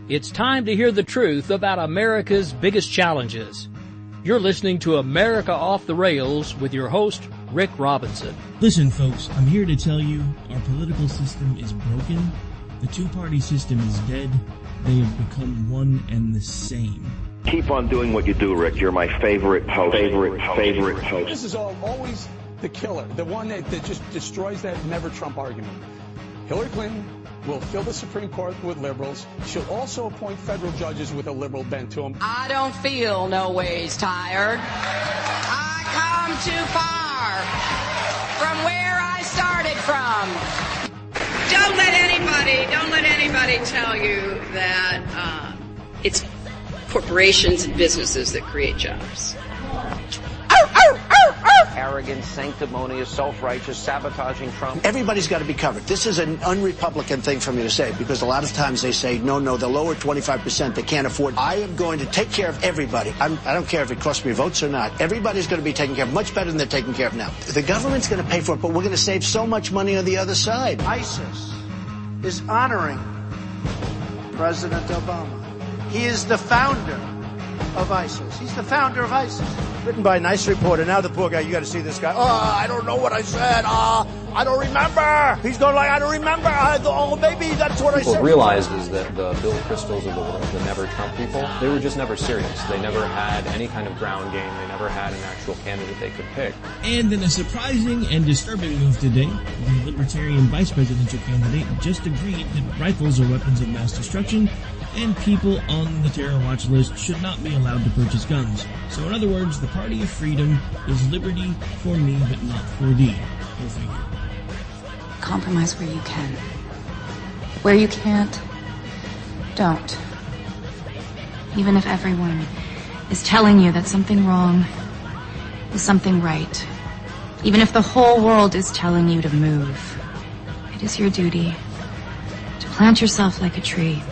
It's time to hear the truth about America's biggest challenges. You're listening to America Off the Rails with your host, Rick Robinson. Listen, folks, I'm here to tell you our political system is broken. The two-party system is dead. They have become one and the same. Keep on doing what you do, Rick. You're my favorite host. Favorite host. This is always the killer, the one that just destroys that never Trump argument. Hillary Clinton will fill the Supreme Court with liberals. She'll also appoint federal judges with a liberal bent to them. I don't feel no ways tired. I come too far from where I started from. Don't let anybody tell you that it's corporations and businesses that create jobs. Arrogant, sanctimonious, self-righteous, sabotaging Trump. Everybody's got to be covered. This is an un-Republican thing for me to say, because a lot of times they say, no, the lower 25%, they can't afford. I am going to take care of everybody. I don't care if it costs me votes or not. Everybody's going to be taken care of, much better than they're taken care of now. The government's going to pay for it, but we're going to save so much money on the other side. ISIS is honoring President Obama. He is the founder of ISIS. He's the founder of ISIS. Written by a nice reporter. Now the poor guy, you got to see this guy. Oh, I don't know what I said. I don't remember. He's going like, I don't remember. Maybe that's what I said. What realizes that the Bill Kristols of the world, the never Trump people, they were just never serious. They never had any kind of ground game. They never had an actual candidate they could pick. And in a surprising and disturbing move today, the Libertarian vice presidential candidate just agreed that rifles are weapons of mass destruction and people on the terror watch list should not be allowed to purchase guns. So in other words, the party of freedom is liberty for me but not for thee. Go figure. Compromise where you can. Where you can't, don't. Even if everyone is telling you that something wrong is something right. Even if the whole world is telling you to move. It is your duty to plant yourself like a tree.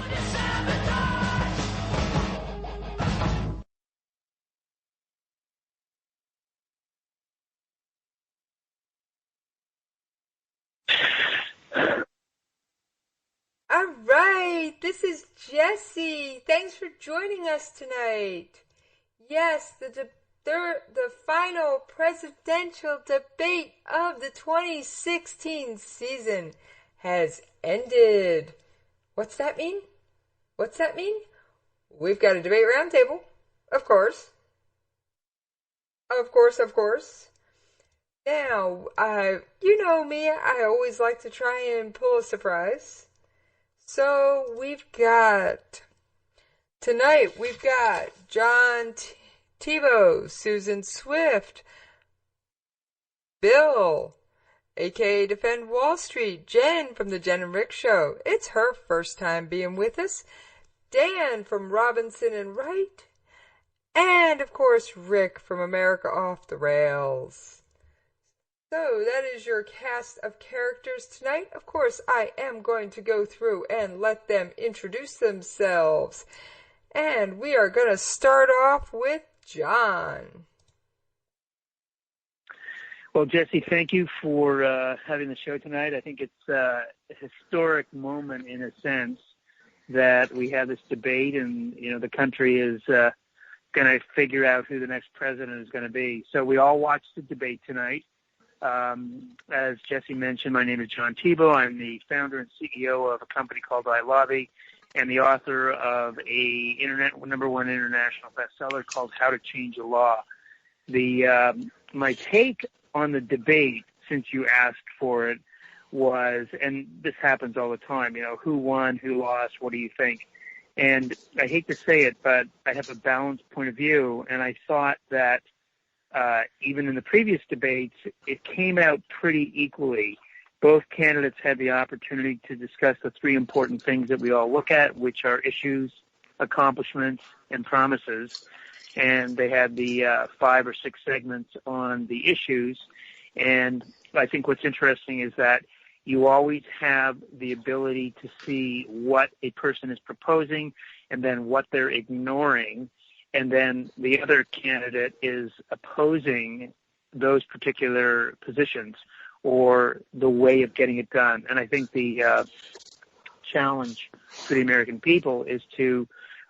All right, this is Jesse. Thanks for joining us tonight. Yes, the final presidential debate of the 2016 season has ended. What's that mean? We've got a debate roundtable, of course. Of course. Now, you know me, I always like to try and pull a surprise. So tonight we've got John Tebow, Susan Swift, Bill, aka Defend Wall Street, Jen from the Jen and Rick Show. It's her first time being with us. Dan from Robinson and Wright. And of course Rick from America Off the Rails. So that is your cast of characters tonight. Of course, I am going to go through and let them introduce themselves. And we are going to start off with John. Well, Jesse, thank you for having the show tonight. I think it's a historic moment in a sense that we have this debate and, the country is going to figure out who the next president is going to be. So we all watched the debate tonight. As Jesse mentioned, my name is John Tebow. I'm the founder and CEO of a company called iLobby and the author of a number one international bestseller called How to Change a Law. My take on the debate, since you asked for it, was, and this happens all the time, who won, who lost, what do you think? And I hate to say it, but I have a balanced point of view, and I thought that even in the previous debates, it came out pretty equally. Both candidates had the opportunity to discuss the three important things that we all look at, which are issues, accomplishments, and promises. And they had the 5 or 6 segments on the issues. And I think what's interesting is that you always have the ability to see what a person is proposing and then what they're ignoring. And then the other candidate is opposing those particular positions or the way of getting it done. And I think the challenge for the American people is to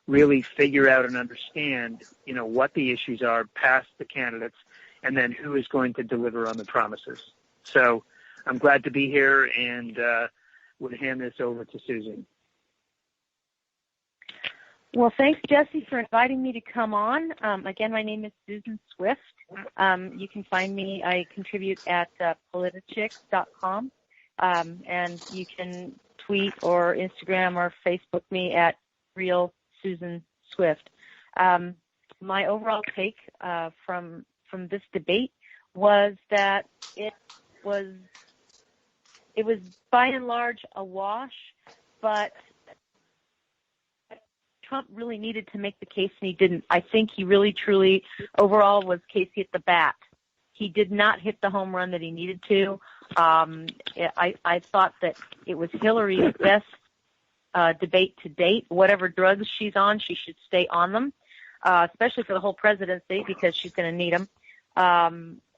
really figure out and understand, what the issues are past the candidates, and then who is going to deliver on the promises. So I'm glad to be here, and would hand this over to Susan. Well, thanks, Jesse, for inviting me to come on. Again, my name is Susan Swift. You can find me. I contribute at politichicks.com, and you can tweet or Instagram or Facebook me at Real Susan Swift. My overall take from this debate was that it was by and large a wash, but Trump really needed to make the case, and he didn't. I think he really, truly, overall, was Casey at the bat. He did not hit the home run that he needed to. I thought that it was Hillary's best debate to date. Whatever drugs she's on, she should stay on them, especially for the whole presidency, because she's going to need them.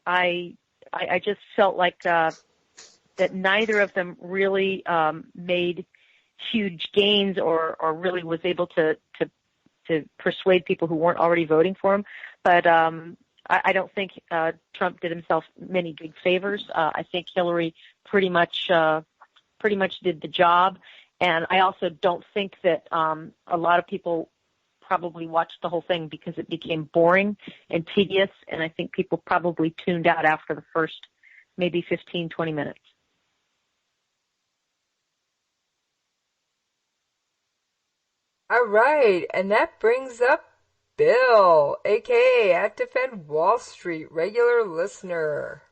I just felt like that neither of them really made huge gains or really was able to persuade people who weren't already voting for him. But I don't think Trump did himself many big favors. I think Hillary pretty much did the job. And I also don't think that a lot of people probably watched the whole thing because it became boring and tedious. And I think people probably tuned out after the first maybe 15, 20 minutes. All right, and that brings up Bill, a.k.a. at Defend Wall Street, regular listener.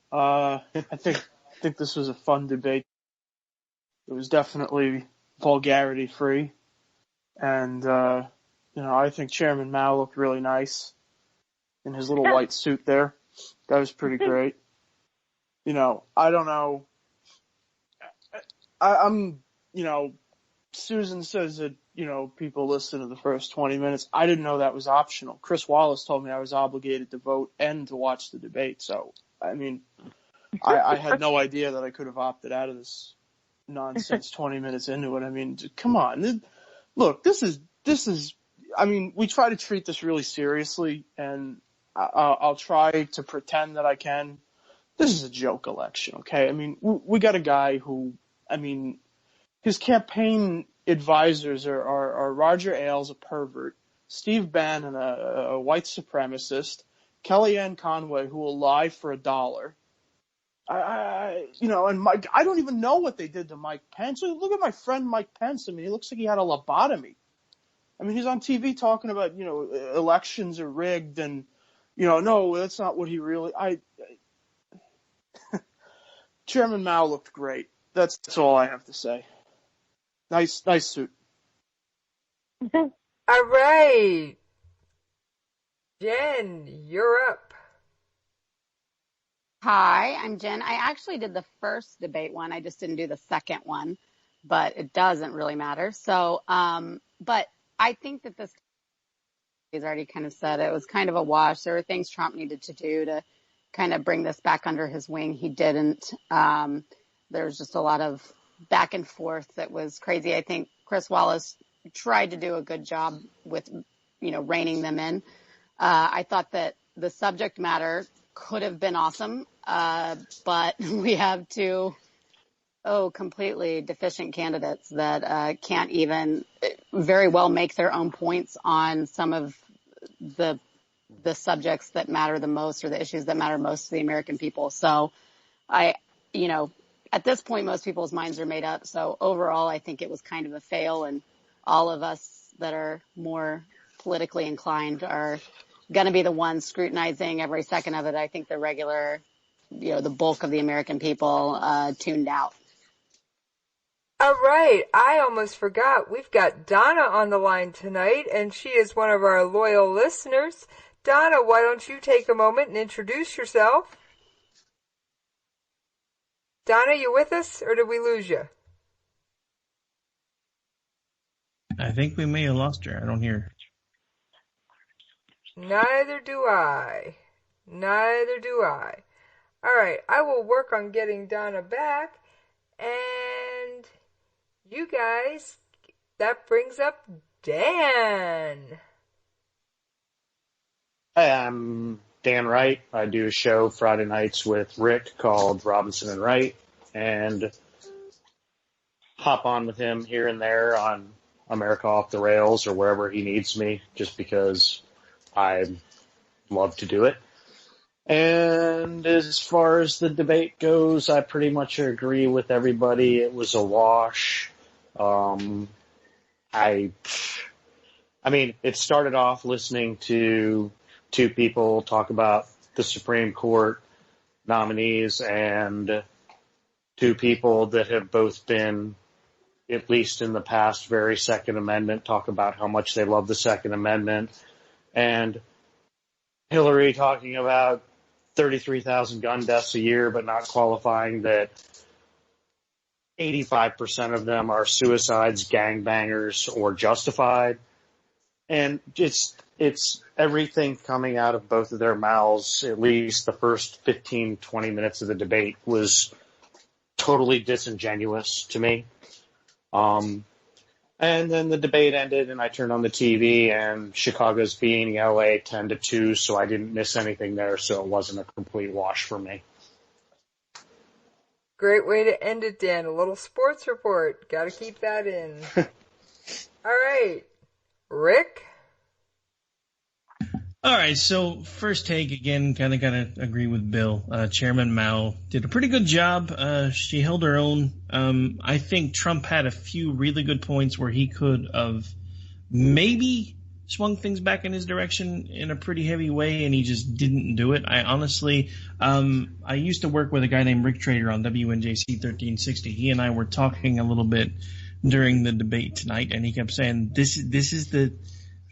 I think this was a fun debate. It was definitely vulgarity free, and I think Chairman Mao looked really nice in his little white suit there. That was pretty great. I don't know. I'm. Susan says that, people listen to the first 20 minutes. I didn't know that was optional. Chris Wallace told me I was obligated to vote and to watch the debate. So, I had no idea that I could have opted out of this nonsense 20 minutes into it. Come on. Look, this is, we try to treat this really seriously, and I'll try to pretend that I can. This is a joke election, okay? We got a guy who, his campaign advisors are Roger Ailes, a pervert, Steve Bannon, a white supremacist, Kellyanne Conway, who will lie for $1. And Mike, I don't even know what they did to Mike Pence. Look at my friend Mike Pence. He looks like he had a lobotomy. He's on TV talking about, elections are rigged and, no, that's not what he really, Chairman Mao looked great. That's all I have to say. Nice suit. All right. Jen, you're up. Hi, I'm Jen. I actually did the first debate one. I just didn't do the second one, but it doesn't really matter. So, but I think that this, he's already kind of said it was kind of a wash. There were things Trump needed to do to kind of bring this back under his wing. He didn't. There was just a lot of back and forth that was crazy. I think Chris Wallace tried to do a good job with, reining them in. I thought that the subject matter could have been awesome, but we have two completely deficient candidates that can't even very well make their own points on some of the subjects that matter the most or the issues that matter most to the American people. So at this point, most people's minds are made up. So overall, I think it was kind of a fail, and all of us that are more politically inclined are going to be the ones scrutinizing every second of it. I think the regular, the bulk of the American people tuned out. All right. I almost forgot. We've got Donna on the line tonight, and she is one of our loyal listeners. Donna, why don't you take a moment and introduce yourself? Donna, you with us, or did we lose you? I think we may have lost her. I don't hear her. Neither do I. All right, I will work on getting Donna back. And you guys, that brings up Dan. Hi, I'm Dan Wright. I do a show Friday nights with Rick called Robinson and Wright, and hop on with him here and there on America Off the Rails or wherever he needs me, just because I love to do it. And as far as the debate goes, I pretty much agree with everybody. It was a wash. I mean, it started off listening to two people talk about the Supreme Court nominees and two people that have both been, at least in the past, very Second Amendment, talk about how much they love the Second Amendment. And Hillary talking about 33,000 gun deaths a year, but not qualifying that 85% of them are suicides, gangbangers, or justified. And it's everything coming out of both of their mouths, at least the first 15, 20 minutes of the debate, was totally disingenuous to me. And then the debate ended, and I turned on the TV, and Chicago's beating LA 10-2, so I didn't miss anything there, so it wasn't a complete wash for me. Great way to end it, Dan. A little sports report. Got to keep that in. All right. Rick? All right, so first take, again, kind of got to agree with Bill. Chairman Mao did a pretty good job. She held her own. I think Trump had a few really good points where he could have maybe swung things back in his direction in a pretty heavy way, and he just didn't do it. I honestly, I used to work with a guy named Rick Trader on WNJC 1360. He and I were talking a little bit during the debate tonight, and he kept saying, this is the...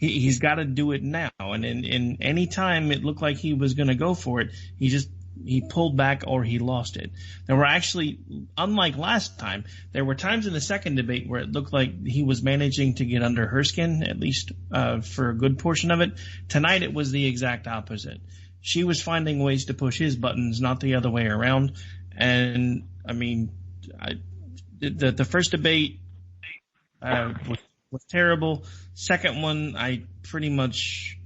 He's got to do it now. And in any time it looked like he was going to go for it, he pulled back or he lost it. There were actually, unlike last time, there were times in the second debate where it looked like he was managing to get under her skin, at least for a good portion of it. Tonight it was the exact opposite. She was finding ways to push his buttons, not the other way around. And, I mean, the first debate was terrible. Second one, I pretty much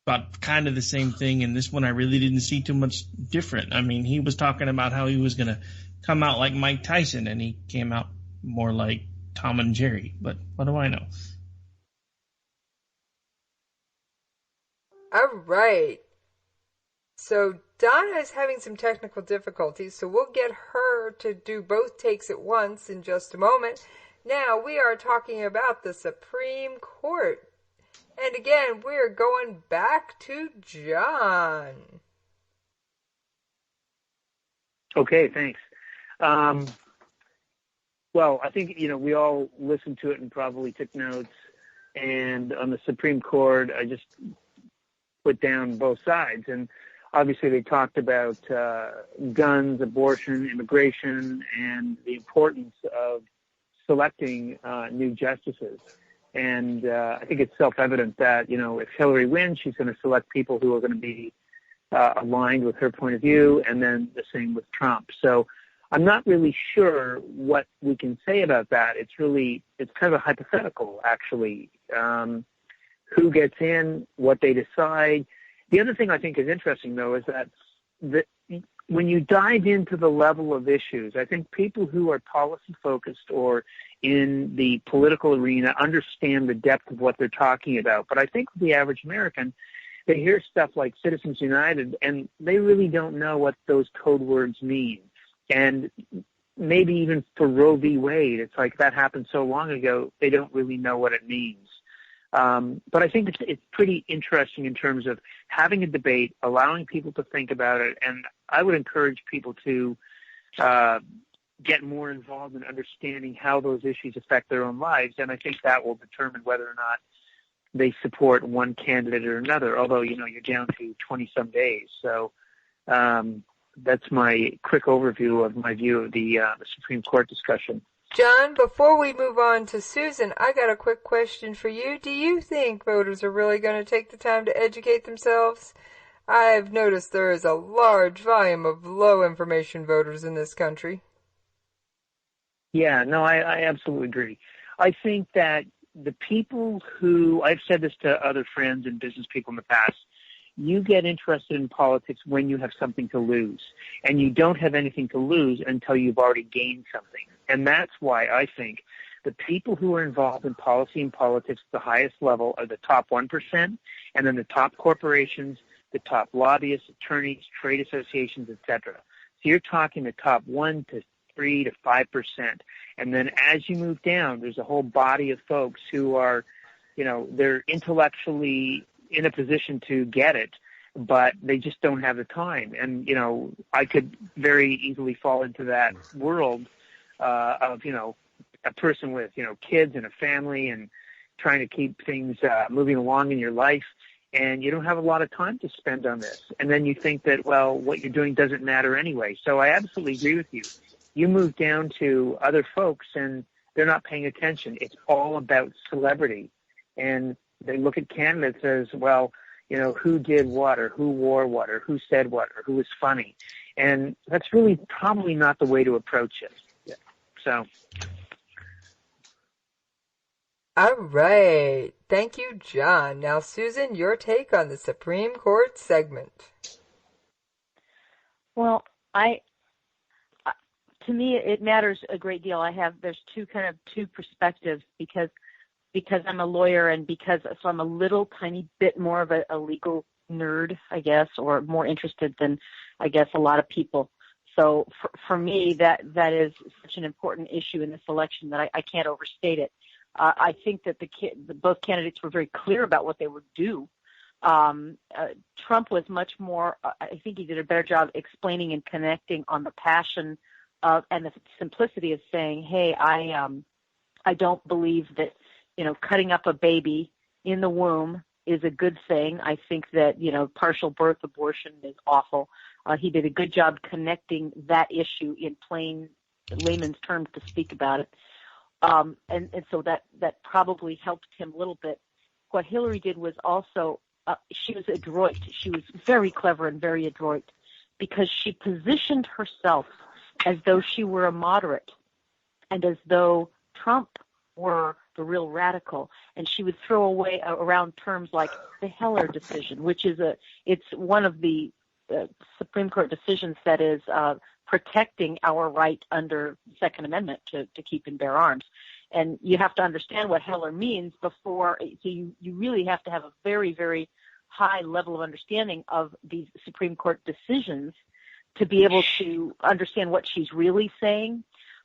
thought kind of the same thing, and this one I really didn't see too much different. I mean, he was talking about how he was going to come out like Mike Tyson, and he came out more like Tom and Jerry, but what do I know? All right. So Donna is having some technical difficulties, so we'll get her to do both takes at once in just a moment. Now, we are talking about the Supreme Court. And again, we're going back to John. Okay, thanks. Well, I think, we all listened to it and probably took notes. And on the Supreme Court, I just put down both sides. And obviously they talked about guns, abortion, immigration, and the importance of selecting new justices. And I think it's self-evident that, if Hillary wins, she's going to select people who are going to be aligned with her point of view, and then the same with Trump. So I'm not really sure what we can say about that. It's kind of a hypothetical, actually. Who gets in, what they decide. The other thing I think is interesting, though, is that when you dive into the level of issues, I think people who are policy-focused or in the political arena understand the depth of what they're talking about. But I think the average American, they hear stuff like Citizens United, and they really don't know what those code words mean. And maybe even for Roe v. Wade, it's like that happened so long ago, they don't really know what it means. But I think it's pretty interesting in terms of having a debate, allowing people to think about it, and I would encourage people to get more involved in understanding how those issues affect their own lives, and I think that will determine whether or not they support one candidate or another, although, you're down to 20-some days. So that's my quick overview of my view of the Supreme Court discussion. John, before we move on to Susan, I got a quick question for you. Do you think voters are really going to take the time to educate themselves? I've noticed there is a large volume of low information voters in this country. Yeah, no, I absolutely agree. I think that the people who, I've said this to other friends and business people in the past, you get interested in politics when you have something to lose. And you don't have anything to lose until you've already gained something. And that's why I think the people who are involved in policy and politics at the highest level are the top 1%, and then the top corporations, the top lobbyists, attorneys, trade associations, etc. So you're talking the top 1 to 3 to 5%. And then as you move down, there's a whole body of folks who are, they're intellectually in a position to get it, but they just don't have the time. And, I could very easily fall into that world of, a person with, kids and a family and trying to keep things moving along in your life. And you don't have a lot of time to spend on this. And then you think that, well, what you're doing doesn't matter anyway. So I absolutely agree with you. You move down to other folks and they're not paying attention. It's all about celebrity. And they look at candidates as, well, who did what, or who wore what, or who said what, or who was funny. And that's really probably not the way to approach it. Yeah. So. All right. Thank you, John. Now, Susan, your take on the Supreme Court segment. Well, to me, it matters a great deal. There's two perspectives because I'm a lawyer and so I'm a little tiny bit more of a legal nerd, I guess, or more interested than, I guess, a lot of people. So for me, that is such an important issue in this election that I can't overstate it. I think that both candidates were very clear about what they would do. Trump was much more, I think he did a better job explaining and connecting on the passion and the simplicity of saying, hey, I don't believe that, cutting up a baby in the womb is a good thing. I think that, partial birth abortion is awful. He did a good job connecting that issue in plain layman's terms to speak about it. And so that probably helped him a little bit. What Hillary did was also, she was adroit. She was very clever and very adroit because she positioned herself as though she were a moderate and as though Trump were the real radical. And she would throw around terms like the Heller decision, which is it's one of the Supreme Court decisions that is protecting our right under the Second Amendment to keep and bear arms. And you have to understand what Heller means so you really have to have a very, very high level of understanding of these Supreme Court decisions to be able to understand what she's really saying.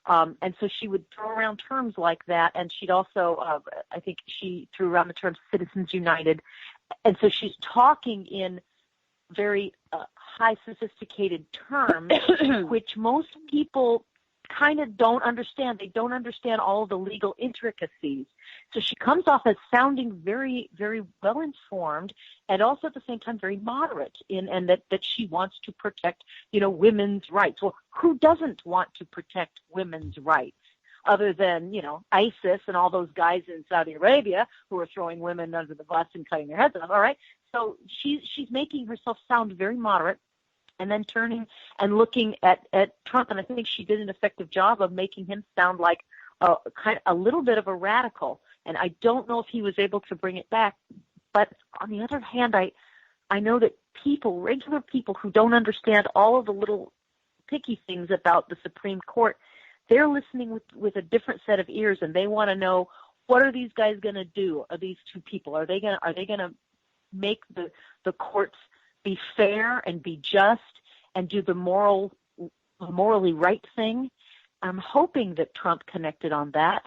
And so she would throw around terms like that. And she'd also, I think she threw around the term Citizens United. And so she's talking in very high sophisticated terms, which most people kind of don't understand. They don't understand all of the legal intricacies. So she comes off as sounding very, very well informed and also at the same time very moderate and that she wants to protect, women's rights. Well, who doesn't want to protect women's rights other than, ISIS and all those guys in Saudi Arabia who are throwing women under the bus and cutting their heads off. All right. So she's making herself sound very moderate and then turning and looking at Trump. And I think she did an effective job of making him sound like a little bit of a radical. And I don't know if he was able to bring it back. But on the other hand, I know that regular people who don't understand all of the little picky things about the Supreme Court, they're listening with a different set of ears, and they want to know, what are these guys going to do? Are these two people? Are they going to make the courts be fair and be just and do the morally right thing? I'm hoping that Trump connected on that.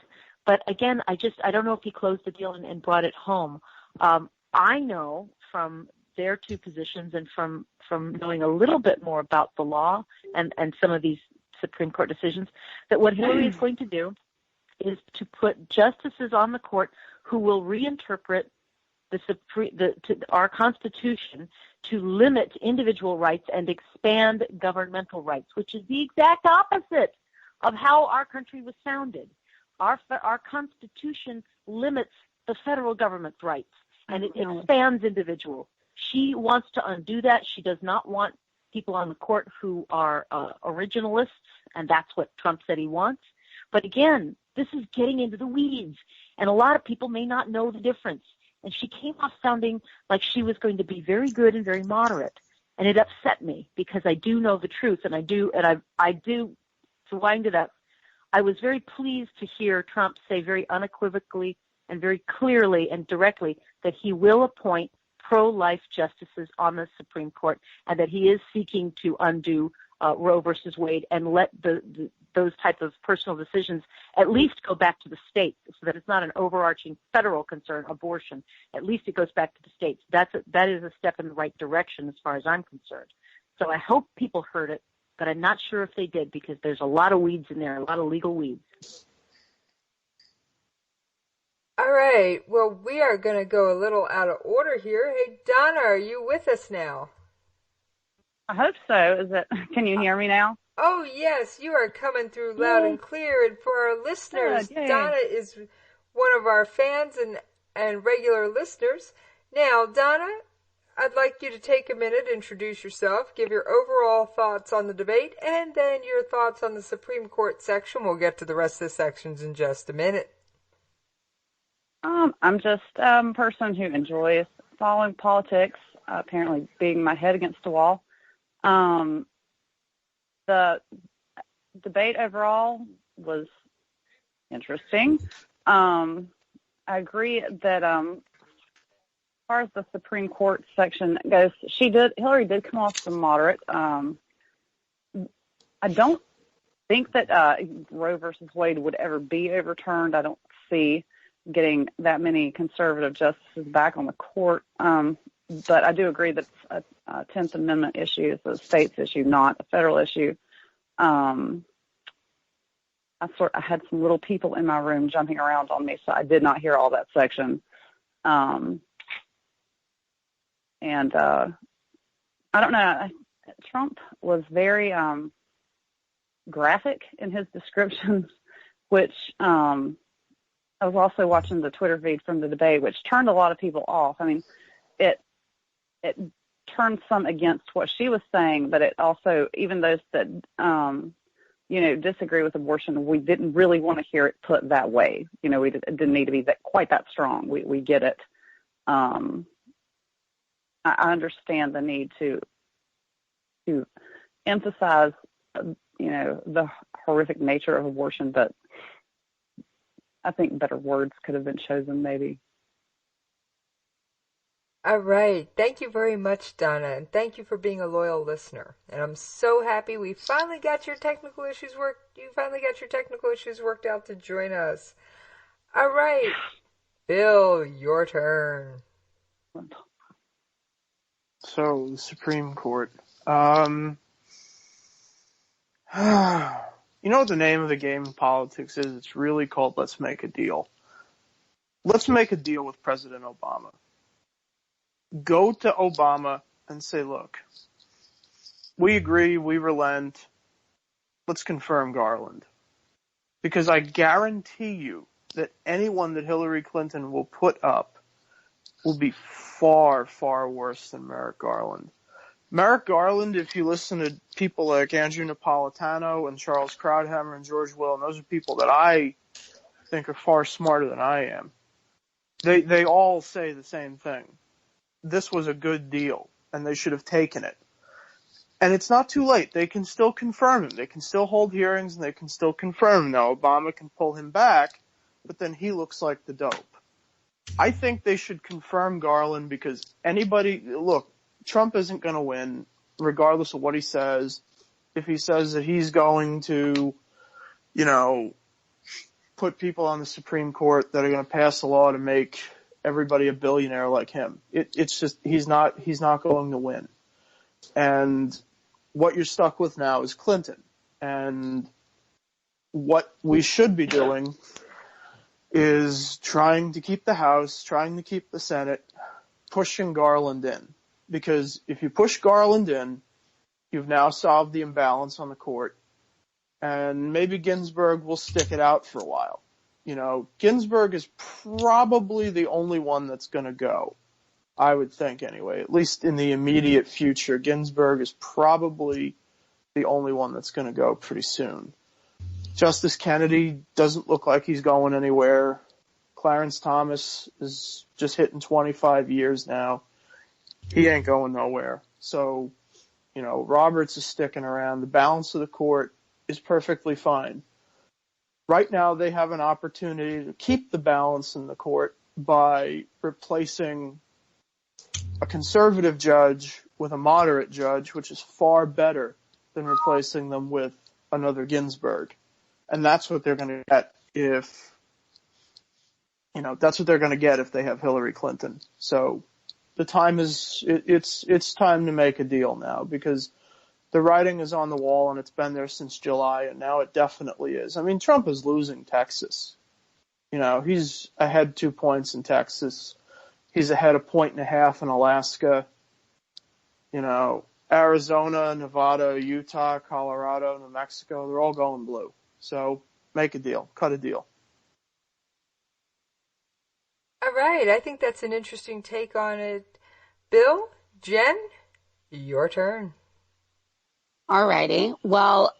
But again, I don't know if he closed the deal and brought it home. I know from their two positions and from knowing a little bit more about the law and some of these Supreme Court decisions that what Hillary is going to do is to put justices on the court who will reinterpret our Constitution to limit individual rights and expand governmental rights, which is the exact opposite of how our country was founded. Our Constitution limits the federal government's rights, and it expands individual. She wants to undo that. She does not want people on the court who are originalists, and that's what Trump said he wants. But again, this is getting into the weeds, and a lot of people may not know the difference. And she came off sounding like she was going to be very good and very moderate. And it upset me because I do know the truth, and I do, to wind it up, I was very pleased to hear Trump say very unequivocally and very clearly and directly that he will appoint pro-life justices on the Supreme Court, and that he is seeking to undo Roe versus Wade and let those type of personal decisions at least go back to the states, so that it's not an overarching federal concern, abortion. At least it goes back to the states. That is a step in the right direction as far as I'm concerned. So I hope people heard it, but I'm not sure if they did, because there's a lot of weeds in there, a lot of legal weeds. All right. Well, we are going to go a little out of order here. Hey, Donna, are you with us now? I hope so. Can you hear me now? Oh, yes. You are coming through loud and clear. And for our listeners, Donna is one of our fans and regular listeners. Now, Donna, I'd like you to take a minute, introduce yourself, give your overall thoughts on the debate, and then your thoughts on the Supreme Court section. We'll get to the rest of the sections in just a minute. I'm just a person who enjoys following politics, apparently beating my head against the wall. The debate overall was interesting. I agree that as far as the Supreme Court section goes, Hillary did come off some moderate. I don't think that Roe versus Wade would ever be overturned. I don't see getting that many conservative justices back on the court. But I do agree that it's a 10th Amendment issue. It's a state's issue, not a federal issue. I had some little people in my room jumping around on me, so I did not hear all that section. And I don't know. Trump was very graphic in his descriptions, which I was also watching the Twitter feed from the debate, which turned a lot of people off. I mean, it turned some against what she was saying, but it also, even those that, disagree with abortion, we didn't really want to hear it put that way. We didn't need to be quite that strong. We get it. I understand the need to emphasize, the horrific nature of abortion, but I think better words could have been chosen, maybe. All right. Thank you very much, Donna, and thank you for being a loyal listener. And I'm so happy we finally got your technical issues worked. You finally got your technical issues worked out to join us. All right, Bill, your turn. So, the Supreme Court. You know what the name of the game in politics is? It's really called Let's Make a Deal. Let's make a deal with President Obama. Go to Obama and say, look, we agree, we relent. Let's confirm Garland. Because I guarantee you that anyone that Hillary Clinton will put up will be far, far worse than Merrick Garland. Merrick Garland, if you listen to people like Andrew Napolitano and Charles Krauthammer and George Will, and those are people that I think are far smarter than I am, they all say the same thing. This was a good deal, and they should have taken it. And it's not too late. They can still confirm him. They can still hold hearings, and they can still confirm him. Now, Obama can pull him back, but then he looks like the dope. I think they should confirm Garland because look, Trump isn't going to win, regardless of what he says. If he says that he's going to, put people on the Supreme Court that are going to pass a law to make everybody a billionaire like him, it's just he's not going to win. And what you're stuck with now is Clinton. And what we should be doing is trying to keep the House, trying to keep the Senate, pushing Garland in. Because if you push Garland in, you've now solved the imbalance on the court. And maybe Ginsburg will stick it out for a while. Ginsburg is probably the only one that's going to go, I would think anyway. At least in the immediate future, Ginsburg is probably the only one that's going to go pretty soon. Justice Kennedy doesn't look like he's going anywhere. Clarence Thomas is just hitting 25 years now. He ain't going nowhere. So, Roberts is sticking around. The balance of the court is perfectly fine. Right now, they have an opportunity to keep the balance in the court by replacing a conservative judge with a moderate judge, which is far better than replacing them with another Ginsburg. And that's what they're going to get if they have Hillary Clinton. So the time it's time to make a deal now, because the writing is on the wall and it's been there since July, and now it definitely is. I mean, Trump is losing Texas. He's ahead 2 points in Texas. He's ahead 1.5 points in Alaska. Arizona, Nevada, Utah, Colorado, New Mexico, they're all going blue. So make a deal, cut a deal. All right, I think that's an interesting take on it. Bill, Jen, your turn. All righty. Well,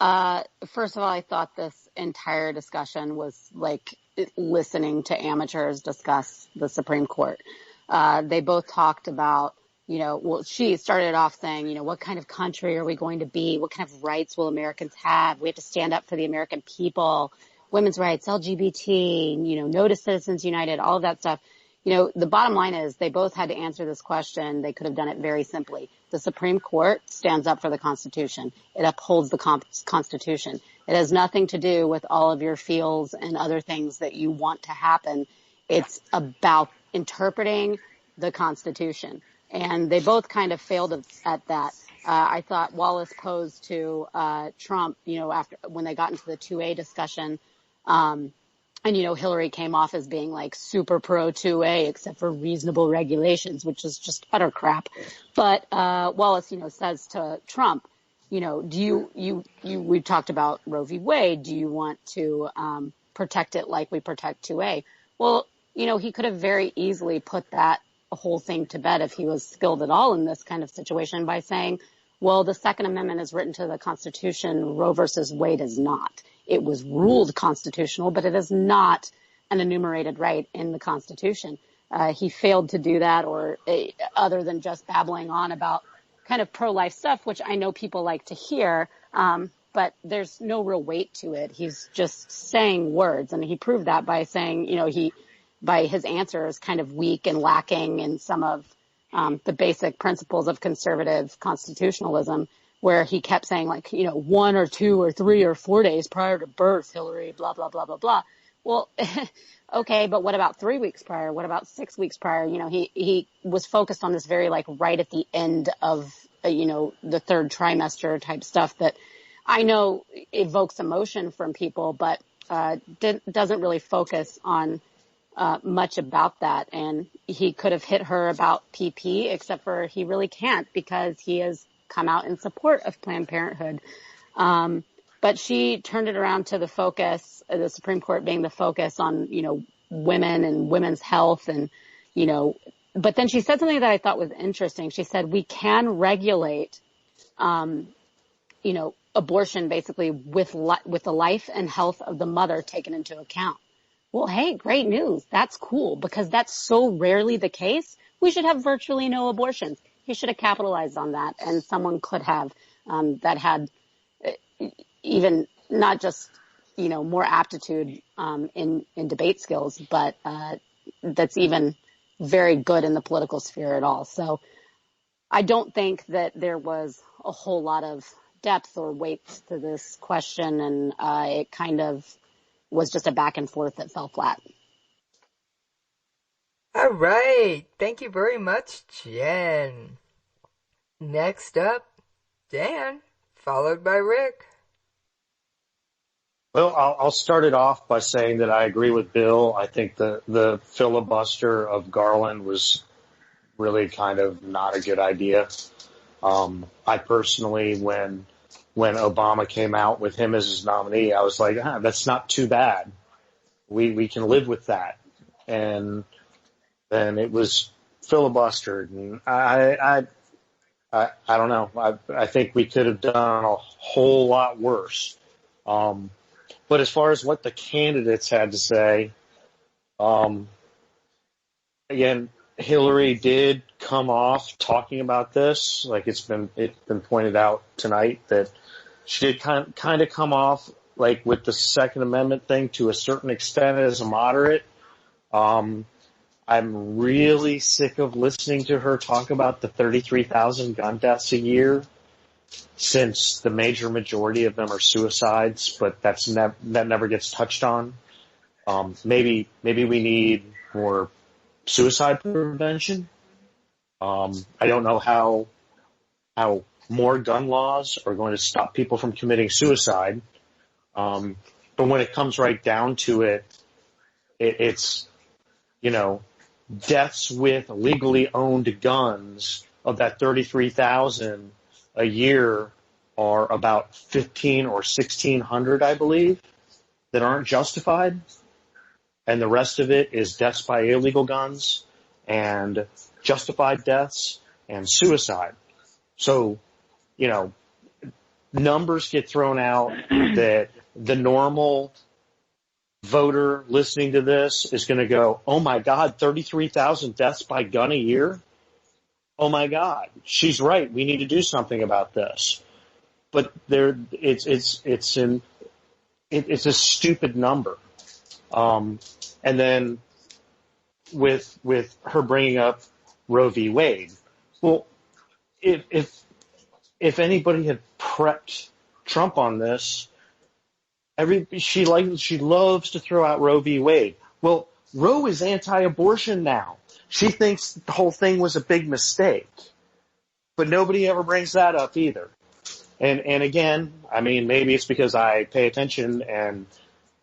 first of all, I thought this entire discussion was like listening to amateurs discuss the Supreme Court. They both talked about, she started off saying, what kind of country are we going to be? What kind of rights will Americans have? We have to stand up for the American people, women's rights, LGBT, no to Citizens United, all of that stuff. The bottom line is they both had to answer this question. They could have done it very simply. The Supreme Court stands up for the Constitution. It upholds the Constitution. It has nothing to do with all of your feels and other things that you want to happen. It's about interpreting the Constitution. And they both kind of failed at that. I thought Wallace posed to Trump, when they got into the 2A discussion, and, Hillary came off as being like super pro 2A, except for reasonable regulations, which is just utter crap. But Wallace, says to Trump, we talked about Roe v. Wade. Do you want to protect it like we protect 2A? Well, he could have very easily put that whole thing to bed if he was skilled at all in this kind of situation by saying, well, the Second Amendment is written to the Constitution. Roe versus Wade is not. It was ruled constitutional, but it is not an enumerated right in the Constitution. He failed to do that, or other than just babbling on about kind of pro-life stuff, which I know people like to hear, but there's no real weight to it. He's just saying words, and he proved that by saying, by his answers kind of weak and lacking in some of the basic principles of conservative constitutionalism, where he kept saying 1 or 2 or 3 or 4 days prior to birth, Hillary, blah, blah, blah, blah, blah. Well, okay, but what about 3 weeks prior? What about 6 weeks prior? He was focused on this very right at the end of, the third trimester type stuff that I know evokes emotion from people, but doesn't really focus on much about that. And he could have hit her about PP, except for he really can't, because he has come out in support of Planned Parenthood. But she turned it around to the focus, the Supreme Court being the focus on, women and women's health. And, but then she said something that I thought was interesting. She said, we can regulate, abortion basically with the life and health of the mother taken into account. Well, hey, great news. That's cool, because that's so rarely the case. We should have virtually no abortions. He should have capitalized on that, and someone could have that had even not just more aptitude in debate skills, but that's even very good in the political sphere at all. So I don't think that there was a whole lot of depth or weight to this question, and it kind of was just a back and forth that fell flat. All right. Thank you very much, Jen. Next up, Dan, followed by Rick. Well, I'll start it off by saying that I agree with Bill. I think the filibuster of Garland was really kind of not a good idea. I personally, when Obama came out with him as his nominee, I was like, that's not too bad. We can live with that. And then it was filibustered, and I don't know. I think we could have done a whole lot worse. But as far as what the candidates had to say, again, Hillary did come off talking about this. Like it's been pointed out tonight that she did kind of come off like with the Second Amendment thing to a certain extent as a moderate. I'm really sick of listening to her talk about the 33,000 gun deaths a year, since the major majority of them are suicides, but that never gets touched on. Maybe we need more suicide prevention. I don't know how more gun laws are going to stop people from committing suicide. But when it comes right down to it, it's, deaths with legally owned guns of that 33,000 a year are about 1,500 or 1,600, I believe, that aren't justified. And the rest of it is deaths by illegal guns and justified deaths and suicide. So, numbers get thrown out that the normal voter listening to this is going to go, oh my God, 33,000 deaths by gun a year? Oh my God, she's right. We need to do something about this. But it's a stupid number. And then with her bringing up Roe v. Wade, well, if anybody had prepped Trump on this, she loves to throw out Roe v. Wade. Well, Roe is anti-abortion now. She thinks the whole thing was a big mistake, but nobody ever brings that up either. And again, I mean, maybe it's because I pay attention and,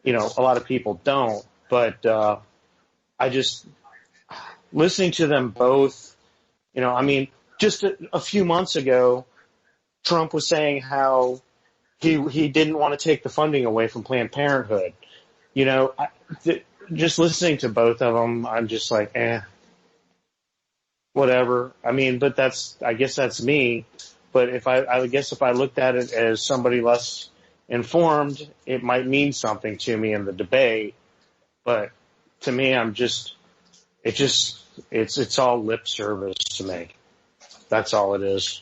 a lot of people don't, but, I just, listening to them both, just a few months ago, Trump was saying how he didn't want to take the funding away from Planned Parenthood. Just listening to both of them, I'm just like, whatever. I mean, but I guess that's me. But I guess if I looked at it as somebody less informed, it might mean something to me in the debate. But to me, it's all lip service to me. That's all it is.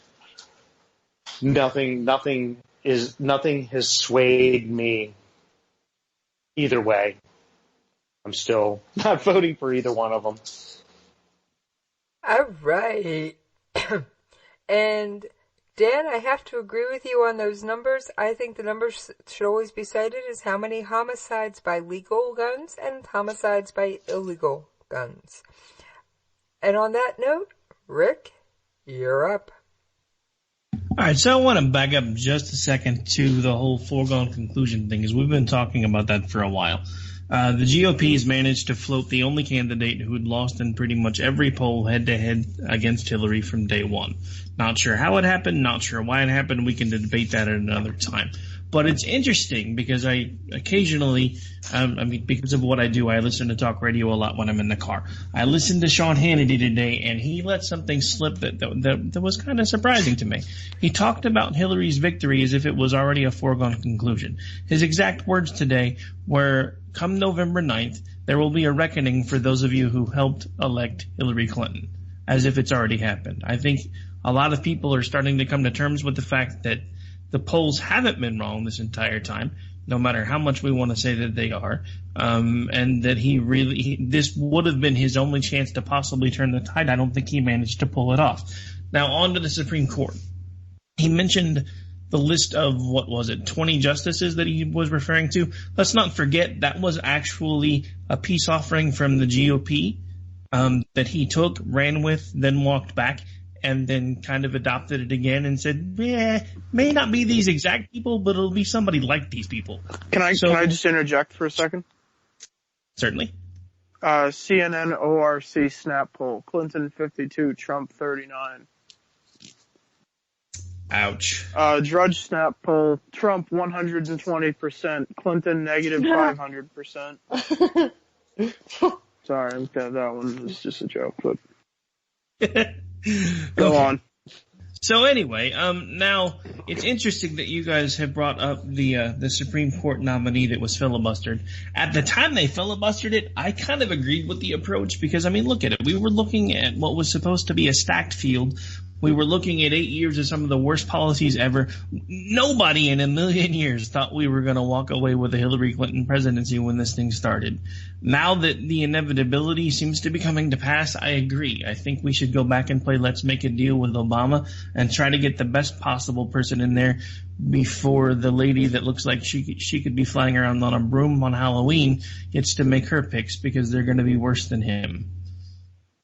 Nothing has swayed me either way. I'm still not voting for either one of them. All right. And Dan, I have to agree with you on those numbers. I think the numbers should always be cited as how many homicides by legal guns and homicides by illegal guns. And on that note, Rick, you're up. All right, so I want to back up just a second to the whole foregone conclusion thing, because we've been talking about that for a while. The GOP has managed to float the only candidate who had lost in pretty much every poll head-to-head against Hillary from day one. Not sure how it happened, not sure why it happened. We can debate that at another time. But it's interesting because I occasionally, because of what I do, I listen to talk radio a lot when I'm in the car. I listened to Sean Hannity today, and he let something slip that was kind of surprising to me. He talked about Hillary's victory as if it was already a foregone conclusion. His exact words today were, come November 9th, there will be a reckoning for those of you who helped elect Hillary Clinton, as if it's already happened. I think a lot of people are starting to come to terms with the fact that the polls haven't been wrong this entire time, no matter how much we want to say that they are, and that this would have been his only chance to possibly turn the tide. I don't think he managed to pull it off. Now, on to the Supreme Court. He mentioned the list of, 20 justices that he was referring to. Let's not forget that was actually a peace offering from the GOP that he took, ran with, then walked back, and then kind of adopted it again and said, may not be these exact people, but it'll be somebody like these people. Can I just interject for a second? Certainly. CNN ORC snap poll. Clinton 52, Trump 39. Ouch. Drudge snap poll. Trump 120%. Clinton negative 500%. Sorry, that one was just a joke, but... Go on. So anyway, now it's interesting that you guys have brought up the Supreme Court nominee that was filibustered. At the time they filibustered it, I kind of agreed with the approach because, I mean, look at it. We were looking at what was supposed to be a stacked field. We were looking at 8 years of some of the worst policies ever. Nobody in a million years thought we were going to walk away with a Hillary Clinton presidency when this thing started. Now that the inevitability seems to be coming to pass, I agree. I think we should go back and play Let's Make a Deal with Obama and try to get the best possible person in there before the lady that looks like she could be flying around on a broom on Halloween gets to make her picks because they're going to be worse than him.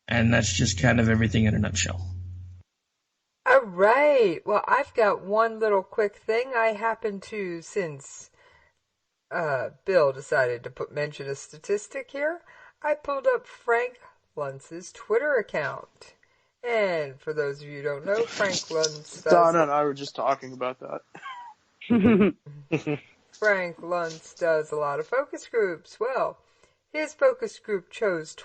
And that's just kind of everything in a nutshell. All right. Well, I've got one little quick thing. I happen to, since Bill decided to mention a statistic here, I pulled up Frank Luntz's Twitter account. And for those of you who don't know, Frank Luntz does... Donna and I were just talking about that. Frank Luntz does a lot of focus groups. Well, his focus group chose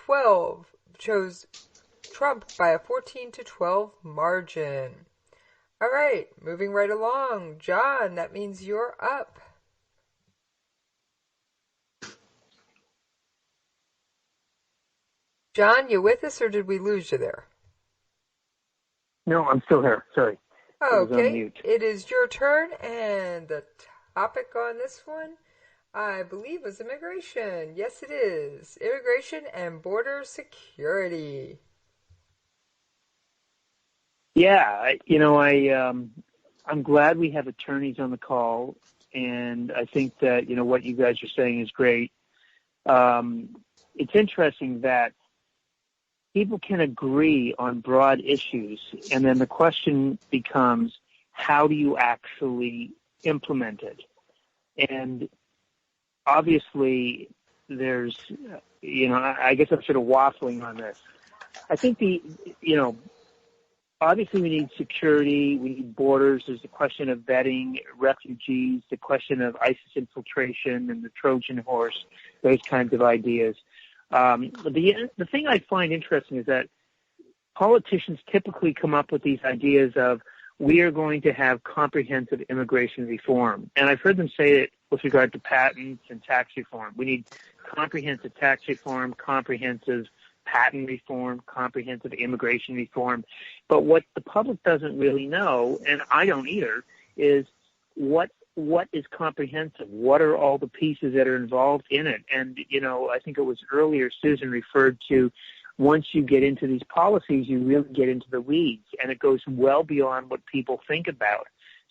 Trump by a 14-12 margin. All right, moving right along. John, that means you're up. John, you with us or did we lose you there? No, I'm still here. Sorry. Okay, it is your turn, and the topic on this one, I believe, was immigration. Yes, it is. Immigration and border security. Yeah, I'm glad we have attorneys on the call, and I think that, what you guys are saying is great. It's interesting that people can agree on broad issues, and then the question becomes, how do you actually implement it? And obviously, there's, I guess I'm sort of waffling on this. I think obviously we need security, we need borders, there's the question of vetting refugees, the question of ISIS infiltration and the Trojan horse, those kinds of ideas. The thing I find interesting is that politicians typically come up with these ideas of, we are going to have comprehensive immigration reform. And I've heard them say it with regard to patents and tax reform. We need comprehensive tax reform, comprehensive patent reform, comprehensive immigration reform. But what the public doesn't really know, and I don't either, is what is comprehensive? What are all the pieces that are involved in it? And, I think it was earlier Susan referred to, once you get into these policies, you really get into the weeds, and it goes well beyond what people think about.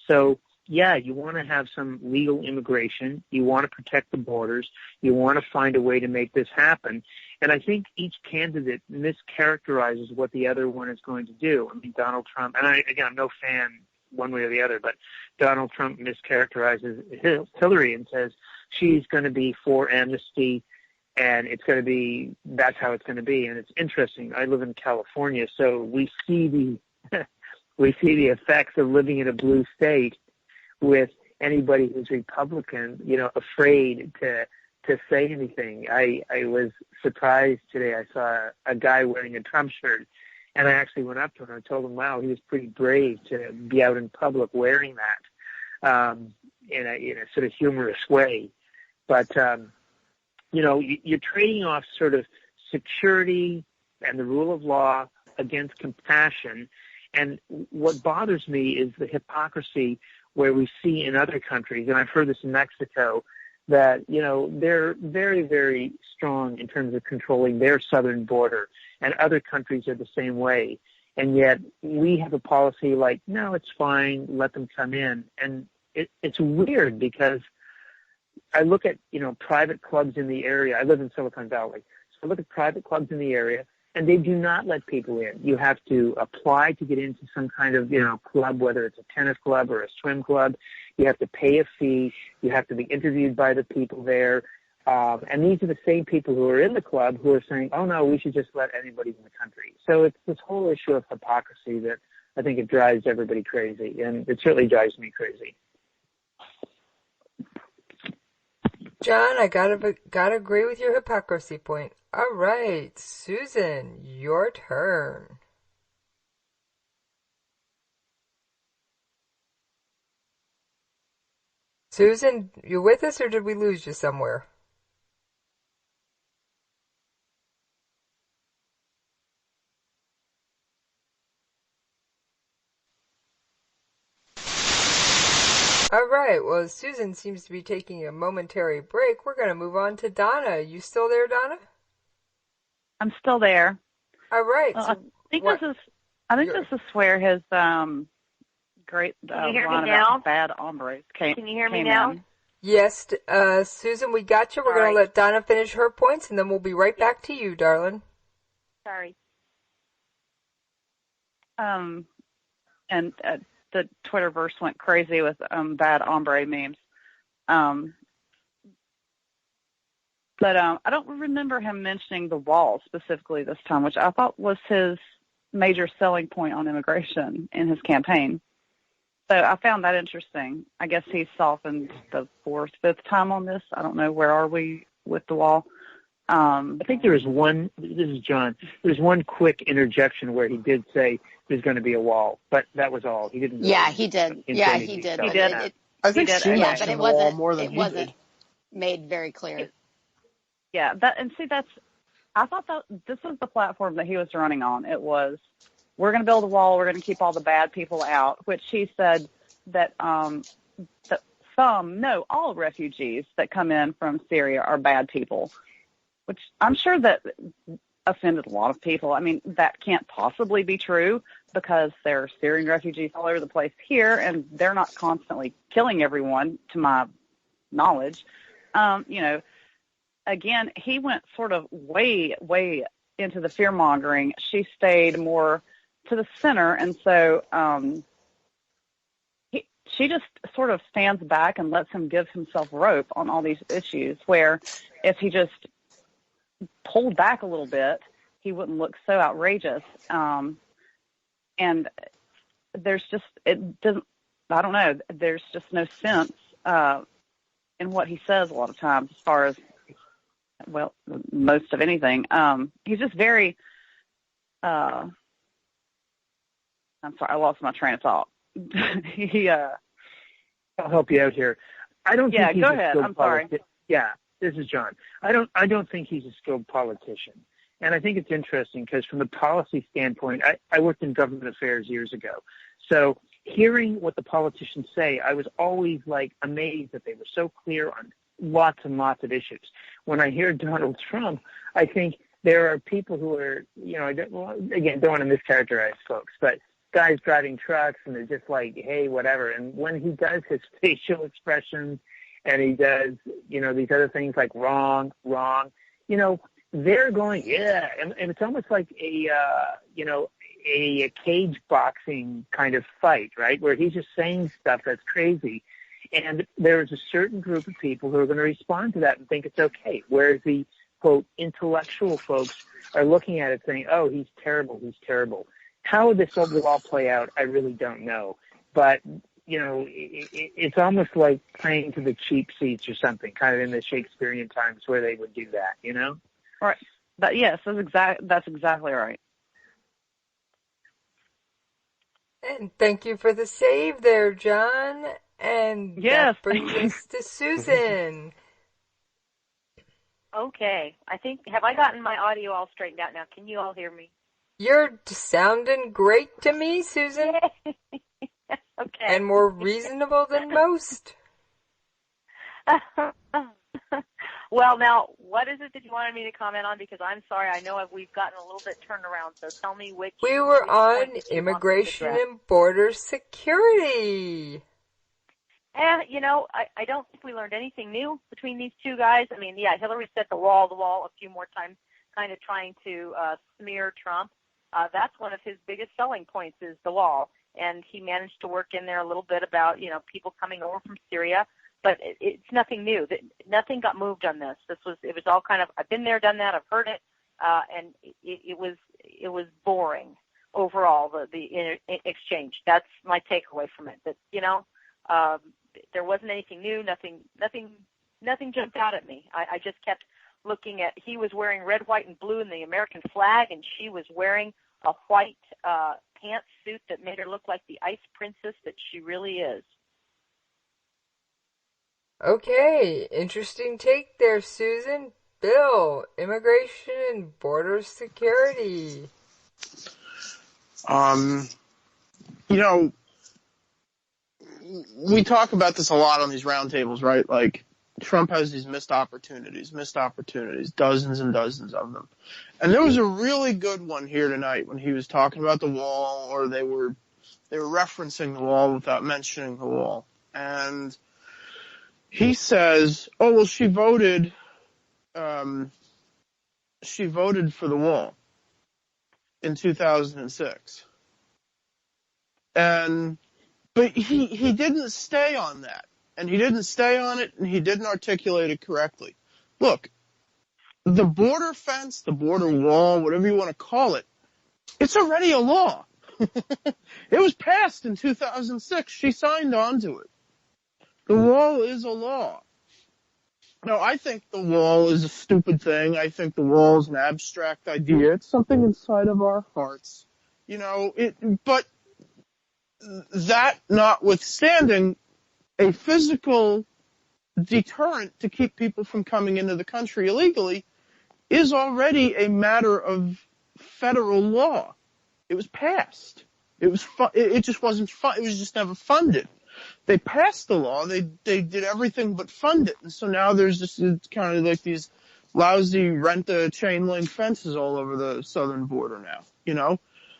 So, yeah, you want to have some legal immigration. You want to protect the borders. You want to find a way to make this happen. And I think each candidate mischaracterizes what the other one is going to do. I mean, Donald Trump, and I'm no fan one way or the other, but Donald Trump mischaracterizes Hillary and says she's going to be for amnesty, and that's how it's going to be. And it's interesting. I live in California, so we see the effects of living in a blue state with anybody who's Republican, afraid to say anything. I was surprised today. I saw a guy wearing a Trump shirt, and I actually went up to him and I told him, wow, he was pretty brave to be out in public wearing that in a sort of humorous way. But, you're trading off sort of security and the rule of law against compassion. And what bothers me is the hypocrisy where we see in other countries, and I've heard this in Mexico, that, they're very, very strong in terms of controlling their southern border, and other countries are the same way. And yet we have a policy like, no, it's fine, let them come in. And it's weird because I look at, private clubs in the area. I live in Silicon Valley. So I look at private clubs in the area, and they do not let people in. You have to apply to get into some kind of, club, whether it's a tennis club or a swim club. You have to pay a fee. You have to be interviewed by the people there. And these are the same people who are in the club who are saying, oh, no, we should just let anybody in the country. So it's this whole issue of hypocrisy that I think it drives everybody crazy, and it certainly drives me crazy. John, I gotta agree with your hypocrisy point. All right, Susan, your turn. Susan, you with us or did we lose you somewhere? All right, well, Susan seems to be taking a momentary break. We're going to move on to Donna. You still there, Donna? I'm still there. All right. Well, So I think this is where his great Can you hear me line now? about bad hombres came. Can you hear me came now? in. Yes, Susan, we got you. We're going to let Donna finish her points, and then we'll be right back to you, darling. Sorry. And the Twitterverse went crazy with bad hombre memes. But I don't remember him mentioning the wall specifically this time, which I thought was his major selling point on immigration in his campaign. So I found that interesting. I guess he's softened the fourth, fifth time on this. I don't know. Where are we with the wall? I think there was one, this is John, there's one quick interjection where he did say there's going to be a wall, but that was all. He didn't. Yeah, he did. Yeah, he did. He did. I think she Yeah, mentioned but it the wall wasn't. more than It he wasn't did. made very clear. Yeah, I thought that this was the platform that he was running on. It was, we're going to build a wall, we're going to keep all the bad people out, which he said that all refugees that come in from Syria are bad people, which I'm sure that offended a lot of people. I mean, that can't possibly be true because there are Syrian refugees all over the place here, and they're not constantly killing everyone, to my knowledge. Again, he went sort of way, way into the fear-mongering. She stayed more to the center, and so she just sort of stands back and lets him give himself rope on all these issues, where if he just pulled back a little bit, he wouldn't look so outrageous. And there's just, it doesn't, I don't know, there's just no sense in what he says a lot of times as far as, well, most of anything. He's just very, I'm sorry, I lost my train of thought. I'll help you out here. I don't think he's go a ahead. skilled I'm sorry. Yeah, this is John. I don't think he's a skilled politician. And I think it's interesting because from a policy standpoint, I worked in government affairs years ago. So hearing what the politicians say, I was always like amazed that they were so clear on lots and lots of issues. When I hear Donald Trump, I think there are people who are, don't want to mischaracterize folks, but guys driving trucks and they're just like, hey, whatever. And when he does his facial expressions and he does, these other things like wrong, they're going, yeah. And it's almost like a cage boxing kind of fight, right? Where he's just saying stuff that's crazy. And there's a certain group of people who are going to respond to that and think it's okay. Whereas the, quote, intellectual folks are looking at it saying, oh, he's terrible. How this will all play out, I really don't know. But, it's almost like playing to the cheap seats or something, kind of in the Shakespearean times where they would do that, Right. But yes, that's exactly right. And thank you for the save there, John. And yes, that brings us to Susan. Okay. Have I gotten my audio all straightened out now? Can you all hear me? You're sounding great to me, Susan. Okay. And more reasonable than most. Well, now, what is it that you wanted me to comment on? Because I'm sorry, I know we've gotten a little bit turned around, so tell me which. We were on immigration and border security. I don't think we learned anything new between these two guys. I mean, yeah, Hillary set the wall a few more times, kind of trying to smear Trump. That's one of his biggest selling points is the wall. And he managed to work in there a little bit about, people coming over from Syria. But it's nothing new. Nothing got moved on this. It was all kind of, I've been there, done that, I've heard it, and it was boring overall, the exchange. That's my takeaway from it. That there wasn't anything new. Nothing jumped out at me. I just kept looking at. He was wearing red, white, and blue in the American flag, and she was wearing a white pantsuit that made her look like the ice princess that she really is. Okay, interesting take there, Susan. Bill, immigration and border security. You know, we talk about this a lot on these roundtables, right? Like, Trump has these missed opportunities, dozens and dozens of them. And there was a really good one here tonight when he was talking about the wall, or they were referencing the wall without mentioning the wall. And he says, oh, well, she voted for the wall in 2006. But he didn't stay on that. And he didn't stay on it, and he didn't articulate it correctly. Look, the border fence, the border wall, whatever you want to call it, it's already a law. It was passed in 2006. She signed on to it. The wall is a law. Now, I think the wall is a stupid thing. I think the wall is an abstract idea. It's something inside of our hearts. You know, but that notwithstanding, a physical deterrent to keep people from coming into the country illegally is already a matter of federal law. It was passed. It just wasn't it was just never funded. They passed the law. They did everything but fund it. And so now there's just kind of like these lousy rent-a-chain link fences all over the southern border now, you know?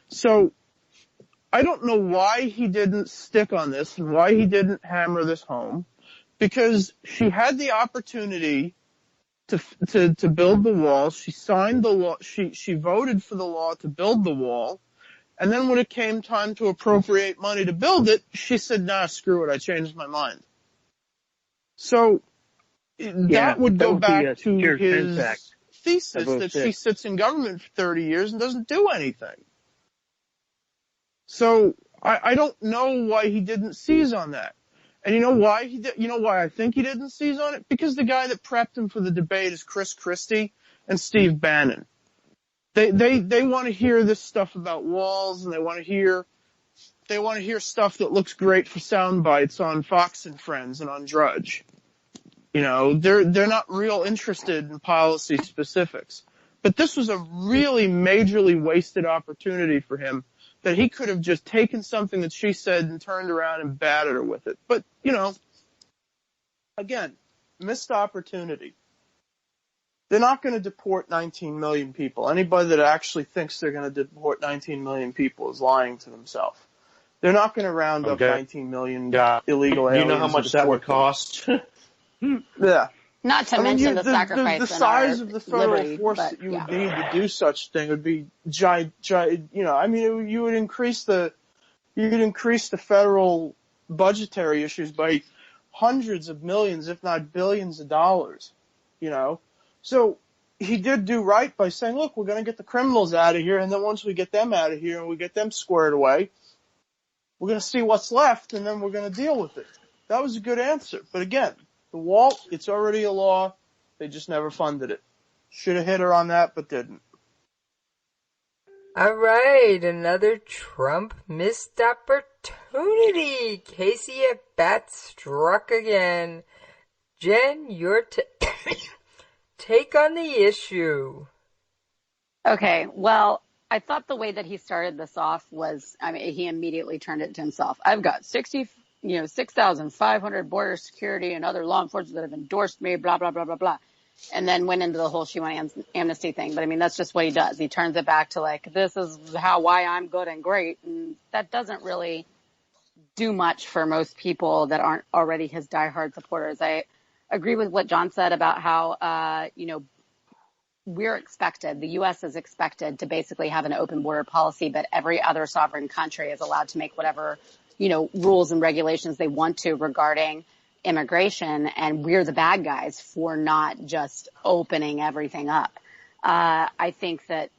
So I don't know why he didn't stick on this and why he didn't hammer this home, because she had the opportunity to build the wall. She signed the law. She voted for the law to build the wall. And then when it came time to appropriate money to build it, she said, nah, screw it. I changed my mind. So that would go back to his thesis that she sits in government for 30 years and doesn't do anything. So I don't know why he didn't seize on that. And you know why I think he didn't seize on it? Because the guy that prepped him for the debate is Chris Christie and Steve Bannon. They want to hear this stuff about walls, and they want to hear stuff that looks great for sound bites on Fox and Friends and on Drudge. You know, they're not real interested in policy specifics. But this was a really majorly wasted opportunity for him, that he could have just taken something that she said and turned around and battered her with it. But, you know, again, missed opportunity. They're not going to deport 19 million people. Anybody that actually thinks they're going to deport 19 million people is lying to themselves. They're not going to round up 19 million illegal aliens. You know how much that would cost? Yeah. Not to mention the sacrifice. The size of the federal force that you would need to do such thing would be giant. You know, I mean, you could increase the federal budgetary issues by hundreds of millions, if not billions of dollars. You know, so he did do right by saying, look, we're going to get the criminals out of here, and then once we get them out of here and we get them squared away, we're going to see what's left, and then we're going to deal with it. That was a good answer. But again, the wall, it's already a law. They just never funded it. Should have hit her on that, but didn't. All right, another Trump missed opportunity. Casey at bat struck again. Jen, your take on the issue. Okay, well, I thought the way that he started this off was, I mean, he immediately turned it to himself. I've got 6,500 border security and other law enforcement that have endorsed me, blah, blah, blah, blah, blah. And then went into the whole she wants amnesty thing. But I mean, that's just what he does. He turns it back to like, this is why I'm good and great. And that doesn't really do much for most people that aren't already his diehard supporters. I agree with what John said about how, we're expected, the U.S. is expected to basically have an open border policy, but every other sovereign country is allowed to make whatever, rules and regulations they want to regarding immigration. And we're the bad guys for not just opening everything up. I think that,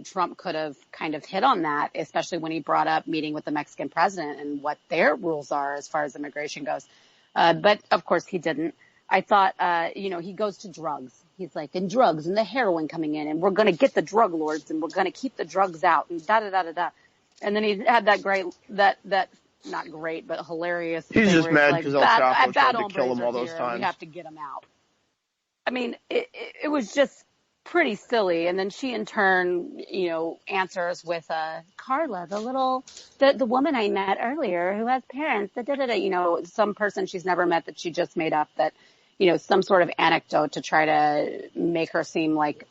Trump could have kind of hit on that, especially when he brought up meeting with the Mexican president and what their rules are as far as immigration goes. But of course he didn't. I thought, he goes to drugs. He's like, and drugs and the heroin coming in, and we're going to get the drug lords and we're going to keep the drugs out and da-da-da-da-da. And then he had that great, that not great, but hilarious. He's thing just where mad like, because El Chapo tried to hombres kill him are all those here, times. We have to get them out. I mean, it was just pretty silly. And then she in turn, answers with Carla, the woman I met earlier who has parents, some person she's never met that she just made up, that, some sort of anecdote to try to make her seem like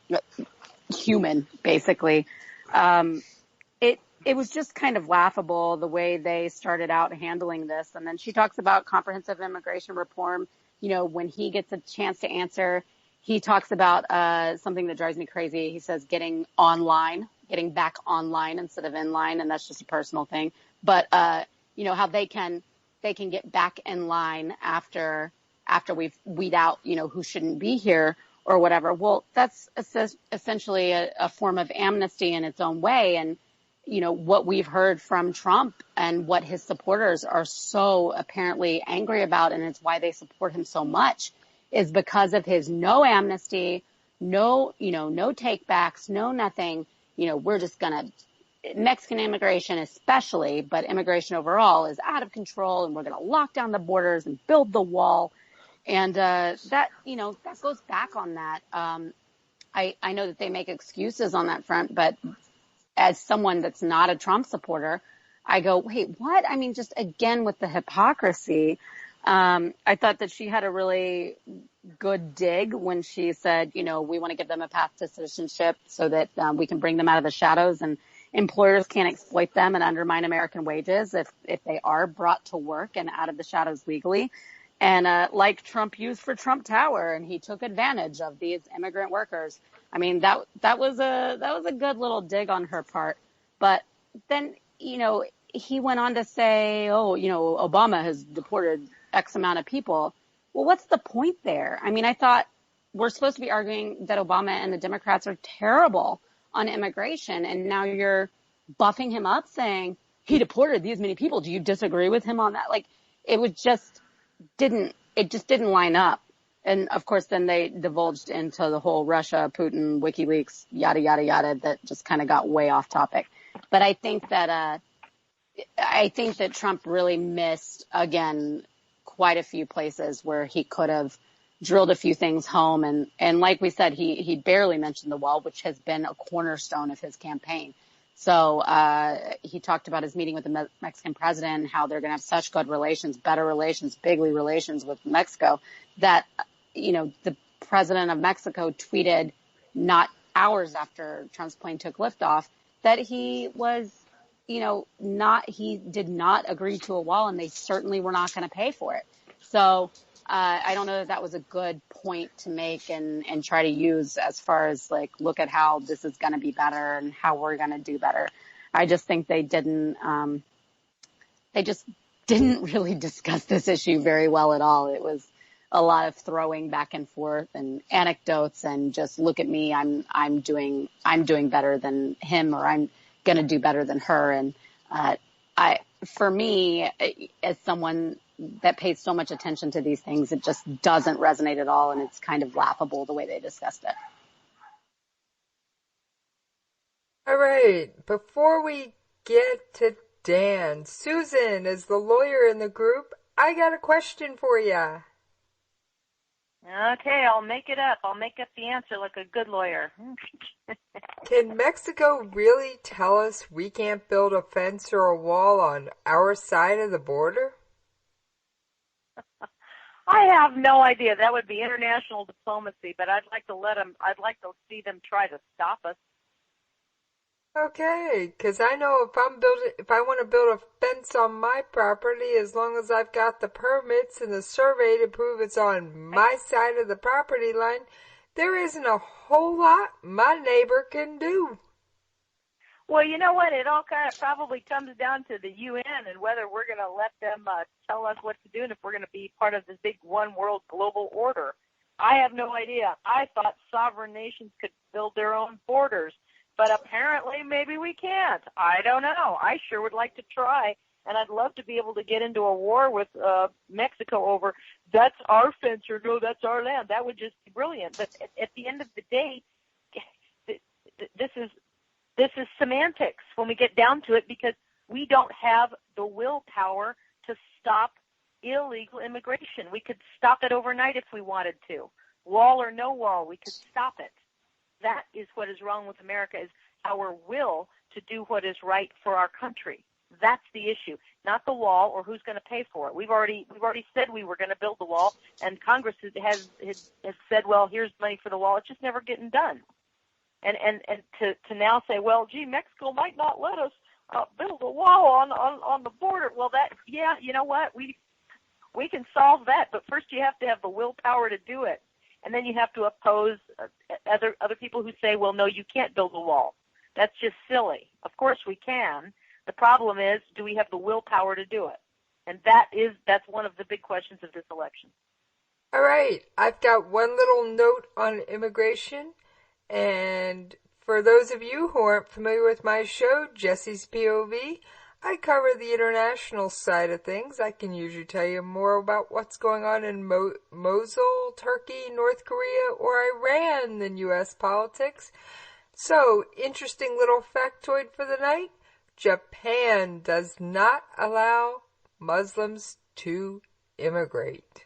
human, basically. It was just kind of laughable the way they started out handling this. And then she talks about comprehensive immigration reform. When he gets a chance to answer, he talks about something that drives me crazy. He says getting back online instead of in line, and that's just a personal thing. But how they can get back in line after we've weed out who shouldn't be here or whatever. Well, that's essentially a form of amnesty in its own way. And what we've heard from Trump and what his supporters are so apparently angry about, and it's why they support him so much, is because of his no amnesty, no takebacks, no nothing. We're just gonna, Mexican immigration especially, but immigration overall is out of control, and we're gonna lock down the borders and build the wall. And that goes back on that. I know that they make excuses on that front, but as someone that's not a Trump supporter, I go, wait, what? I mean, just again with the hypocrisy. I thought that she had a really good dig when she said, we want to give them a path to citizenship so that we can bring them out of the shadows, and employers can't exploit them and undermine American wages if they are brought to work and out of the shadows legally. And like Trump used for Trump Tower, and he took advantage of these immigrant workers. I mean, that was a good little dig on her part. But then, he went on to say, Obama has deported X amount of people. Well, what's the point there? I mean, I thought we're supposed to be arguing that Obama and the Democrats are terrible on immigration, and now you're buffing him up saying he deported these many people. Do you disagree with him on that? Like, it just didn't line up. And of course, then they divulged into the whole Russia, Putin, WikiLeaks, yada, yada, yada, that just kind of got way off topic. But I think that Trump really missed, again, quite a few places where he could have drilled a few things home. And like we said, he barely mentioned the wall, which has been a cornerstone of his campaign. So he talked about his meeting with the Mexican president, how they're going to have such good relations, better relations, bigly relations with Mexico, that, the president of Mexico tweeted not hours after Trump's plane took liftoff that he was, he did not agree to a wall, and they certainly were not going to pay for it. So I don't know that was a good point to make and try to use as far as like, look at how this is going to be better and how we're going to do better. I just think they just didn't really discuss this issue very well at all. It was a lot of throwing back and forth and anecdotes and just look at me, I'm doing better than him, or I'm going to do better than her. And for me, as someone that pays so much attention to these things, it just doesn't resonate at all, and it's kind of laughable the way they discussed it. All right, before we get to Dan, Susan is the lawyer in the group. I got a question for you. Okay, I'll make it up. I'll make up the answer like a good lawyer. Can Mexico really tell us we can't build a fence or a wall on our side of the border? I have no idea. That would be international diplomacy, but I'd like to see them try to stop us. Okay, because I know if I want to build a fence on my property, as long as I've got the permits and the survey to prove it's on my side of the property line, there isn't a whole lot my neighbor can do. Well, you know what? It all kind of probably comes down to the UN and whether we're going to let them tell us what to do and if we're going to be part of this big one world global order. I have no idea. I thought sovereign nations could build their own borders. But apparently maybe we can't. I don't know. I sure would like to try, and I'd love to be able to get into a war with Mexico over that's our fence or no, that's our land. That would just be brilliant. But at the end of the day, this is semantics when we get down to it, because We don't have the willpower to stop illegal immigration. We could stop it overnight if we wanted to. Wall or no wall, we could stop it. That is what is wrong with America, is our will to do what is right for our country. That's the issue, not the wall or who's going to pay for it. We've already said we were going to build the wall, and Congress has said, well, here's money for the wall. It's just never getting done. And to now say, well, gee, Mexico might not let us build a wall on the border. Well, you know what? We can solve that, but first you have to have the willpower to do it. And then you have to oppose other people who say, well, no, you can't build a wall. That's just silly. Of course we can. The problem is, do we have the willpower to do it? And that's one of the big questions of this election. All right. I've got one little note on immigration. And for those of you who aren't familiar with my show, Jesse's POV, I cover the international side of things. I can usually tell you more about what's going on in Mosul, Turkey, North Korea, or Iran than U.S. politics. So, interesting little factoid for the night. Japan does not allow Muslims to immigrate.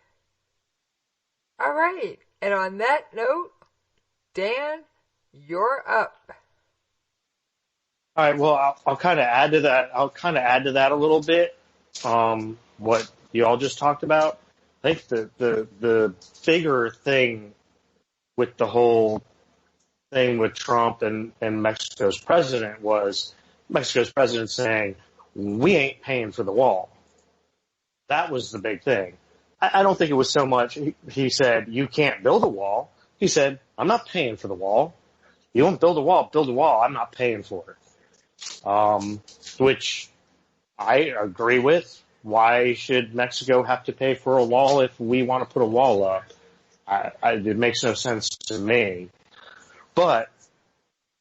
All right. And on that note, Dan, you're up. All right. Well, I'll kind of add to that. A little bit. What you all just talked about. I think the bigger thing with the whole thing with Trump and Mexico's president was Mexico's president saying, we ain't paying for the wall. That was the big thing. I don't think it was so much. He said, you can't build a wall. He said, I'm not paying for the wall. You want to build a wall. I'm not paying for it. Which I agree with. Why should Mexico have to pay for a wall if we want to put a wall up? It makes no sense to me. But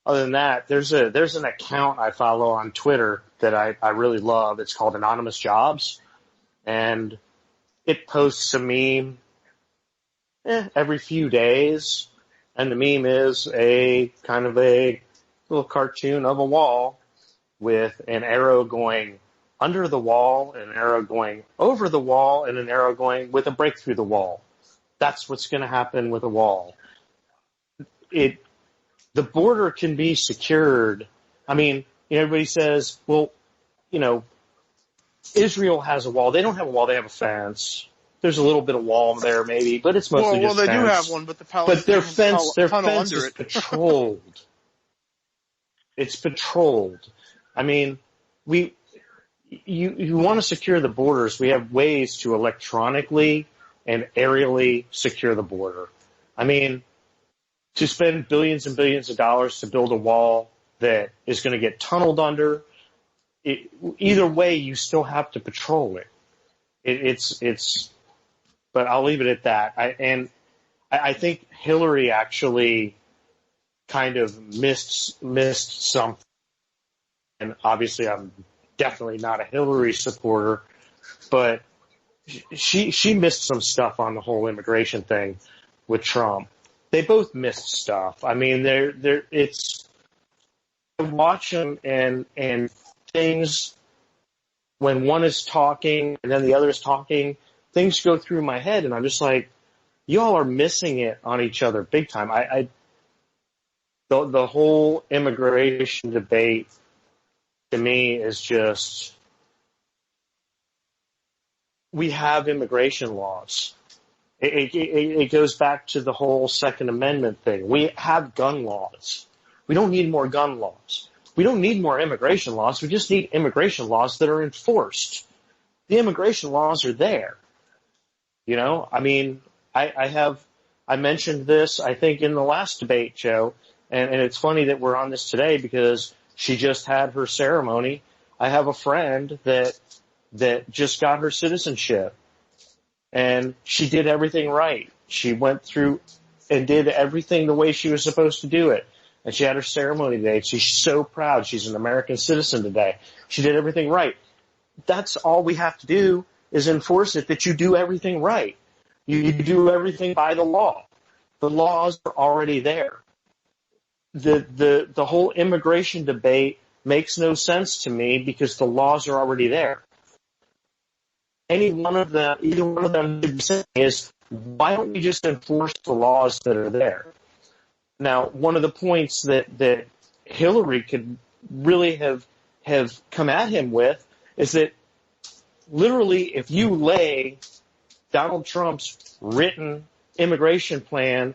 other than that, there's an account I follow on Twitter that I really love. It's called Anonymous Jobs. And it posts a meme every few days. And the meme is a kind of a little cartoon of a wall with an arrow going under the wall, an arrow going over the wall, and an arrow going with a break through the wall. That's what's going to happen with a wall. The border can be secured. I mean, everybody says, well, Israel has a wall. They don't have a wall. They have a fence. There's a little bit of wall there, maybe, but it's mostly just fence. Well, they do have one, but the Palestinians their tunnel fence under is it. patrolled. It's patrolled. I mean, you want to secure the borders. We have ways to electronically and aerially secure the border. I mean, to spend billions and billions of dollars to build a wall that is going to get tunneled under, either way, you still have to patrol it. But I'll leave it at that. I think Hillary actually kind of missed something. And obviously, I'm definitely not a Hillary supporter, but she missed some stuff on the whole immigration thing with Trump. They both missed stuff. I mean, it's I watch them and things when one is talking and then the other is talking, things go through my head, and I'm just like, y'all are missing it on each other big time. The whole immigration debate to me is just, we have immigration laws. It goes back to the whole Second Amendment thing. We have gun laws. We don't need more gun laws. We don't need more immigration laws. We just need immigration laws that are enforced. The immigration laws are there. I mean, I mentioned this, I think, in the last debate show, and it's funny that we're on this today because she just had her ceremony. I have a friend that just got her citizenship, and she did everything right. She went through and did everything the way she was supposed to do it. And she had her ceremony today. She's so proud. She's an American citizen today. She did everything right. That's all we have to do is enforce it, that you do everything right. You do everything by the law. The laws are already there. The whole immigration debate makes no sense to me because the laws are already there. Either one of them is, why don't we just enforce the laws that are there? Now, one of the points that Hillary could really have come at him with is that literally if you lay Donald Trump's written immigration plan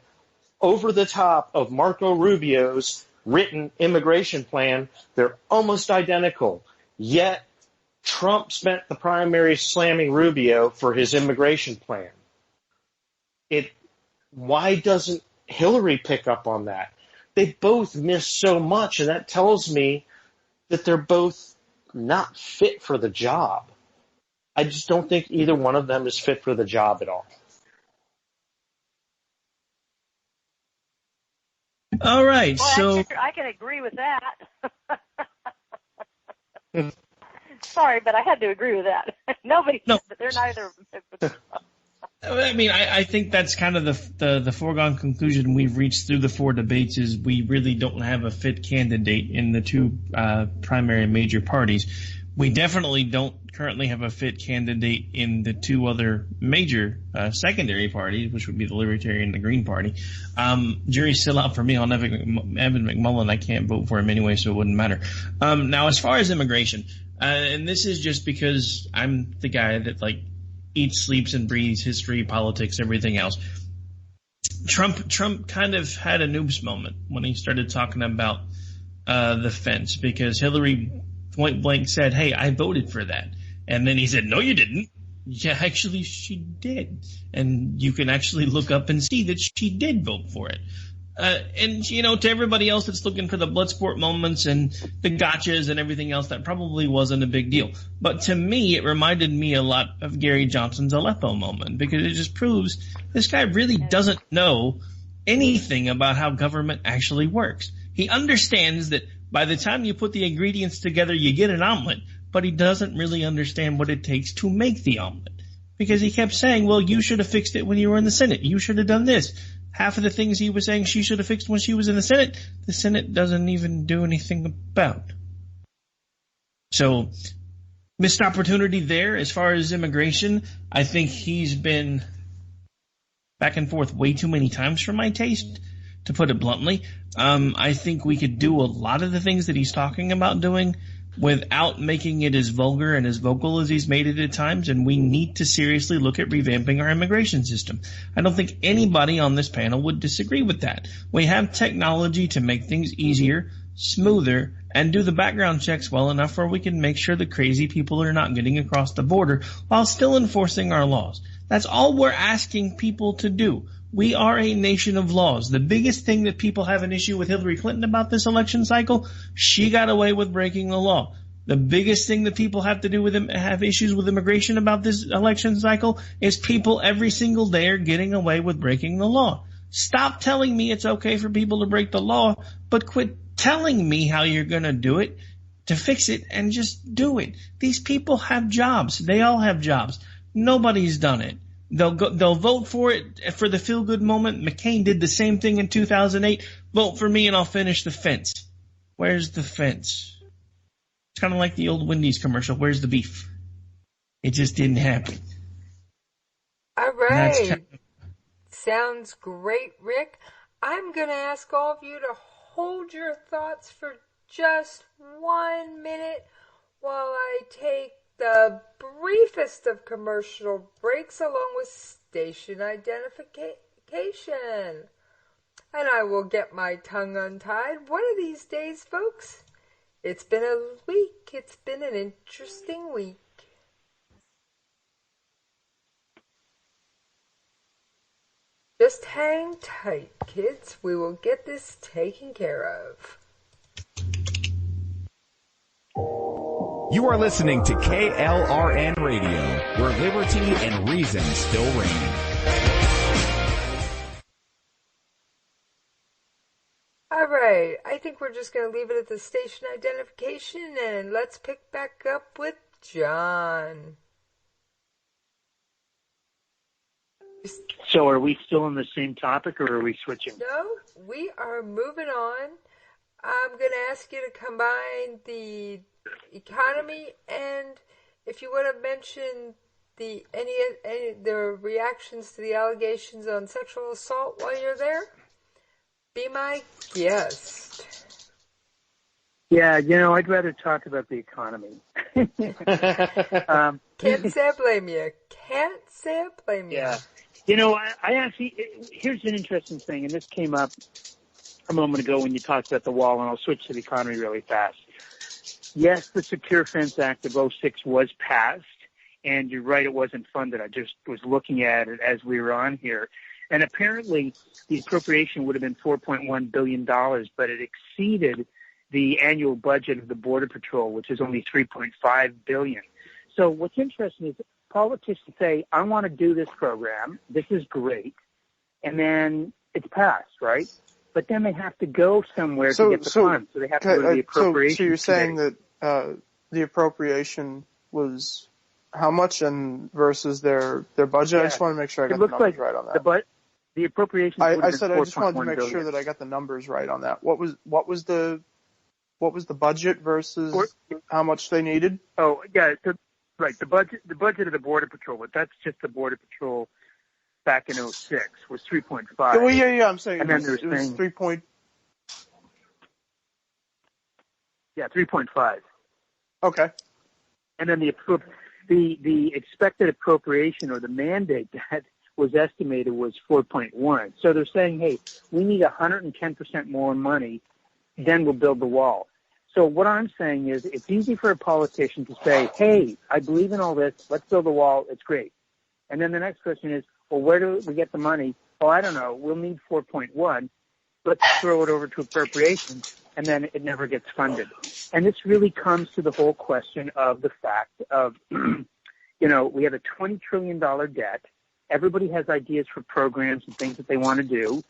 over the top of Marco Rubio's written immigration plan, they're almost identical. Yet Trump spent the primary slamming Rubio for his immigration plan. Why doesn't Hillary pick up on that? They both miss so much, and that tells me that they're both not fit for the job. I just don't think either one of them is fit for the job at all. All right, well, so I can agree with that. Sorry, but I had to agree with that. They're neither. I mean, I think that's kind of the foregone conclusion we've reached through the 4 debates is we really don't have a fit candidate in the 2 primary major parties. We definitely don't currently have a fit candidate in the 2 other major secondary parties, which would be the Libertarian and the Green Party. Jury's still out for me on Evan McMullin. I can't vote for him anyway, so it wouldn't matter. Now, as far as immigration, and this is just because I'm the guy that eats, sleeps, and breathes history, politics, everything else. Trump kind of had a noobs moment when he started talking about the fence, because Hillary point blank said, "Hey, I voted for that," and then he said, "No, you didn't." Yeah, actually, she did, and you can actually look up and see that she did vote for it. And to everybody else that's looking for the Bloodsport moments and the gotchas and everything else, that probably wasn't a big deal. But to me, it reminded me a lot of Gary Johnson's Aleppo moment, because it just proves this guy really doesn't know anything about how government actually works. He understands that by the time you put the ingredients together, you get an omelet, but he doesn't really understand what it takes to make the omelet. Because he kept saying, well, you should have fixed it when you were in the Senate. You should have done this. Half of the things he was saying she should have fixed when she was in the Senate doesn't even do anything about. So, missed opportunity there as far as immigration. I think he's been back and forth way too many times for my taste, to put it bluntly. I think we could do a lot of the things that he's talking about doing without making it as vulgar and as vocal as he's made it at times, and we need to seriously look at revamping our immigration system. I don't think anybody on this panel would disagree with that. We have technology to make things easier, smoother, and do the background checks well enough where we can make sure the crazy people are not getting across the border while still enforcing our laws. That's all we're asking people to do. We are a nation of laws. The biggest thing that people have an issue with Hillary Clinton about this election cycle, she got away with breaking the law. The biggest thing that people have issues with immigration about this election cycle is people every single day are getting away with breaking the law. Stop telling me it's okay for people to break the law, but quit telling me how you're going to do it to fix it, and just do it. These people have jobs. They all have jobs. Nobody's done it. They'll vote for it for the feel-good moment. McCain did the same thing in 2008. Vote for me and I'll finish the fence. Where's the fence? It's kind of like the old Wendy's commercial. Where's the beef? It just didn't happen. All right. Sounds great, Rick. I'm going to ask all of you to hold your thoughts for just 1 minute while I take the briefest of commercial breaks along with station identification. And I will get my tongue untied one of these days, folks. It's been a week. It's been an interesting week. Just hang tight, kids. We will get this taken care of. You are listening to KLRN Radio, where liberty and reason still reign. All right, I think we're just going to leave it at the station identification, and let's pick back up with John. So are we still on the same topic, or are we switching? No, we are moving on. I'm going to ask you to combine the economy and if you would have mentioned any the reactions to the allegations on sexual assault while you're there. Be my guest. Yeah, I'd rather talk about the economy. Can't say I blame you. Can't say I blame you. Yeah. I actually, here's an interesting thing, and this came up a moment ago when you talked about the wall, and I'll switch to the economy really fast. Yes, the Secure Fence Act of 2006 was passed, and you're right, it wasn't funded. I just was looking at it as we were on here. And apparently the appropriation would have been $4.1 billion, but it exceeded the annual budget of the Border Patrol, which is only $3.5 billion. So what's interesting is politicians say, I want to do this program. This is great. And then it's passed, right? But then they have to go somewhere to get the funds. So they have to go to the appropriation. So you're saying that the appropriation was how much and versus their budget? Yeah. I just want to make sure I got the numbers right on that. The appropriation. I said I just wanted to make sure that I got the numbers right on that. What was the budget versus how much they needed? Oh yeah, right. The budget of the Border Patrol, but that's just the Border Patrol back in 2006 was 3.5. Well, yeah. I'm saying and it was 3. Yeah, 3.5. Okay. And then the expected appropriation or the mandate that was estimated was 4.1. So they're saying, hey, we need 110% more money, then we'll build the wall. So what I'm saying is it's easy for a politician to say, hey, I believe in all this, let's build a wall, it's great. And then the next question is, well, where do we get the money? Oh, I don't know, we'll need 4.1. Let's throw it over to appropriations, and then it never gets funded. And this really comes to the whole question of the fact of, we have a $20 trillion debt. Everybody has ideas for programs and things that they want to do.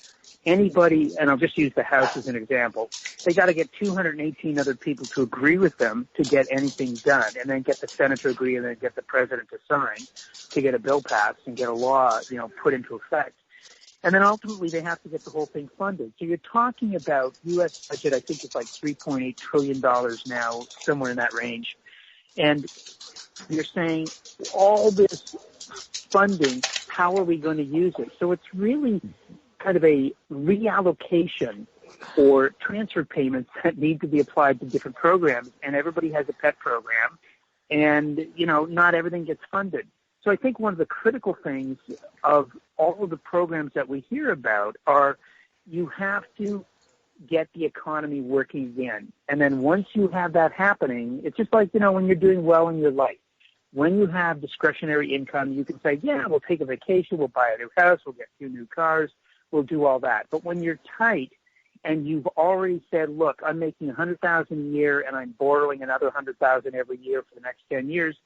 Anybody, and I'll just use the House as an example, they got to get 218 other people to agree with them to get anything done, and then get the Senate to agree, and then get the President to sign to get a bill passed and get a law, put into effect. And then ultimately they have to get the whole thing funded. So you're talking about U.S. budget, I think it's like $3.8 trillion now, somewhere in that range. And you're saying all this funding, how are we going to use it? So it's really kind of a reallocation or transfer payments that need to be applied to different programs, and everybody has a pet program, and, not everything gets funded. So I think one of the critical things of all of the programs that we hear about are you have to get the economy working again. And then once you have that happening, it's just like, when you're doing well in your life. When you have discretionary income, you can say, yeah, we'll take a vacation, we'll buy a new house, we'll get 2 new cars, we'll do all that. But when you're tight and you've already said, look, I'm making $100,000 a year and I'm borrowing another $100,000 every year for the next 10 years,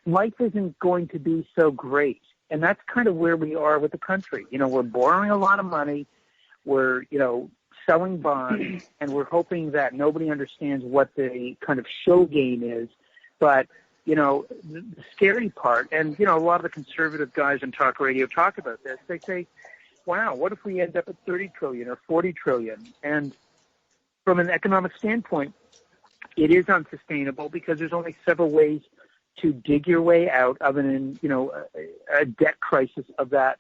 life isn't going to be so great. And that's kind of where we are with the country. We're borrowing a lot of money. We're, selling bonds, and we're hoping that nobody understands what the kind of show game is. But, the scary part, and, a lot of the conservative guys on talk radio talk about this. They say, wow, what if we end up at 30 trillion or 40 trillion? And from an economic standpoint, it is unsustainable because there's only several ways to dig your way out of a debt crisis of that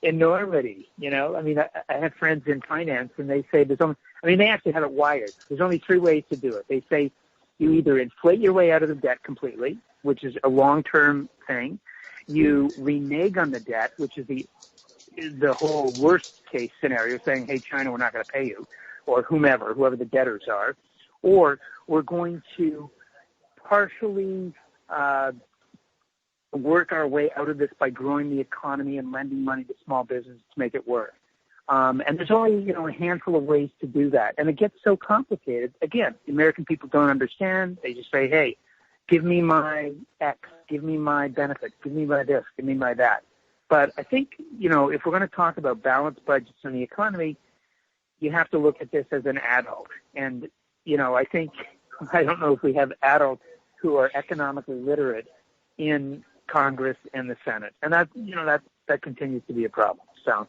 enormity. I have friends in finance, and they say they actually have it wired. There's only 3 ways to do it. They say you either inflate your way out of the debt completely, which is a long-term thing. You renege on the debt, which is the whole worst case scenario, saying, hey, China, we're not going to pay you, or whoever the debtors are, or we're going to partially work our way out of this by growing the economy and lending money to small businesses to make it work. And there's only, a handful of ways to do that. And it gets so complicated. Again, the American people don't understand. They just say, hey, give me my X, give me my benefits, give me my this, give me my that. But I think, if we're going to talk about balanced budgets in the economy, you have to look at this as an adult. And, I don't know if we have adults who are economically literate in Congress and the Senate. And that continues to be a problem. So.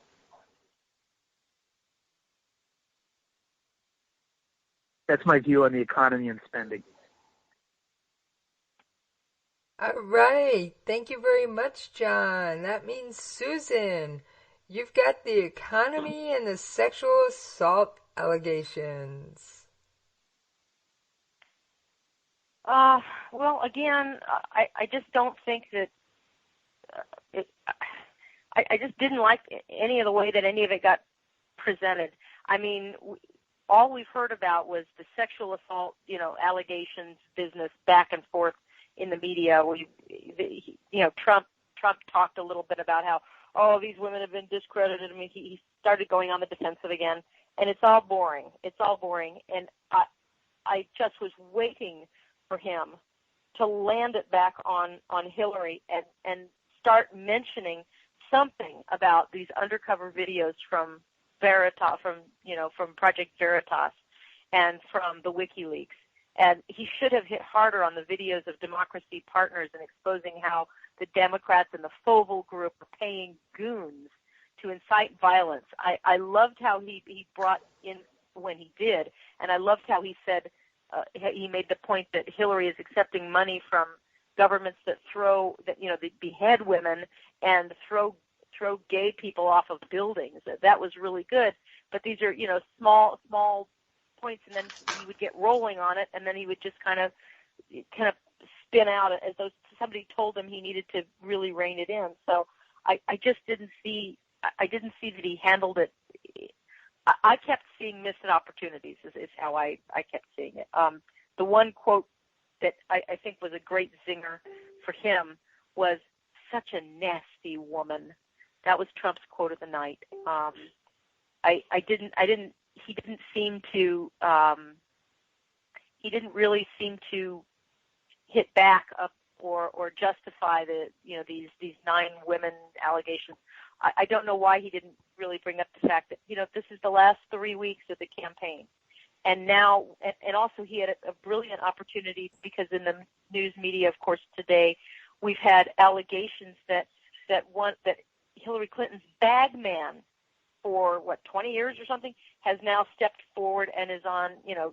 That's my view on the economy and spending. All right. Thank you very much, John. That means Susan, you've got the economy and the sexual assault allegations. Well, again, I just don't think that I just didn't like any of the way that any of it got presented. I mean, all we've heard about was the sexual assault, allegations, business back and forth in the media. Trump talked a little bit about how, these women have been discredited. I mean, he started going on the defensive again, and it's all boring. And I just was waiting for him to land it back on Hillary and start mentioning something about these undercover videos from Veritas, from Project Veritas, and from the WikiLeaks. And he should have hit harder on the videos of Democracy Partners and exposing how the Democrats and the Foval group are paying goons to incite violence. I loved how he brought in when he did, and I loved how he said he made the point that Hillary is accepting money from governments that behead women and throw gay people off of buildings. That was really good. But these are small points, and then he would get rolling on it, and then he would just kind of spin out as though somebody told him he needed to really rein it in. So I just didn't see that he handled it. I kept seeing missed opportunities is how I kept seeing it. The one quote that I think was a great zinger for him was, "Such a nasty woman." That was Trump's quote of the night. He didn't really seem to hit back up or justify these 9 women allegations. I don't know why he didn't really bring up the fact that this is the last 3 weeks of the campaign, and now and also he had a brilliant opportunity, because in the news media, of course, today we've had allegations that Hillary Clinton's bag man for 20 years or something has now stepped forward and is on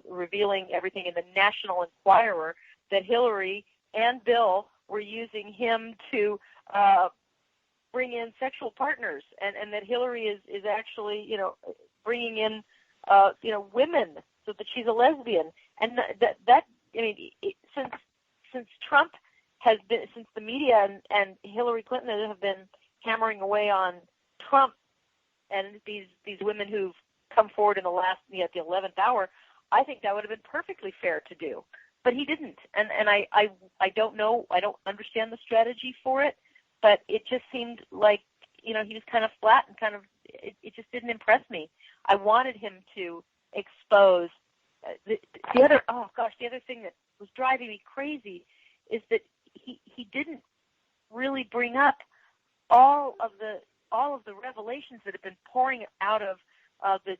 revealing everything in the National Enquirer, that Hillary and Bill were using him to bring in sexual partners, and that Hillary is actually bringing in women so that she's a lesbian, and since Trump has been, since the media and Hillary Clinton have been hammering away on Trump and these women who've come forward in the last at the 11th hour, I think that would have been perfectly fair to do, but he didn't, and I don't know, I don't understand the strategy for it, but it just seemed like he was kind of flat and it just didn't impress me. I wanted him to expose the other thing that was driving me crazy is that he didn't really bring up all of the revelations that have been pouring out of the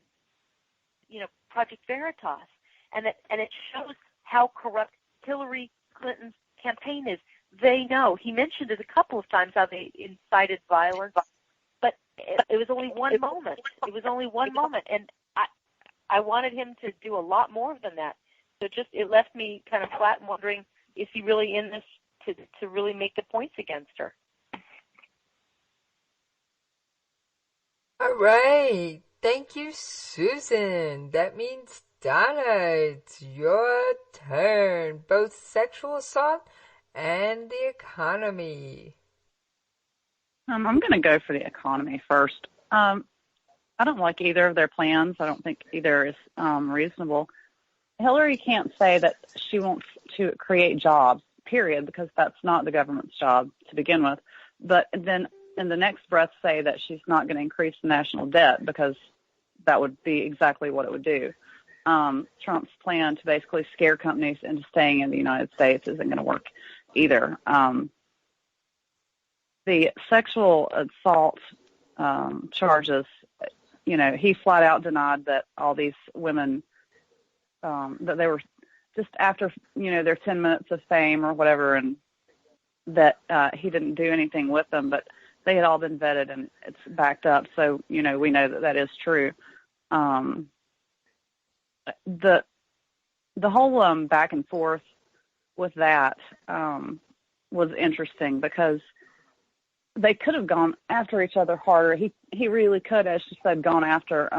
Project Veritas, and it shows how corrupt Hillary Clinton's campaign is. They know. He mentioned it a couple of times how they incited violence, but it was only one moment. It was only one moment, and I wanted him to do a lot more than that. So it left me kind of flat and wondering, is he really in this to really make the points against her? All right. Thank you, Susan. That means, Donna, it's your turn. Both sexual assault and the economy. I'm going to go for the economy first. I don't like either of their plans. I don't think either is reasonable. Hillary can't say that she wants to create jobs, period, because that's not the government's job to begin with. But then in the next breath say that she's not going to increase the national debt, because that would be exactly what it would do. Trump's plan to basically scare companies into staying in the United States isn't going to work either. The sexual assault charges, he flat out denied that all these women, that they were just after, their 10 minutes of fame or whatever, and that he didn't do anything with them, but they had all been vetted and it's backed up. So, we know that is true. the whole back and forth with that was interesting because they could have gone after each other harder. He really could, as she said, gone after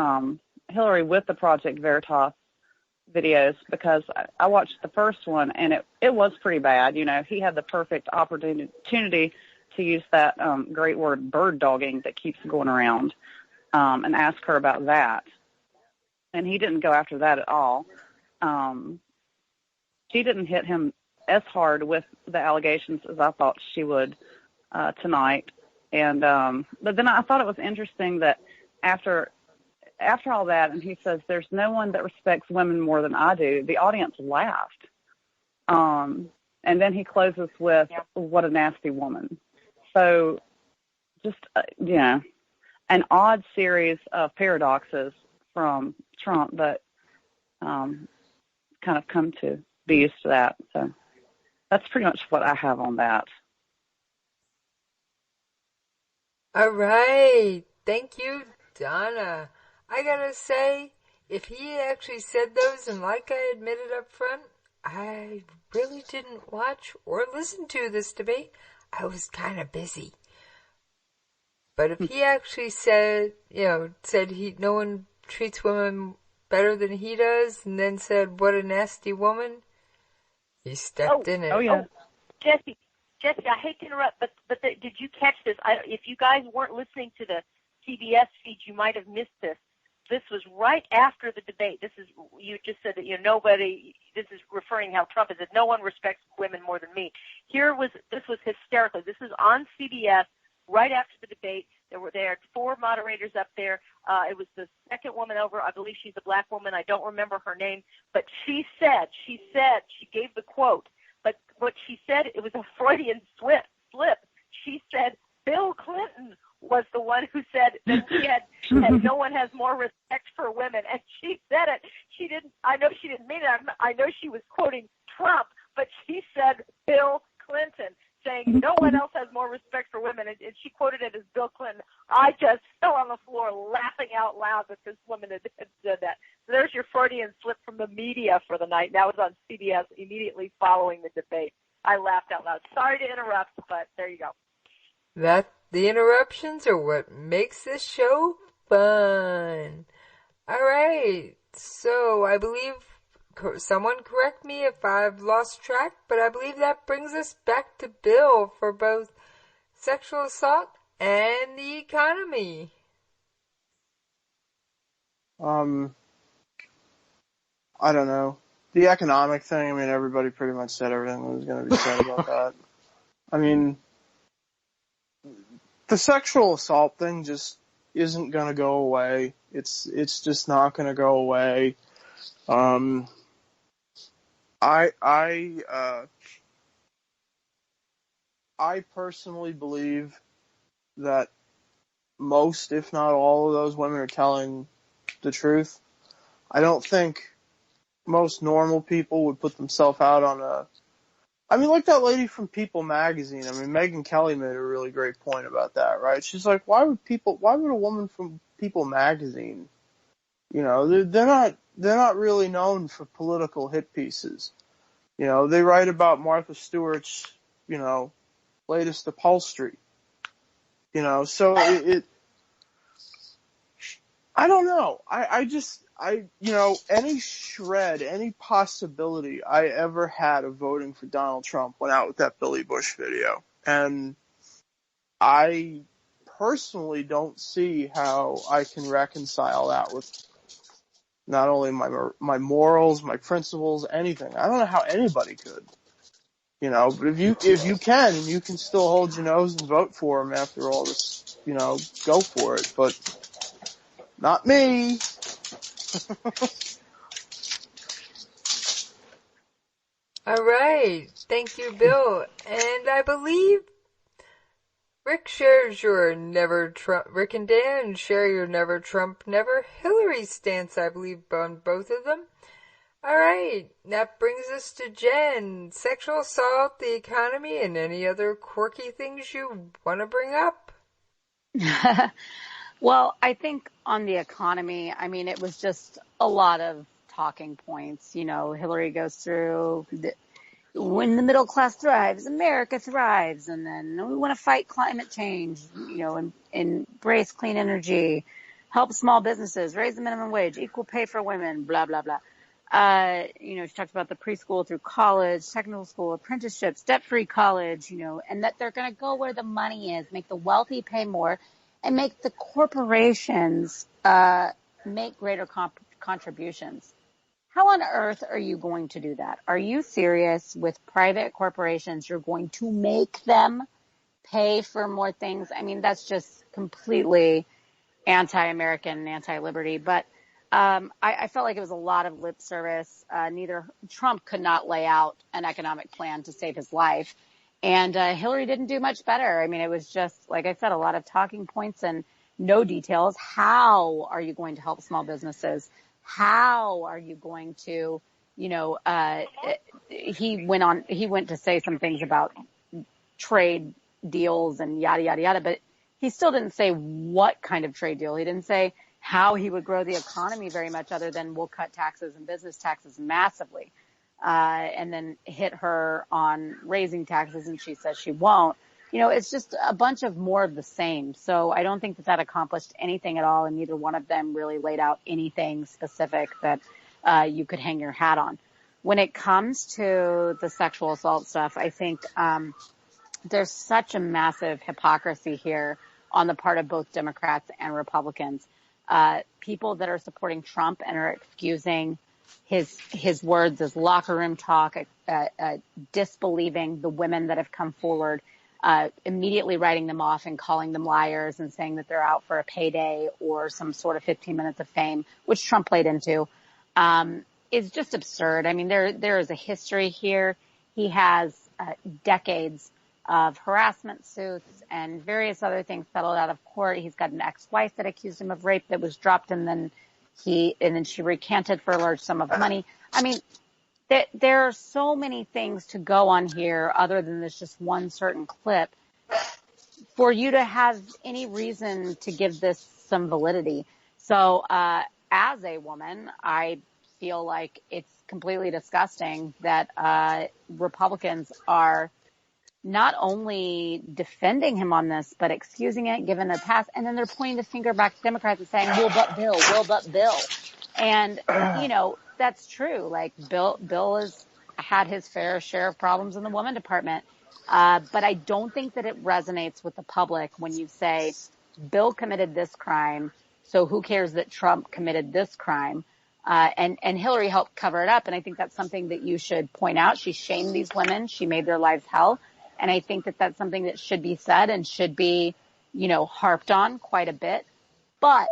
Hillary with the Project Veritas videos, because I watched the first one and it was pretty bad. You know, he had the perfect opportunity to use that great word bird dogging that keeps going around and ask her about that. And he didn't go after that at all. She didn't hit him as hard with the allegations as I thought she would tonight. And but then I thought it was interesting that after all that, and he says, there's no one that respects women more than I do, the audience laughed. And then he closes with, what a nasty woman. So just, an odd series of paradoxes from Trump that kind of come to be used to that. So that's pretty much what I have on that. All right. Thank you, Donna. I gotta say, if he actually said those, and like I admitted up front, I really didn't watch or listen to this debate. I was kind of busy. But if he actually said no one treats women better than he does, and then said, what a nasty woman, he stepped in it. Oh, yeah. Jesse, I hate to interrupt, but did you catch this? If you guys weren't listening to the CBS feed, you might have missed this. This was right after the debate. You just said that nobody. This is referring how Trump has said no one respects women more than me. This was hysterical. This is on CBS right after the debate. There are 4 moderators up there. It was the second woman over. I believe she's a black woman. I don't remember her name, but she gave the quote. But what she said, it was a Freudian slip. She said Bill Clinton was the one who said that that no one has more respect for women, and she said it. She didn't. I know she didn't mean it. I know she was quoting Trump, but she said Bill Clinton, saying no one else has more respect for women, and she quoted it as Bill Clinton. I just fell on the floor laughing out loud that this woman had said that. So there's your Freudian slip from the media for the night. That was on CBS immediately following the debate. I laughed out loud. Sorry to interrupt, but there you go. The interruptions are what makes this show fun. All right. So I believe, someone correct me if I've lost track, but I believe that brings us back to Bill for both sexual assault and the economy. I don't know. The economic thing, I mean, everybody pretty much said everything that was going to be said about that. I mean, the sexual assault thing just isn't going to go away. It's just not going to go away. I personally believe that most, if not all, of those women are telling the truth. I don't think most normal people would put themselves out on like that lady from People magazine. I mean, Megyn Kelly made a really great point about that, right? She's like, why would a woman from People magazine, they're not really known for political hit pieces. They write about Martha Stewart's, latest upholstery. So I don't know. Any shred, any possibility I ever had of voting for Donald Trump went out with that Billy Bush video. And I personally don't see how I can reconcile that with not only my morals, my principles, anything. I don't know how anybody could. But if you can, and you can still hold your nose and vote for him after all this, go for it. But not me. All right. Thank you, Bill. And I believe Rick shares your never Trump, Rick and Dan share your never Trump, never Hillary stance, I believe, on both of them. All right. That brings us to Jen. Sexual assault, the economy, and any other quirky things you want to bring up. Well, I think on the economy, I mean, it was just a lot of talking points. You know, Hillary goes through when the middle class thrives, America thrives. And then we want to fight climate change, you know, and embrace clean energy, help small businesses, raise the minimum wage, equal pay for women, blah, blah, blah. You know, she talks about the preschool through college, technical school, apprenticeships, debt-free college, you know, and that they're going to go where the money is, make the wealthy pay more, and make the corporations make greater contributions. How on earth are you going to do that? Are you serious with private corporations? You're going to make them pay for more things? I mean, that's just completely anti-American and anti-liberty. But I felt like it was a lot of lip service. Trump could not lay out an economic plan to save his life. And Hillary didn't do much better. I mean, it was just, like I said, a lot of talking points and no details. How are you going to help small businesses? How are you going to, you know, he went to say some things about trade deals and yada, yada, yada, but he still didn't say what kind of trade deal. He didn't say how he would grow the economy very much, other than we'll cut taxes and business taxes massively. And then hit her on raising taxes, and she says she won't. You know, it's just a bunch of more of the same. So I don't think that accomplished anything at all, and neither one of them really laid out anything specific that you could hang your hat on. When it comes to the sexual assault stuff, I think there's such a massive hypocrisy here on the part of both Democrats and Republicans. People that are supporting Trump and are excusing his words as locker room talk, disbelieving the women that have come forward, immediately writing them off and calling them liars and saying that they're out for a payday or some sort of 15 minutes of fame, which Trump played into, is just absurd. I mean, there is a history here. He has decades of harassment suits and various other things settled out of court. He's got an ex-wife that accused him of rape that was dropped, and then she recanted for a large sum of money. I mean, there are so many things to go on here other than this just one certain clip for you to have any reason to give this some validity. So as a woman, I feel like it's completely disgusting that Republicans are not only defending him on this, but excusing it, giving a pass, and then they're pointing the finger back to Democrats and saying, will but Bill. And, you know, that's true. Like, Bill has had his fair share of problems in the woman department. But I don't think that it resonates with the public when you say, Bill committed this crime, so who cares that Trump committed this crime? And Hillary helped cover it up. And I think that's something that you should point out. She shamed these women. She made their lives hell. And I think that that's something that should be said and should be, you know, harped on quite a bit. But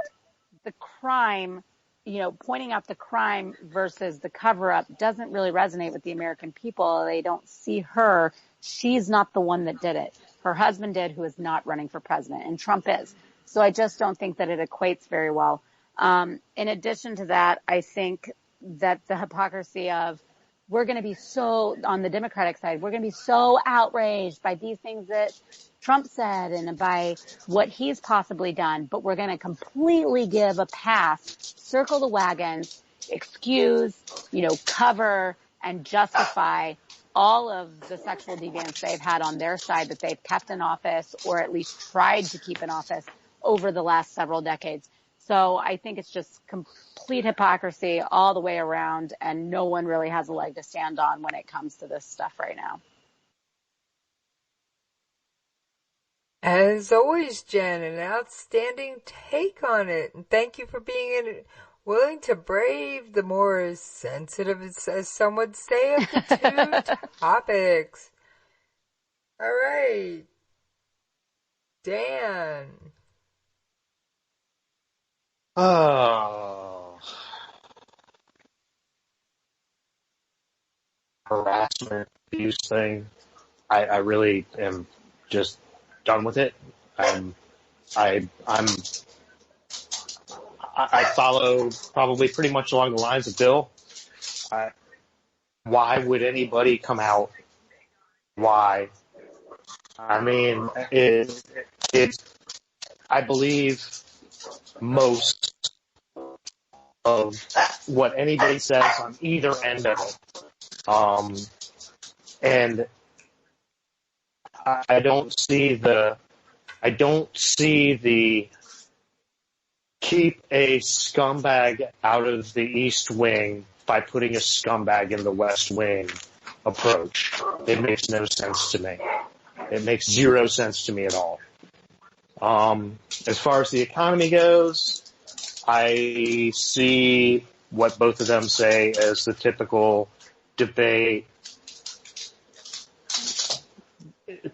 the crime, you know, pointing out the crime versus the cover-up doesn't really resonate with the American people. They don't see her. She's not the one that did it. Her husband did, who is not running for president, and Trump is. So I just don't think that it equates very well. In addition to that, I think that the hypocrisy of, we're going to be so, on the Democratic side, we're going to be so outraged by these things that Trump said and by what he's possibly done, but we're going to completely give a pass, circle the wagons, excuse, you know, cover and justify all of the sexual deviance they've had on their side that they've kept in office, or at least tried to keep in office over the last several decades. So I think it's just complete hypocrisy all the way around, and no one really has a leg to stand on when it comes to this stuff right now. As always, Jen, an outstanding take on it. And thank you for being willing to brave the more sensitive, as some would say, of the two topics. All right. Dan. Harassment, abuse thing. I really am just done with it. I follow probably pretty much along the lines of Bill. Why would anybody come out? Why? I mean, it's I believe most what anybody says on either end of it. And I don't see the keep a scumbag out of the East Wing by putting a scumbag in the West Wing approach. It makes no sense to me. It makes zero sense to me at all. As far as the economy goes, I see what both of them say as the typical debate,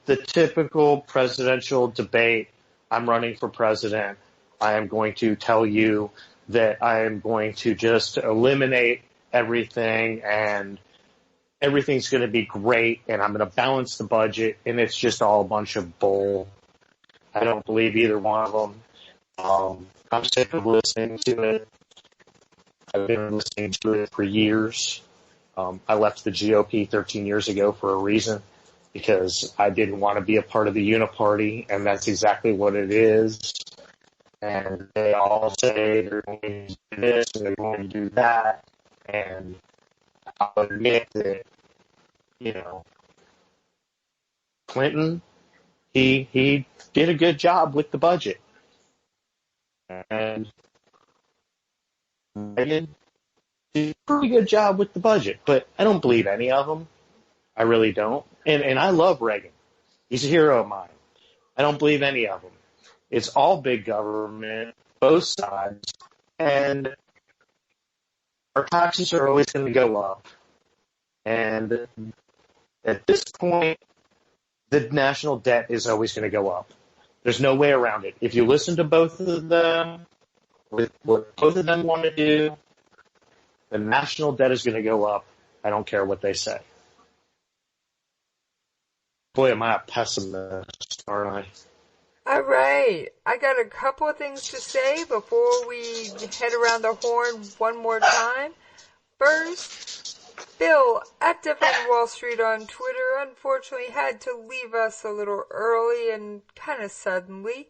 the typical presidential debate. I'm running for president. I am going to tell you that I am going to just eliminate everything and everything's going to be great and I'm going to balance the budget, and it's just all a bunch of bull. I don't believe either one of them. I'm sick of listening to it. I've been listening to it for years. I left the GOP 13 years ago for a reason, because I didn't want to be a part of the uniparty, and that's exactly what it is. And they all say they're going to do this and they're going to do that. And I'll admit that, Clinton, he did a good job with the budget. And Reagan did a pretty good job with the budget. But I don't believe any of them. I really don't. And I love Reagan. He's a hero of mine. I don't believe any of them. It's all big government, both sides, and our taxes are always going to go up. And at this point, the national debt is always going to go up. There's no way around it. If you listen to both of them, with what both of them want to do, the national debt is going to go up. I don't care what they say. Boy, am I a pessimist, aren't I? All right. I got a couple of things to say before we head around the horn one more time. First, Bill at Defend Wall Street on Twitter unfortunately had to leave us a little early and kind of suddenly.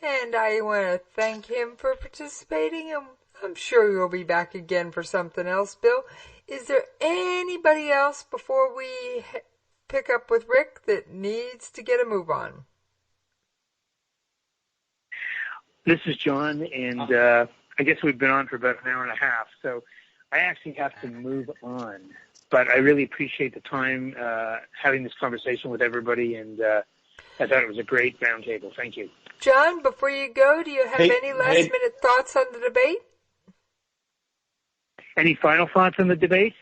And I want to thank him for participating, and I'm sure you'll be back again for something else, Bill. Is there anybody else before we pick up with Rick that needs to get a move on? This is John, and I guess we've been on for about an hour and a half, so I actually have to move on. But I really appreciate the time having this conversation with everybody, and I thought it was a great roundtable. Thank you. John, before you go, do you have any last-minute thoughts on the debate? Any final thoughts on the debate?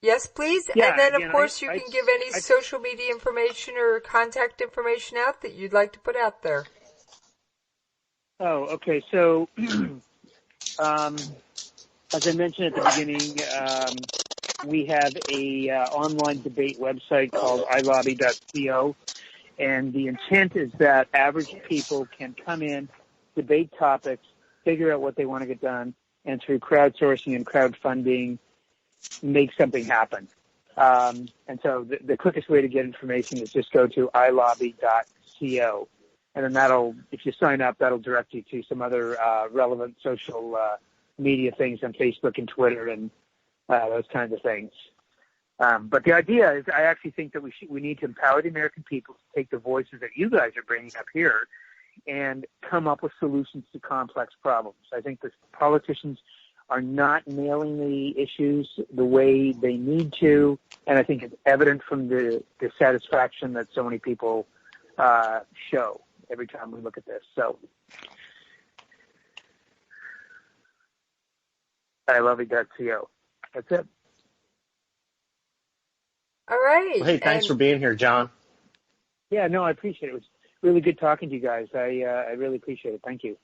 Yes, please. Yeah, and then, again, of course, you can give any social media information or contact information out that you'd like to put out there. Oh, okay. So, as I mentioned at the beginning, we have a online debate website called ilobby.co, and the intent is that average people can come in, debate topics, figure out what they want to get done, and through crowdsourcing and crowdfunding, make something happen. And so the quickest way to get information is just go to ilobby.co. And then that'll, if you sign up, that'll direct you to some other relevant social media things on Facebook and Twitter and those kinds of things. But the idea is, I actually think that we need to empower the American people to take the voices that you guys are bringing up here and come up with solutions to complex problems. I think the politicians are not nailing the issues the way they need to, and I think it's evident from the dissatisfaction that so many people show every time we look at this. So, ilobby.co. That's it. All right. Well, hey, thanks for being here, John. Yeah, no, I appreciate it. It was really good talking to you guys. I really appreciate it. Thank you.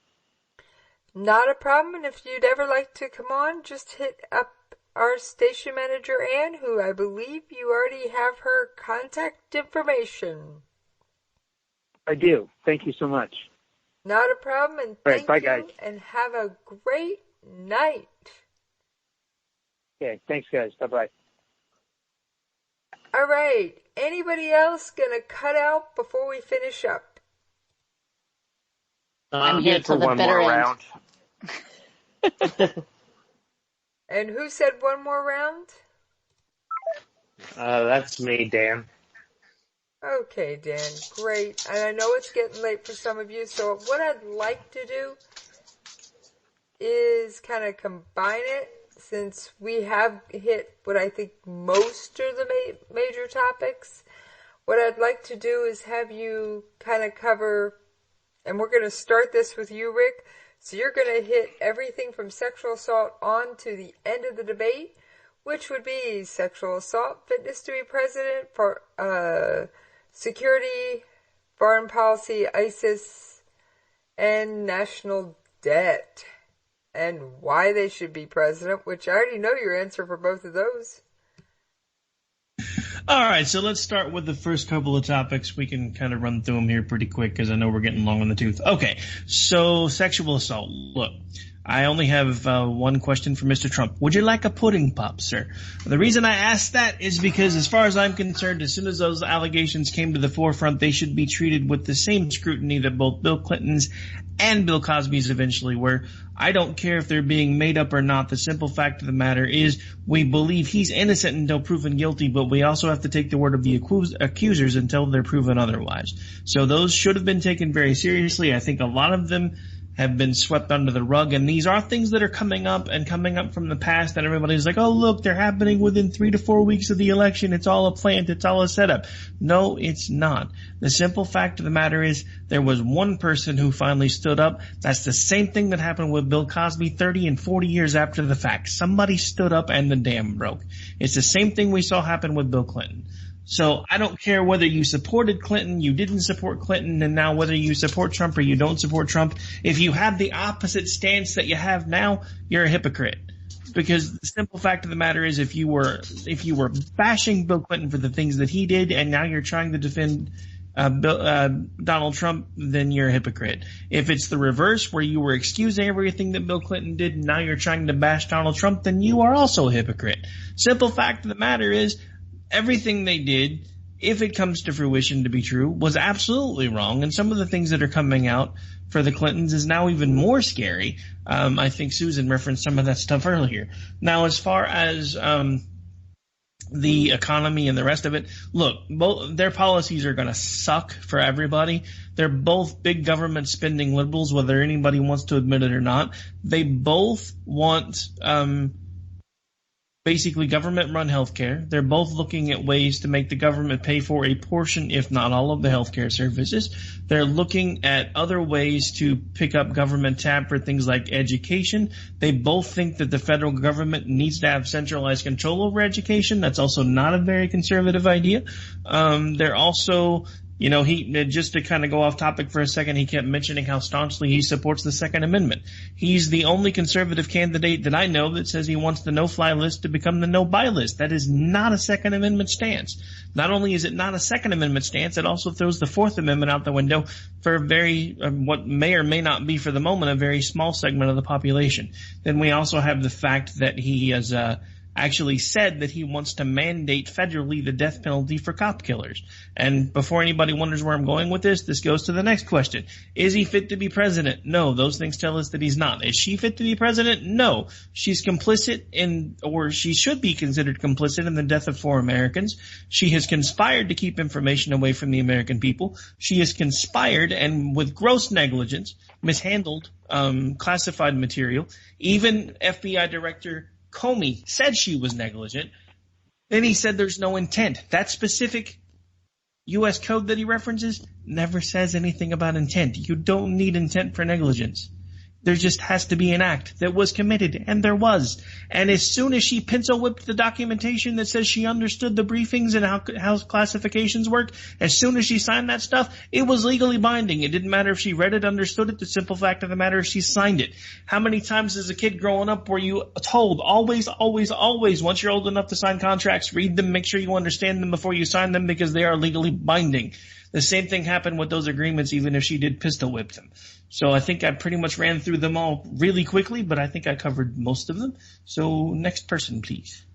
Not a problem. And if you'd ever like to come on, just hit up our station manager, Ann, who I believe you already have her contact information. I do. Thank you so much. Not a problem. And all right, bye, you, guys. and have a great night. Okay, thanks, guys. Bye-bye. All right. Anybody else going to cut out before we finish up? I'm here till the bitter end. And who said one more round? That's me, Dan. Okay, Dan, great. And I know it's getting late for some of you, so what I'd like to do is kind of combine it, since we have hit what I think most of the major topics. What I'd like to do is have you kind of cover, and we're going to start this with you, Rick. So you're going to hit everything from sexual assault on to the end of the debate, which would be sexual assault, fitness to be president, for security, foreign policy, ISIS, and national debt, and why they should be president, which I already know your answer for both of those. All right, so let's start with the first couple of topics. We can kind of run through them here pretty quick because I know we're getting long on the tooth. Okay, so sexual assault. Look, I only have one question for Mr. Trump. Would you like a pudding pop, sir? The reason I ask that is because, as far as I'm concerned, as soon as those allegations came to the forefront, they should be treated with the same scrutiny that both Bill Clinton's and Bill Cosby's eventually were. I don't care if they're being made up or not. The simple fact of the matter is we believe he's innocent until proven guilty, but we also have to take the word of the accusers until they're proven otherwise. So those should have been taken very seriously. I think a lot of them have been swept under the rug, and these are things that are coming up from the past, and everybody's like, oh, look, they're happening within 3 to 4 weeks of the election. It's all a plant. It's all a setup. No, it's not. The simple fact of the matter is there was one person who finally stood up. That's the same thing that happened with Bill Cosby 30 and 40 years after the fact. Somebody stood up and the dam broke. It's the same thing we saw happen with Bill Clinton. So I don't care whether you supported Clinton, you didn't support Clinton, and now whether you support Trump or you don't support Trump. If you have the opposite stance that you have now, you're a hypocrite. Because the simple fact of the matter is, if you were bashing Bill Clinton for the things that he did, and now you're trying to defend Donald Trump, then you're a hypocrite. If it's the reverse, where you were excusing everything that Bill Clinton did, and now you're trying to bash Donald Trump, then you are also a hypocrite. Simple fact of the matter is, everything they did, if it comes to fruition to be true, was absolutely wrong. And some of the things that are coming out for the Clintons is now even more scary. I think Susan referenced some of that stuff earlier. Now, as far as the economy and the rest of it, look, both their policies are going to suck for everybody. They're both big government spending liberals, whether anybody wants to admit it or not. They both want basically government-run healthcare. They're both looking at ways to make the government pay for a portion, if not all, of the healthcare services. They're looking at other ways to pick up government tab for things like education. They both think that the federal government needs to have centralized control over education. That's also not a very conservative idea. They're also... You know, just to kind of go off topic for a second, he kept mentioning how staunchly he supports the Second Amendment. He's the only conservative candidate that I know that says he wants the no-fly list to become the no-buy list. That is not a Second Amendment stance. Not only is it not a Second Amendment stance, it also throws the Fourth Amendment out the window for a very, what may or may not be for the moment, a very small segment of the population. Then we also have the fact that he has actually said that he wants to mandate federally the death penalty for cop killers. And before anybody wonders where I'm going with this goes to the next question. Is he fit to be president? No. Those things tell us that he's not. Is she fit to be president? No. She's complicit or she should be considered complicit in the death of 4 Americans. She has conspired to keep information away from the American people. She has conspired and with gross negligence mishandled classified material. Even FBI Director Comey said she was negligent. Then he said there's no intent. That specific U.S. code that he references never says anything about intent. You don't need intent for negligence. There just has to be an act that was committed, and there was. And as soon as she pencil whipped the documentation that says she understood the briefings and how classifications work, as soon as she signed that stuff, it was legally binding. It didn't matter if she read it, understood it. The simple fact of the matter is she signed it. How many times as a kid growing up were you told, always, always, always, once you're old enough to sign contracts, read them, make sure you understand them before you sign them because they are legally binding. The same thing happened with those agreements, even if she did pistol whip them. So I think I pretty much ran through them all really quickly, but I think I covered most of them. So next person, please.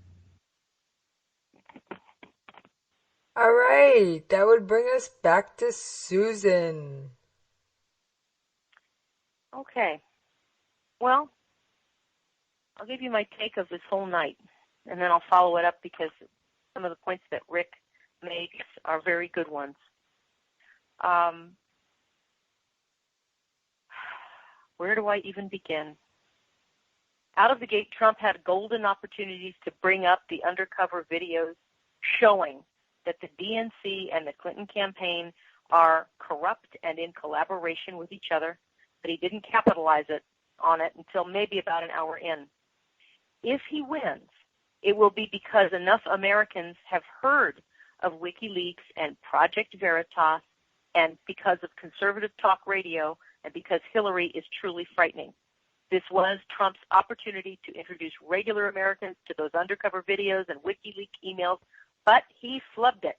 All right. That would bring us back to Susan. Okay. Well, I'll give you my take of this whole night, and then I'll follow it up because some of the points that Rick makes are very good ones. Where do I even begin? Out of the gate, Trump had golden opportunities to bring up the undercover videos showing that the DNC and the Clinton campaign are corrupt and in collaboration with each other, but he didn't capitalize on it until maybe about an hour in. If he wins, it will be because enough Americans have heard of WikiLeaks and Project Veritas, and because of conservative talk radio, and because Hillary is truly frightening. This was Trump's opportunity to introduce regular Americans to those undercover videos and WikiLeaks emails, but he flubbed it.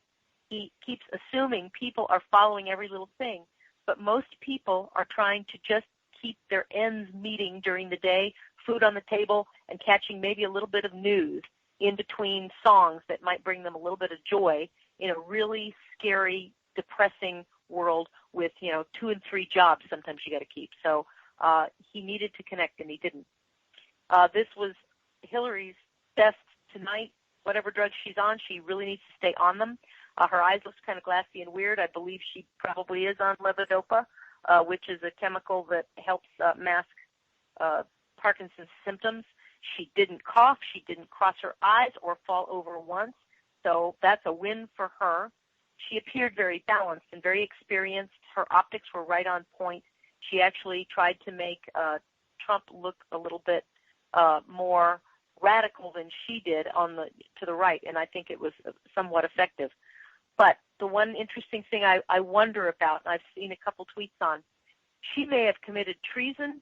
He keeps assuming people are following every little thing, but most people are trying to just keep their ends meeting during the day, food on the table, and catching maybe a little bit of news in between songs that might bring them a little bit of joy in a really scary, depressing world with, 2 and 3 jobs sometimes you got to keep. So he needed to connect, and he didn't. This was Hillary's best tonight. Whatever drugs she's on, she really needs to stay on them. Her eyes look kind of glassy and weird. I believe she probably is on levodopa, which is a chemical that helps mask Parkinson's symptoms. She didn't cough. She didn't cross her eyes or fall over once. So that's a win for her. She appeared very balanced and very experienced. Her optics were right on point. She actually tried to make Trump look a little bit more radical than she did to the right, and I think it was somewhat effective. But the one interesting thing I wonder about, and I've seen a couple tweets on, she may have committed treason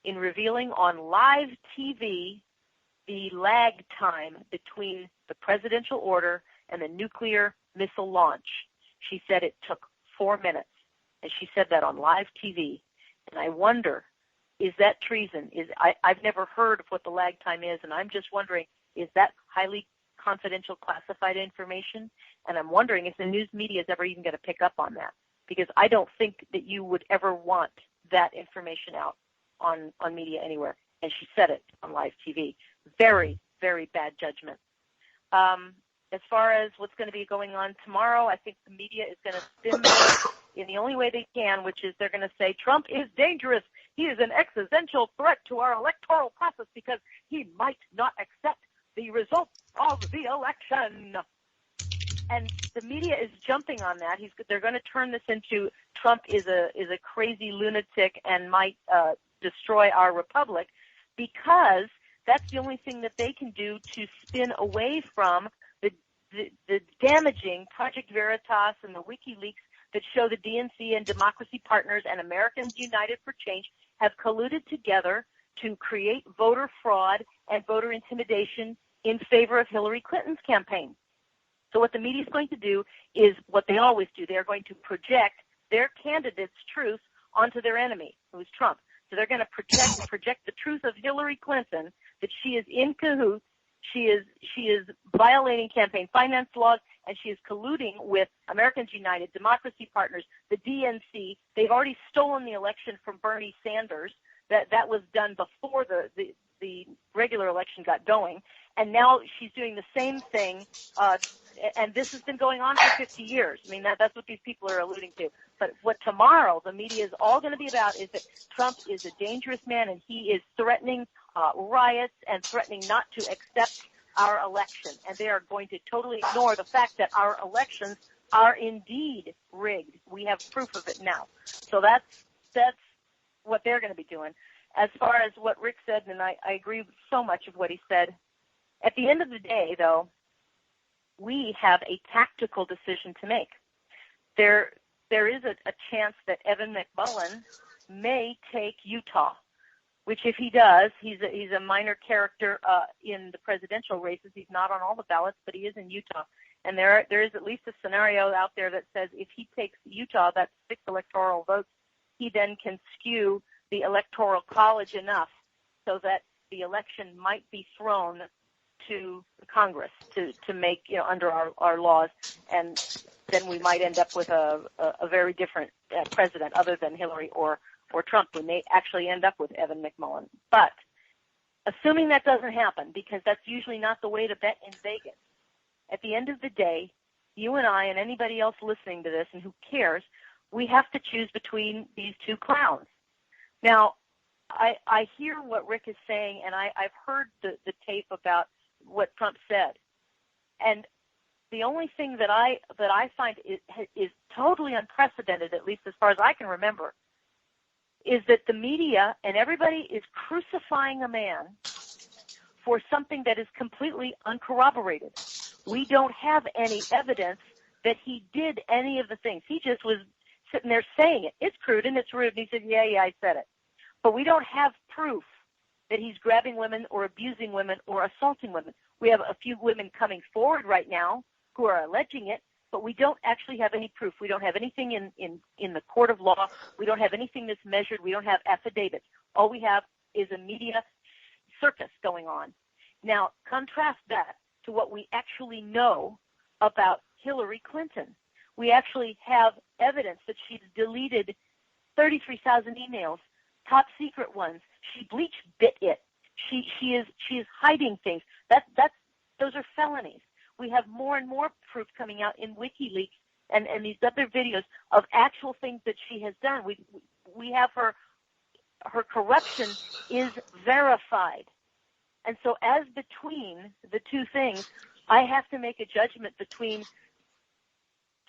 in revealing on live TV the lag time between the presidential order and the nuclear missile launch. She said it took 4 minutes, and she said that on live TV. And I wonder, is that treason? I've never heard of what the lag time is, and I'm just wondering, is that highly confidential classified information? And I'm wondering if the news media is ever even going to pick up on that, because I don't think that you would ever want that information out on media anywhere. And she said it on live TV. Very, very bad judgment. As far as what's going to be going on tomorrow, I think the media is going to spin this in the only way they can, which is they're going to say Trump is dangerous. He is an existential threat to our electoral process because he might not accept the results of the election. And the media is jumping on that. They're going to turn this into Trump is a crazy lunatic and might destroy our republic, because that's the only thing that they can do to spin away from the damaging Project Veritas and the WikiLeaks that show the DNC and Democracy Partners and Americans United for Change have colluded together to create voter fraud and voter intimidation in favor of Hillary Clinton's campaign. So what the media is going to do is what they always do. They are going to project their candidate's truth onto their enemy, who is Trump. So they're going to project the truth of Hillary Clinton, that she is in cahoots, she is violating campaign finance laws, and she is colluding with Americans United, Democracy Partners, the DNC. They've already stolen the election from Bernie Sanders. That was done before the regular election got going, and now she's doing the same thing. And this has been going on for 50 years. I mean, that's what these people are alluding to. But what tomorrow the media is all going to be about is that Trump is a dangerous man, and he is threatening riots and threatening not to accept our election. And they are going to totally ignore the fact that our elections are indeed rigged. We have proof of it now. So that's what they're going to be doing. As far as what Rick said, and I agree with so much of what he said, at the end of the day, though, we have a tactical decision to make. There is a chance that Evan McMullin may take Utah, which if he does, he's a minor character in the presidential races. He's not on all the ballots, but he is in Utah. And there is at least a scenario out there that says if he takes Utah, that's 6 electoral votes, he then can skew the electoral college enough so that the election might be thrown to Congress to make, under our laws, and then we might end up with a very different president other than Hillary or Trump. We may actually end up with Evan McMullin. But assuming that doesn't happen, because that's usually not the way to bet in Vegas, at the end of the day, you and I and anybody else listening to this and who cares, we have to choose between these two clowns. Now, I hear what Rick is saying, and I've heard the tape about what Trump said. And the only thing that I find is totally unprecedented, at least as far as I can remember, is that the media and everybody is crucifying a man for something that is completely uncorroborated. We don't have any evidence that he did any of the things. He just was sitting there saying it. It's crude and it's rude. And he said, yeah, I said it. But we don't have proof that he's grabbing women or abusing women or assaulting women. We have a few women coming forward right now who are alleging it, but we don't actually have any proof. We don't have anything in the court of law. We don't have anything that's measured. We don't have affidavits. All we have is a media circus going on. Now, contrast that to what we actually know about Hillary Clinton. We actually have evidence that she's deleted 33,000 emails, top secret ones. She bit it. She is hiding things. Those are felonies. We have more and more proof coming out in WikiLeaks and these other videos of actual things that she has done. We have her corruption is verified. And so as between the two things, I have to make a judgment between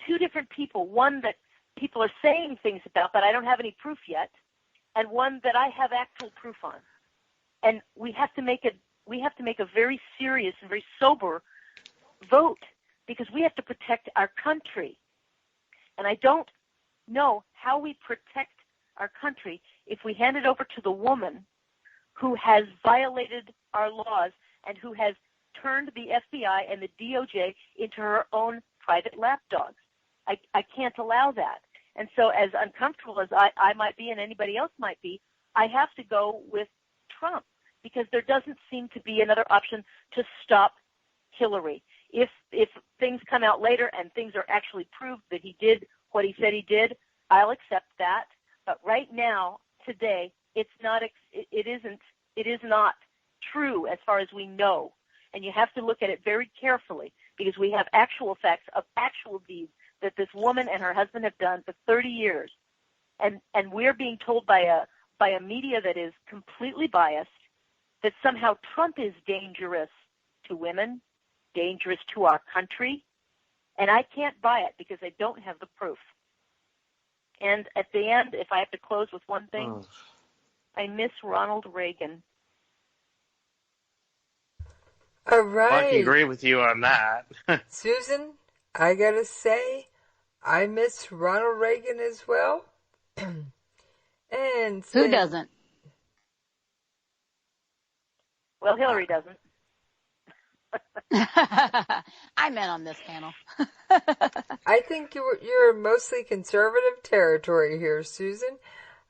two different people, one that people are saying things about but I don't have any proof yet, and one that I have actual proof on. And we have to make a very serious and very sober vote, because we have to protect our country. And I don't know how we protect our country if we hand it over to the woman who has violated our laws and who has turned the FBI and the DOJ into her own private lapdogs. I can't allow that. And so as uncomfortable as I might be and anybody else might be, I have to go with Trump, because there doesn't seem to be another option to stop Hillary. If things come out later and things are actually proved that he did what he said he did, I'll accept that. But right now, today, it is not true as far as we know. And you have to look at it very carefully, because we have actual facts of actual deeds that this woman and her husband have done for 30 years. And we're being told by a media that is completely biased that somehow Trump is dangerous to women, dangerous to our country. And I can't buy it because I don't have the proof. And at the end, if I have to close with one thing, I miss Ronald Reagan. All right. I can agree with you on that. Susan, I gotta say, I miss Ronald Reagan as well. And who doesn't? Well, Hillary doesn't. I meant on this panel. I think you're mostly conservative territory here, Susan.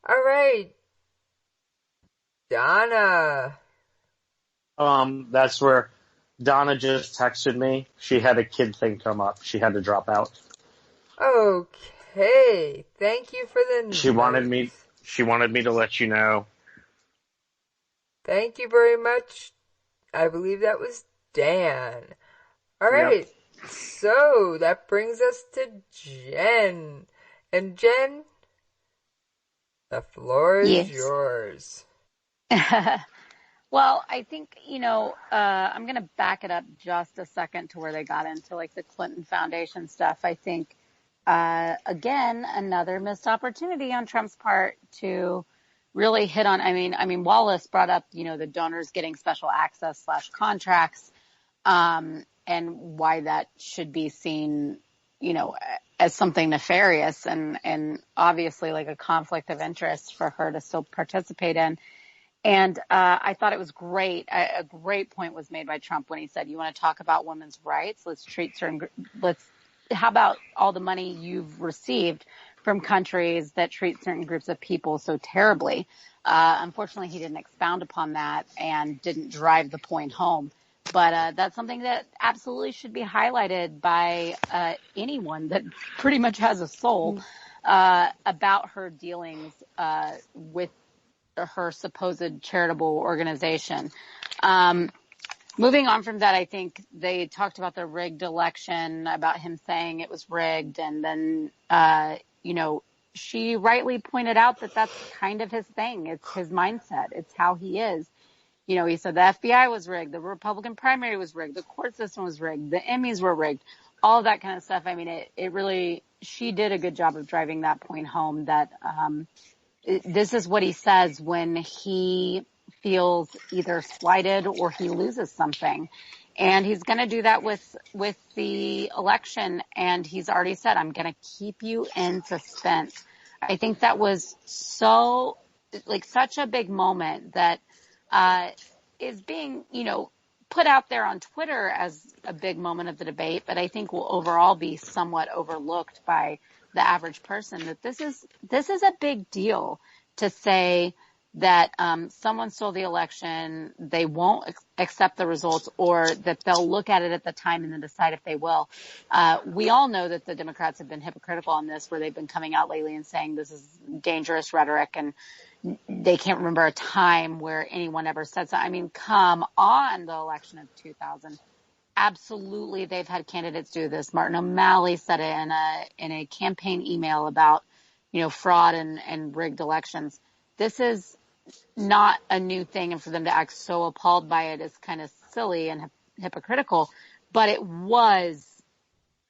All right, Donna. That's where Donna just texted me. She had a kid thing come up. She had to drop out. Okay. Thank you for the news. She wanted me to let you know. Thank you very much. I believe that was Dan. All right. Yep. So that brings us to Jen. And Jen, the floor is yours. Well, I think, I'm going to back it up just a second to where they got into like the Clinton Foundation stuff. I think, again, another missed opportunity on Trump's part to really hit on, I mean, Wallace brought up, the donors getting special access / contracts, and why that should be seen, as something nefarious and obviously like a conflict of interest for her to still participate in. And I thought it was great. A great point was made by Trump when he said, you want to talk about women's rights? How about all the money you've received from countries that treat certain groups of people so terribly? Unfortunately, he didn't expound upon that and didn't drive the point home. But that's something that absolutely should be highlighted by anyone that pretty much has a soul about her dealings with her supposed charitable organization. Moving on from that, I think they talked about the rigged election, about him saying it was rigged. And then, she rightly pointed out that that's kind of his thing. It's his mindset. It's how he is. He said the FBI was rigged. The Republican primary was rigged. The court system was rigged. The Emmys were rigged. All of that kind of stuff. I mean, it really, she did a good job of driving that point home that, this is what he says when he feels either slighted or he loses something. And he's going to do that with the election. And he's already said, I'm going to keep you in suspense. I think that was such a big moment that, is being, put out there on Twitter as a big moment of the debate, but I think will overall be somewhat overlooked by the average person, that this is a big deal to say that someone stole the election, they won't accept the results, or that they'll look at it at the time and then decide if they will. We all know that the Democrats have been hypocritical on this, where they've been coming out lately and saying this is dangerous rhetoric, and they can't remember a time where anyone ever said so. I mean, come on, the election of 2000. Absolutely, they've had candidates do this. Martin O'Malley said it in a campaign email about, fraud and rigged elections. This is not a new thing, and for them to act so appalled by it is kind of silly and hypocritical, but it was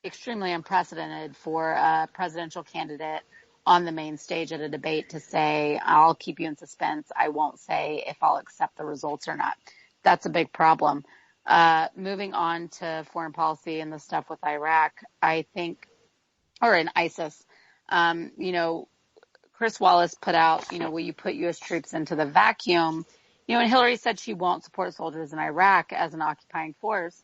extremely unprecedented for a presidential candidate on the main stage at a debate to say, I'll keep you in suspense. I won't say if I'll accept the results or not. That's a big problem. Moving on to foreign policy and the stuff with Iraq, I think, or in ISIS, Chris Wallace put out, will you put U.S. troops into the vacuum? And Hillary said she won't support soldiers in Iraq as an occupying force.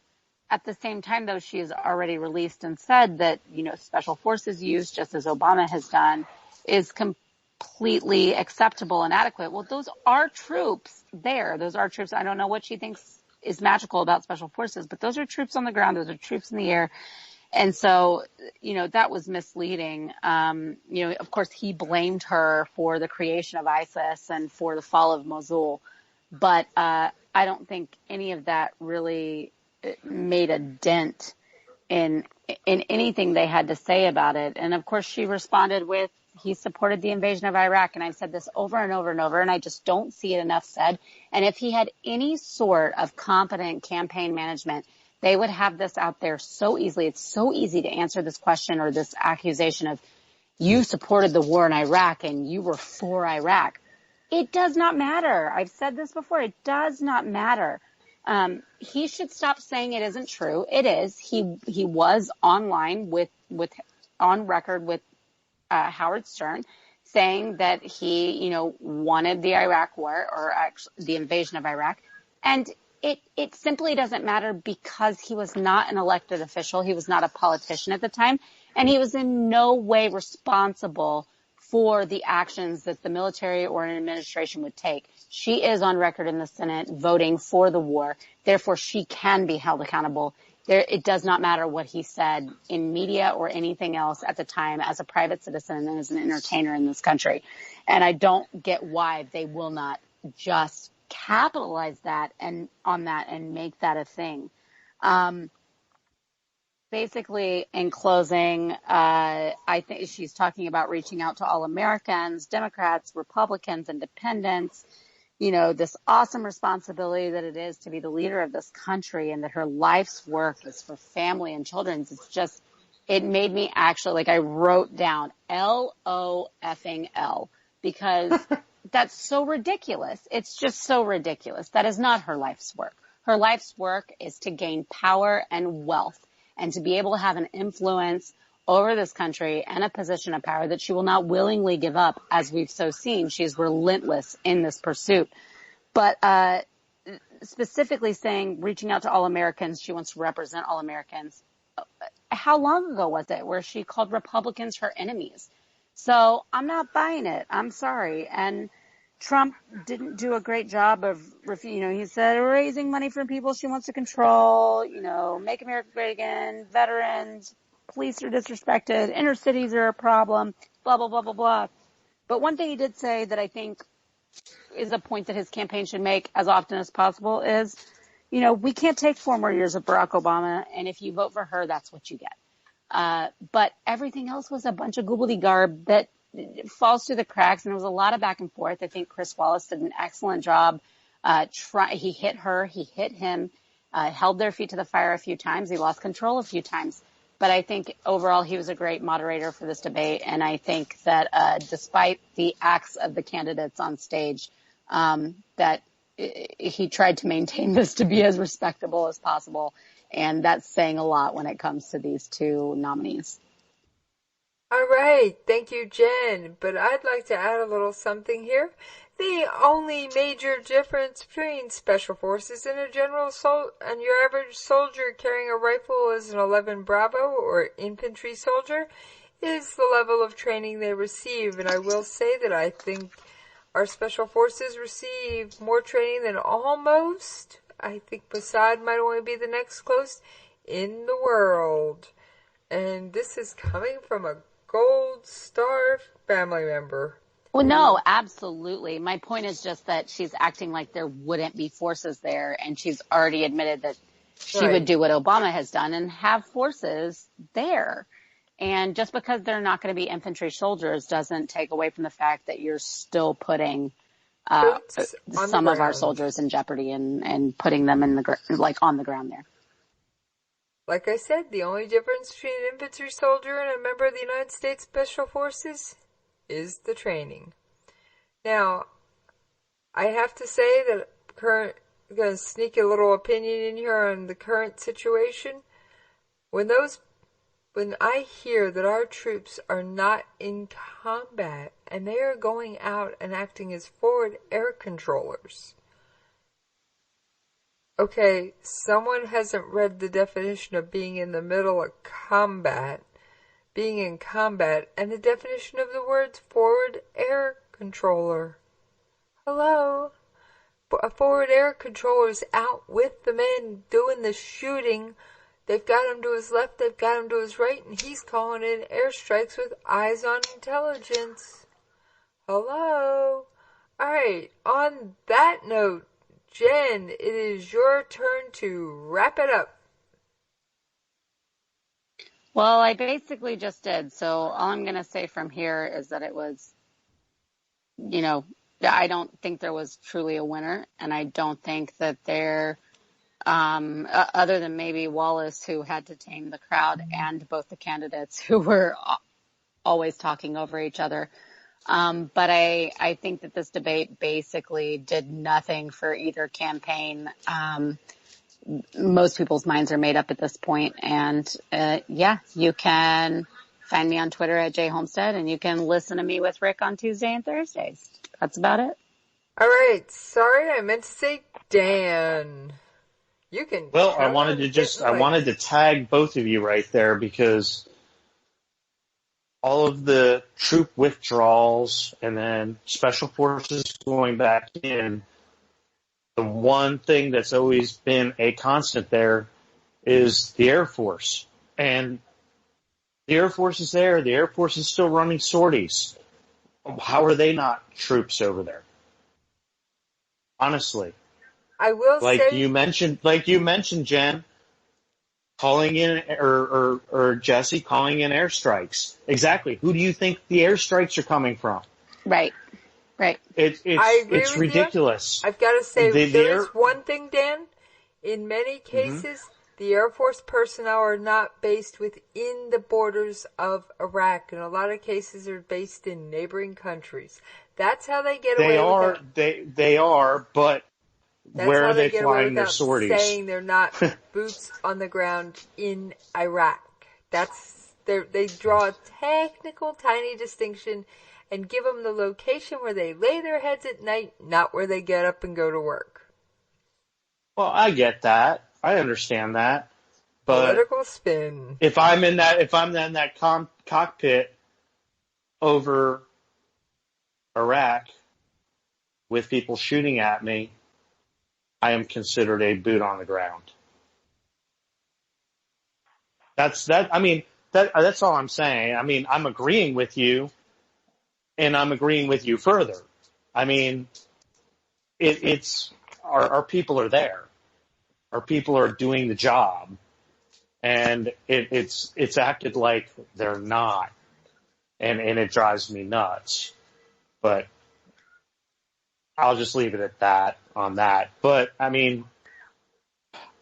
At the same time, though, she has already released and said that, special forces use, just as Obama has done, is completely acceptable and adequate. Well, those are troops there. Those are troops. I don't know what she thinks is magical about special forces, but those are troops on the ground. Those are troops in the air. And so, that was misleading. Of course, he blamed her for the creation of ISIS and for the fall of Mosul. But I don't think any of that really made a dent in anything they had to say about it. And of course, she responded with, he supported the invasion of Iraq. And I've said this over and over and over, and I just don't see it enough said. And if he had any sort of competent campaign management, they would have this out there so easily. It's so easy to answer this question or this accusation of you supported the war in Iraq and you were for Iraq. It does not matter. I've said this before. It does not matter. He should stop saying it isn't true. It is. He was online on record with Howard Stern saying that he, wanted the Iraq war or actually the invasion of Iraq. And it simply doesn't matter because he was not an elected official. He was not a politician at the time, and he was in no way responsible for the actions that the military or an administration would take. She is on record in the Senate voting for the war. Therefore, she can be held accountable. It does not matter what he said in media or anything else at the time as a private citizen and as an entertainer in this country. And I don't get why they will not just capitalize that and on that and make that a thing. Basically, in closing, I think she's talking about reaching out to all Americans, Democrats, Republicans, Independents, this awesome responsibility that it is to be the leader of this country, and that her life's work is for family and children. It's just, it made me actually, I wrote down LOFL because that's so ridiculous. It's just so ridiculous. That is not her life's work. Her life's work is to gain power and wealth and to be able to have an influence over this country and a position of power that she will not willingly give up, as we've so seen. She's relentless in this pursuit. But specifically saying, reaching out to all Americans, she wants to represent all Americans. How long ago was it where she called Republicans her enemies? So I'm not buying it. I'm sorry. And Trump didn't do a great job of, he said raising money from people she wants to control, make America great again, veterans, police are disrespected, inner cities are a problem, blah, blah, blah, blah, blah. But one thing he did say that I think is a point that his campaign should make as often as possible is, we can't take 4 more years of Barack Obama, and if you vote for her, that's what you get. But everything else was a bunch of gobbledygook that falls through the cracks, and it was a lot of back and forth. I think Chris Wallace did an excellent job. He hit her, he hit him, held their feet to the fire a few times. He lost control a few times. But I think overall he was a great moderator for this debate, and I think that despite the acts of the candidates on stage, that he tried to maintain this to be as respectable as possible, and that's saying a lot when it comes to these 2 nominees. All right, thank you, Jen. But I'd like to add a little something here. The only major difference between special forces and and your average soldier carrying a rifle as an 11 Bravo or infantry soldier is the level of training they receive. And I will say that I think our special forces receive more training than almost. I think Mossad might only be the next close in the world. And this is coming from a Gold Star family member. Well, no, absolutely. My point is just that she's acting like there wouldn't be forces there, and she's already admitted that she would do what Obama has done and have forces there. And just because they're not going to be infantry soldiers doesn't take away from the fact that you're still putting some of our soldiers in jeopardy and putting them in on the ground there. Like I said, the only difference between an infantry soldier and a member of the United States Special Forces is the training. Now, I have to say that I'm going to sneak a little opinion in here on the current situation. When I hear that our troops are not in combat and they are going out and acting as forward air controllers. Okay, someone hasn't read the definition of being in the middle of combat. Being in combat, and the definition of the words forward air controller. Hello? A forward air controller is out with the men doing the shooting. They've got him to his left, they've got him to his right, and he's calling in airstrikes with eyes on intelligence. Hello? Alright, on that note, Jen, it is your turn to wrap it up. Well, I basically just did. So all I'm going to say from here is that it was, I don't think there was truly a winner. And I don't think that there, other than maybe Wallace, who had to tame the crowd, and both the candidates who were always talking over each other. But I think that this debate basically did nothing for either campaign. Most people's minds are made up at this point. And, you can find me on Twitter at jholmstead, and you can listen to me with Rick on Tuesday and Thursdays. That's about it. All right. Sorry, I meant to say Dan. You can. Well, I wanted to tag both of you right there because all of the troop withdrawals and then special forces going back in, the one thing that's always been a constant there is the Air Force. And the Air Force is there. The Air Force is still running sorties. How are they not troops over there? Honestly. I will say... You mentioned, Jen, calling in, or Jesse, calling in airstrikes. Exactly. Who do you think the airstrikes are coming from? Right. It's ridiculous. I've got to say, there's one thing, Dan. In many cases, the Air Force personnel are not based within the borders of Iraq. In a lot of cases, they're based in neighboring countries. That's how they get away with it. They are, but that's where how are they flying their sorties? Saying they're not boots on the ground in Iraq. They draw a technical, tiny distinction and give them the location where they lay their heads at night, not where they get up and go to work. Well, I get that. I understand that. But political spin. If I'm in that cockpit over Iraq with people shooting at me, I am considered a boot on the ground. That's all I'm saying. I mean, I'm agreeing with you, and I'm agreeing with you further. I mean, it's our people are there. Our people are doing the job, and it's acted like they're not, and it drives me nuts. But I'll just leave it at that on that. But I mean,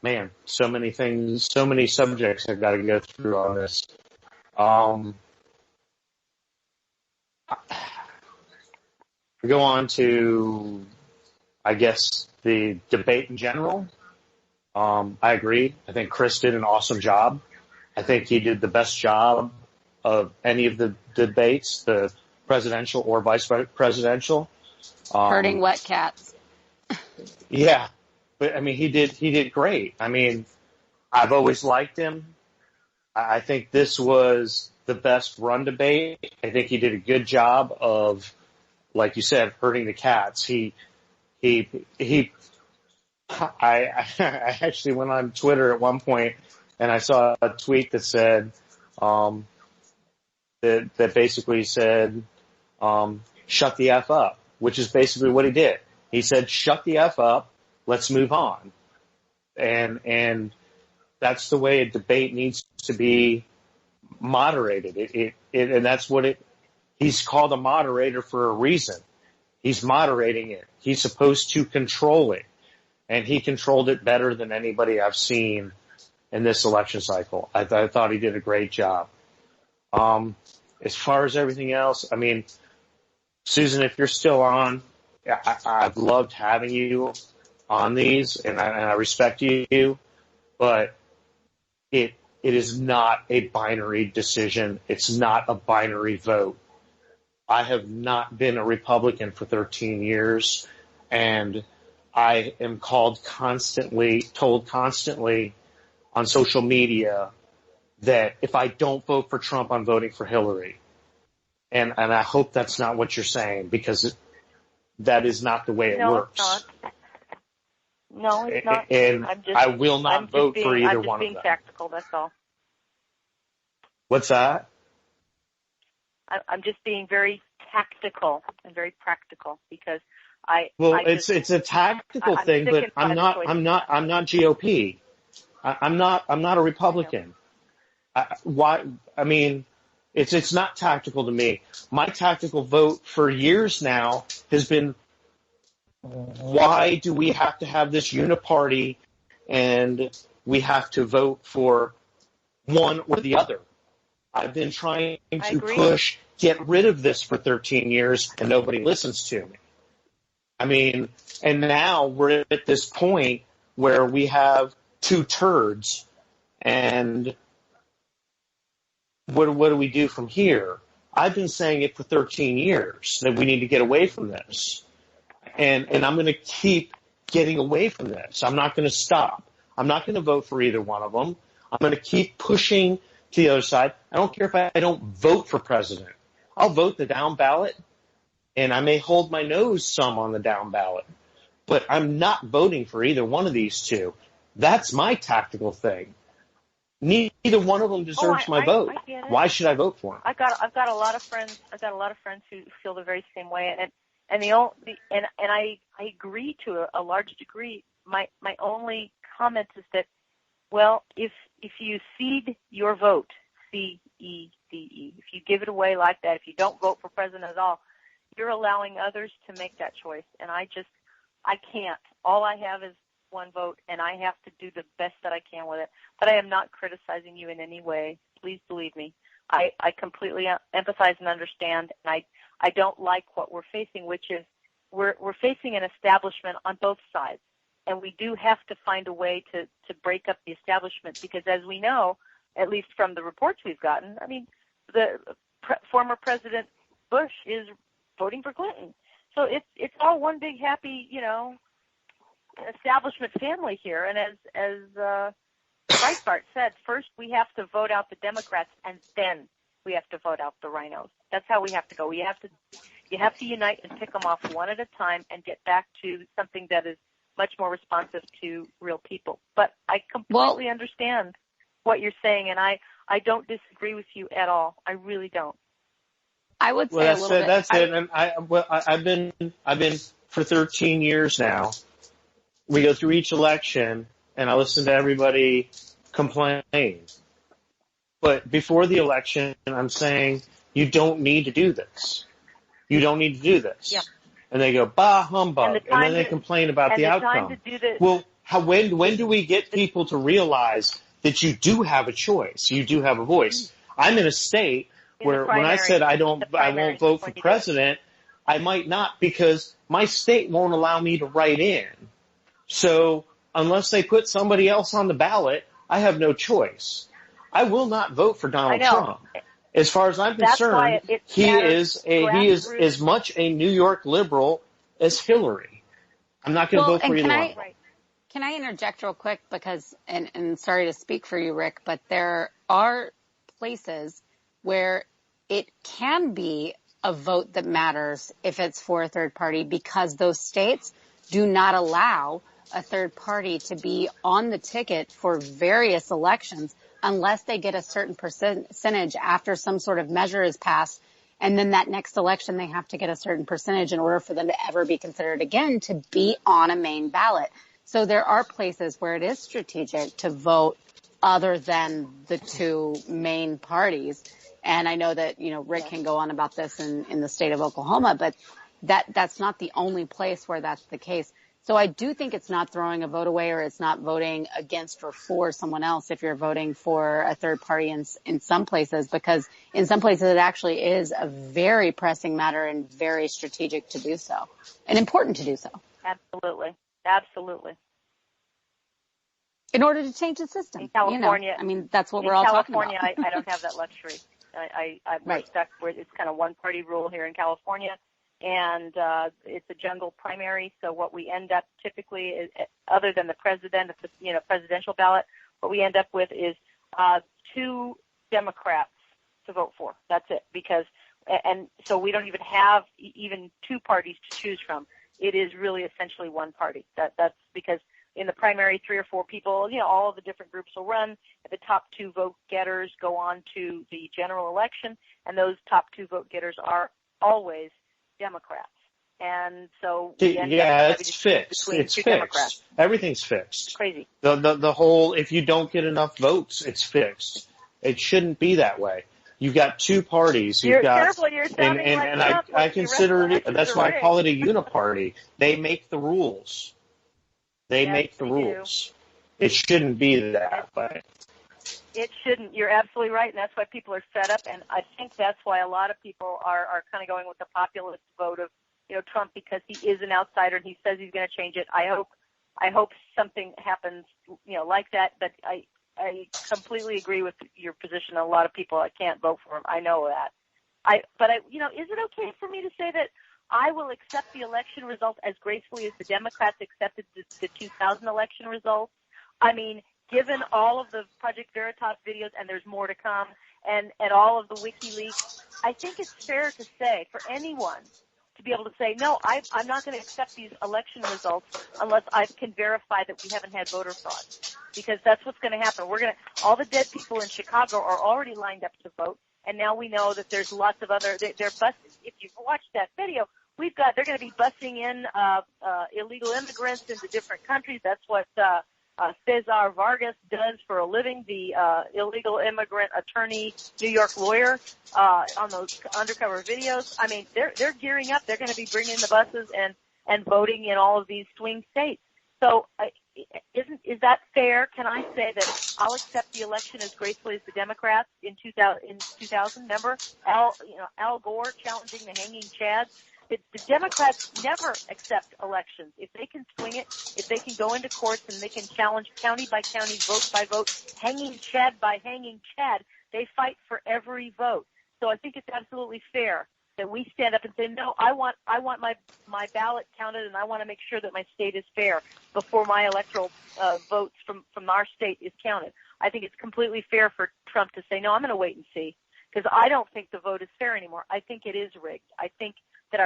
man, so many things, so many subjects I've got to go through on this. We go on to, I guess, the debate in general. I agree. I think Chris did an awesome job. I think he did the best job of any of the debates, the presidential or vice presidential. Herding wet cats. Yeah. But I mean, he did great. I mean, I've always liked him. I think this was the best run debate. I think he did a good job of, like you said, herding the cats. I actually went on Twitter at one point and I saw a tweet that said, that basically said, shut the F up, which is basically what he did. He said, shut the F up. Let's move on. And that's the way a debate needs to be moderated. And that's what he's called a moderator for a reason. He's moderating it. He's supposed to control it. And he controlled it better than anybody I've seen in this election cycle. I thought he did a great job. As far as everything else, I mean, Susan, if you're still on, I've loved having you on these, and I respect you, but it is not a binary decision. It's not a binary vote. I have not been a Republican for 13 years, and I am told constantly on social media that if I don't vote for Trump, I'm voting for Hillary. And I hope that's not what you're saying, because that is not the way it works. It's not. No, it's not. And I will not vote for either one of them. I'm just being tactical, that's all. What's that? I'm just being very tactical and very practical, because it's a tactical thing, but I'm not GOP. I'm not a Republican. Why? I mean, it's not tactical to me. My tactical vote for years now has been, why do we have to have this uniparty and we have to vote for one or the other? I've been trying to get rid of this for 13 years, and nobody listens to me. I mean, and now we're at this point where we have two turds, and what do we do from here? I've been saying it for 13 years that we need to get away from this. And I'm going to keep getting away from this. I'm not going to stop. I'm not going to vote for either one of them. I'm going to keep pushing to the other side. I don't care if I don't vote for president. I'll vote the down ballot, and I may hold my nose some on the down ballot. But I'm not voting for either one of these two. That's my tactical thing. Neither one of them deserves my vote. Why should I vote for them? I've got a lot of friends. Who feel the very same way, and I agree to a large degree. My only comment is that, well, if you cede your vote, C-E-D-E, if you give it away like that, if you don't vote for president at all, you're allowing others to make that choice, and I can't. All I have is one vote, and I have to do the best that I can with it. But I am not criticizing you in any way. Please believe me. I completely empathize and understand, and I don't like what we're facing, which is we're facing an establishment on both sides, and we do have to find a way to break up the establishment, because as we know, at least from the reports we've gotten, I mean, the former President Bush is voting for Clinton. So it's all one big happy, establishment family here. And as Breitbart said, first we have to vote out the Democrats, and then we have to vote out the rhinos. That's how we have to go. You have to unite and pick them off one at a time and get back to something that is much more responsive to real people. But I completely understand what you're saying, and I don't disagree with you at all. I really don't. I would say Well, a that's little it. bit. That's it. And I've been for 13 years now. We go through each election, and I listen to everybody complain. But before the election, I'm saying you don't need to do this. You don't need to do this. Yeah. And they go, bah, humbug. And then they complain about the outcome. Well, when do we get people to realize that you do have a choice? You do have a voice. I'm in a state where when I said I won't vote for president, I might not because my state won't allow me to write in. So unless they put somebody else on the ballot, I have no choice. I will not vote for Donald Trump. As far as I'm concerned, he is as much a New York liberal as Hillary. I'm not going to vote for either one. Can I interject real quick because, and sorry to speak for you, Rick, but there are places where it can be a vote that matters if it's for a third party because those states do not allow a third party to be on the ticket for various elections unless they get a certain percentage after some sort of measure is passed. And then that next election, they have to get a certain percentage in order for them to ever be considered again to be on a main ballot. So there are places where it is strategic to vote other than the two main parties. And I know that, Rick can go on about this in the state of Oklahoma, but that's not the only place where that's the case. So I do think it's not throwing a vote away or it's not voting against or for someone else if you're voting for a third party in some places, because in some places it actually is a very pressing matter and very strategic to do so and important to do so. Absolutely. Absolutely. In order to change the system. In California. That's what we're all talking about. In California, I don't have that luxury. I'm stuck where it's kind of one-party rule here in California, and it's a jungle primary. So what we end up typically, is, other than the presidential ballot, what we end up with is 2 Democrats to vote for. That's it. And so we don't even have even 2 parties to choose from. It is really essentially one party. That's because in the primary, 3 or 4 people, all of the different groups will run. The top 2 vote getters go on to the general election, and those top 2 vote getters are always Democrats. And so it's fixed. It's fixed. Democrats. Everything's fixed. It's crazy. The whole, if you don't get enough votes, it's fixed. It shouldn't be that way. You've got 2 parties. You're careful. You're sounding like Trump. I consider it. That's why I call it a uniparty. They make the rules. They make the rules. It shouldn't be that way. It shouldn't. You're absolutely right, and that's why people are fed up. And I think that's why a lot of people are kind of going with the populist vote of Trump because he is an outsider and he says he's going to change it. I hope something happens like that. But I completely agree with your position. A lot of people, I can't vote for him. I know that. But is it okay for me to say that I will accept the election results as gracefully as the Democrats accepted the 2000 election results? I mean, given all of the Project Veritas videos, and there's more to come, and all of the WikiLeaks, I think it's fair to say for anyone to be able to say, no, I'm not going to accept these election results unless I can verify that we haven't had voter fraud, because that's what's going to happen. All the dead people in Chicago are already lined up to vote, and now we know that there's lots of other. They're busting. If you've watched that video, they're going to be busing in illegal immigrants into different countries. That's what Cesar Vargas does for a living, the illegal immigrant attorney, New York lawyer, on those undercover videos. I mean, they're gearing up. They're going to be bringing the buses and voting in all of these swing states. So is that fair? Can I say that I'll accept the election as gracefully as the Democrats in 2000? Remember Al Gore challenging the hanging Chad? The Democrats never accept elections. If they can swing it, if they can go into courts and they can challenge county by county, vote by vote, hanging Chad by hanging Chad, they fight for every vote. So I think it's absolutely fair that we stand up and say, no, I want my ballot counted, and I want to make sure that my state is fair before my electoral votes from our state is counted. I think it's completely fair for Trump to say, no, I'm going to wait and see, because I don't think the vote is fair anymore. I think it is rigged. I think that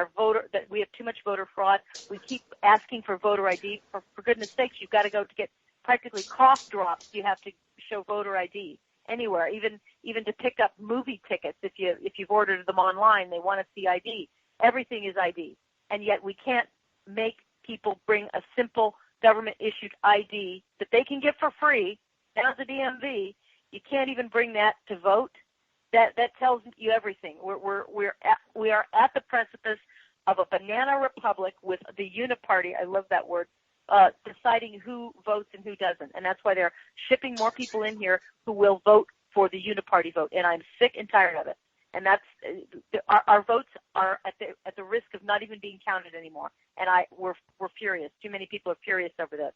that we have too much voter fraud. We keep asking for voter ID. For goodness sakes, you've got to go to get practically cough drops. You have to show voter ID anywhere, even even to pick up movie tickets. If you've ordered them online, they want to see ID. Everything is ID, and yet we can't make people bring a simple government-issued ID that they can get for free down at the DMV. You can't even bring that to vote. That tells you everything. We are at the precipice of a banana republic with the uniparty. I love that word. Deciding who votes and who doesn't, and that's why they're shipping more people in here who will vote for the uniparty vote. And I'm sick and tired of it. And that's our votes are at the risk of not even being counted anymore. And we're furious. Too many people are furious over this.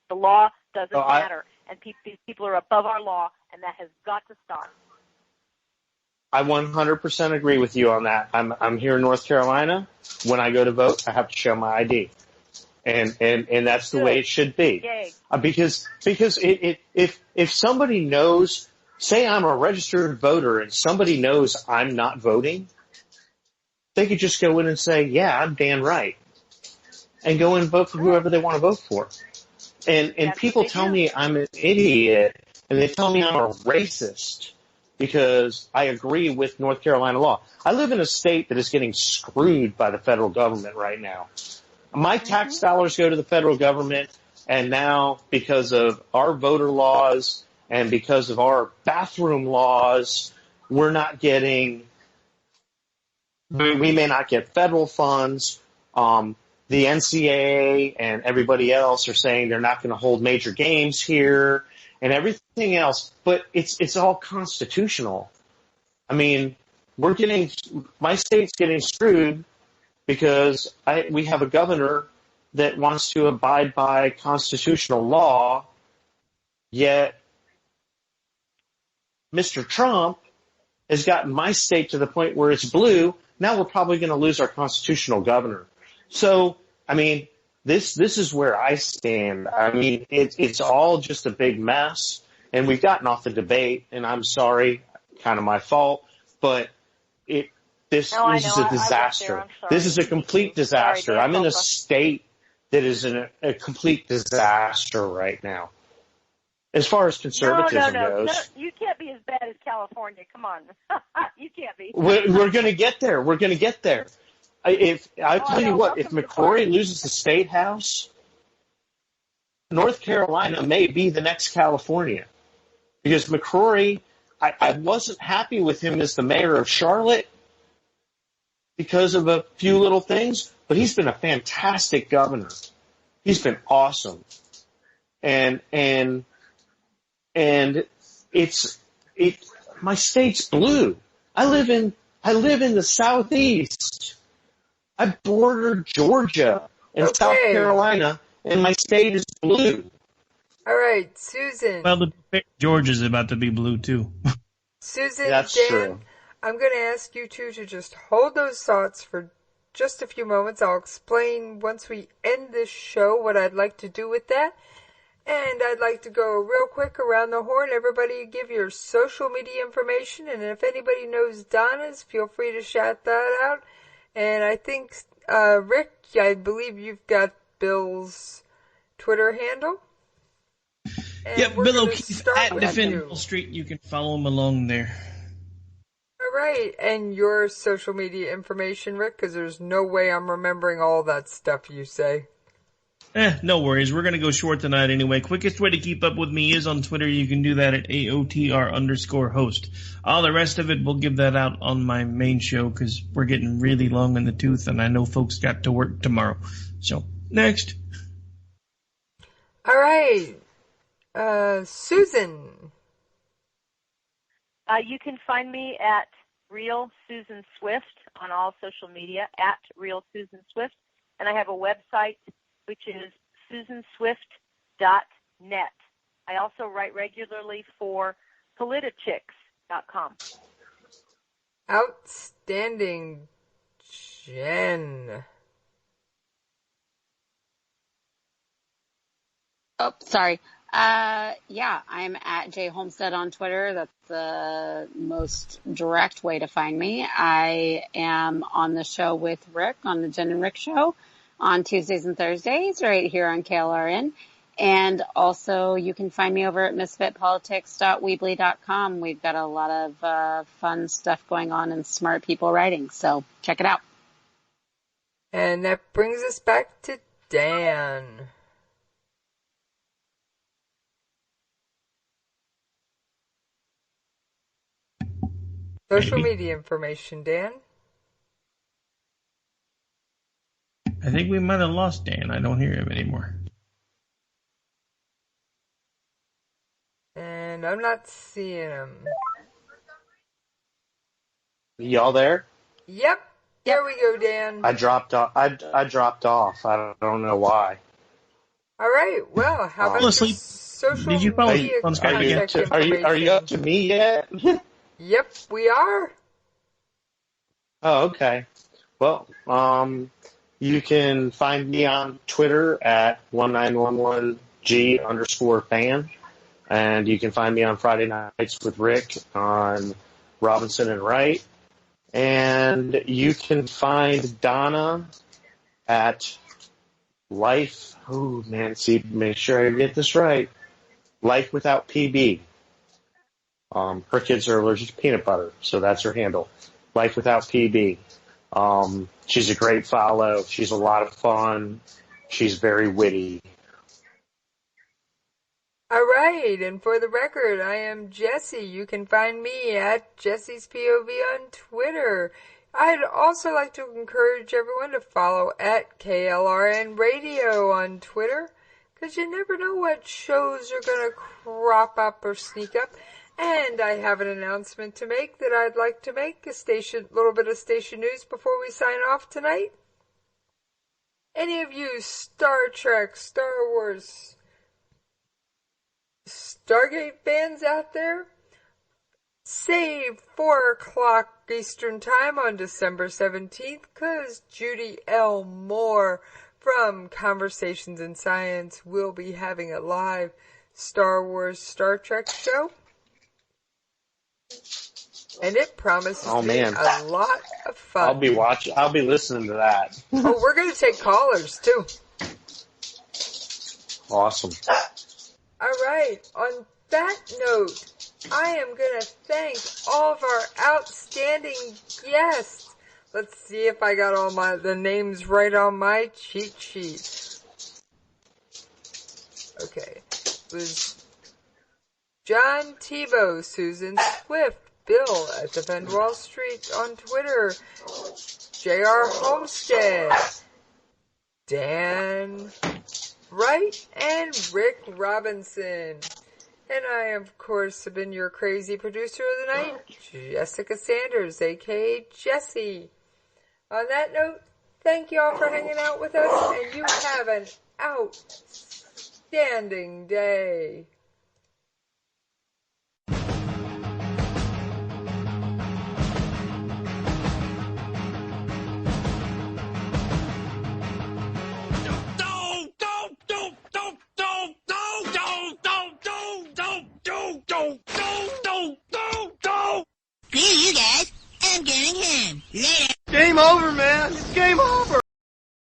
The law doesn't matter, and these people are above our law, and that has got to stop. I 100% agree with you on that. I'm here in North Carolina. When I go to vote, I have to show my ID. And that's the way it should be. Because if somebody knows, say I'm a registered voter and somebody knows I'm not voting, they could just go in and say, yeah, I'm Dan Wright, and go and vote for whoever they want to vote for. And people tell me I'm an idiot, and they tell me I'm a racist because I agree with North Carolina law. I live in a state that is getting screwed by the federal government right now. My tax dollars go to the federal government, and now because of our voter laws and because of our bathroom laws, we're not getting, we may not get federal funds. The NCAA and everybody else are saying they're not going to hold major games here and everything else, but it's all constitutional. I mean, my state's getting screwed because we have a governor that wants to abide by constitutional law, yet Mr. Trump has gotten my state to the point where it's blue. Now we're probably going to lose our constitutional governor. So, I mean, this is where I stand. I mean, it's all just a big mess, and we've gotten off the debate, and I'm sorry, kind of my fault, but this is a disaster. This is a complete disaster. I'm in a state that is in a complete disaster right now. As far as conservatism goes. No, you can't be as bad as California. Come on. You can't be. We're going to get there. We're going to get there. I'll tell you what, if McCrory loses the State House, North Carolina may be the next California. Because McCrory, I wasn't happy with him as the mayor of Charlotte because of a few little things, but he's been a fantastic governor. He's been awesome. And my state's blue. I live in the Southeast. I border Georgia and South Carolina, and my state is blue. All right, Susan. Well, Georgia's about to be blue, too. Susan, that's Dan, true. I'm going to ask you two to just hold those thoughts for just a few moments. I'll explain once we end this show what I'd like to do with that. And I'd like to go real quick around the horn. Everybody give your social media information. And if anybody knows Donna's, feel free to shout that out. And I think, Rick, I believe you've got Bill's Twitter handle. Yep, Bill O'Keefe at Defend Wall Street. You can follow him along there. All right. And your social media information, Rick, because there's no way I'm remembering all that stuff you say. No worries. We're going to go short tonight anyway. Quickest way to keep up with me is on Twitter. You can do that at AOTR_host. All the rest of it, we'll give that out on my main show because we're getting really long in the tooth, and I know folks got to work tomorrow. So, next. All right. Susan. You can find me at Real Susan Swift on all social media, at Real Susan Swift. And I have a website, which is susanswift.net. I also write regularly for politichicks.com. Outstanding, Jen. Oh, sorry. Yeah, I'm at Jay Homestead on Twitter. That's the most direct way to find me. I am on the show with Rick on the Jen and Rick Show on Tuesdays and Thursdays right here on KLRN. And also you can find me over at misfitpolitics.weebly.com. We've got a lot of fun stuff going on and smart people writing. So check it out. And that brings us back to Dan. Social media information, Dan. I think we might have lost Dan. I don't hear him anymore. And I'm not seeing him. Y'all there? Yep. There we go, Dan. I dropped off. I dropped off. I don't know why. All right. Well, how about asleep. Social Did you follow media on Skype contact again? Are you up to me yet? Yep, we are. Oh, okay. Well, you can find me on Twitter at 1911G_fan. And you can find me on Friday Nights with Rick on Robinson and Wright. And you can find Donna at Life. Oh, man, see, make sure I get this right. Life Without PB. Her kids are allergic to peanut butter, so that's her handle. Life Without PB. She's a great follow. She's a lot of fun. She's very witty. All right, and for the record, I am Jesse. You can find me at Jesse's POV on Twitter. I'd also like to encourage everyone to follow at KLRN Radio on Twitter, because you never know what shows are going to crop up or sneak up. And I have an announcement to make that I'd like to make, a little bit of station news before we sign off tonight. Any of you Star Trek, Star Wars, Stargate fans out there, save 4 o'clock Eastern Time on December 17th, because Judy L. Moore from Conversations in Science will be having a live Star Wars Star Trek show. And it promises to be a lot of fun. I'll be listening to that. Oh, we're going to take callers too. Awesome. All right. On that note, I am going to thank all of our outstanding guests. Let's see if I got all the names right on my cheat sheet. Okay. It was John Tebow, Susan Swift, Bill at Defend Wall Street on Twitter, J.R. Homestead, Dan Wright, and Rick Robinson. And I, of course, have been your crazy producer of the night, Jessica Sanders, a.k.a. Jessie. On that note, thank you all for hanging out with us, and you have an outstanding day. Screw you guys. I'm getting home. Later. Game over, man. It's game over.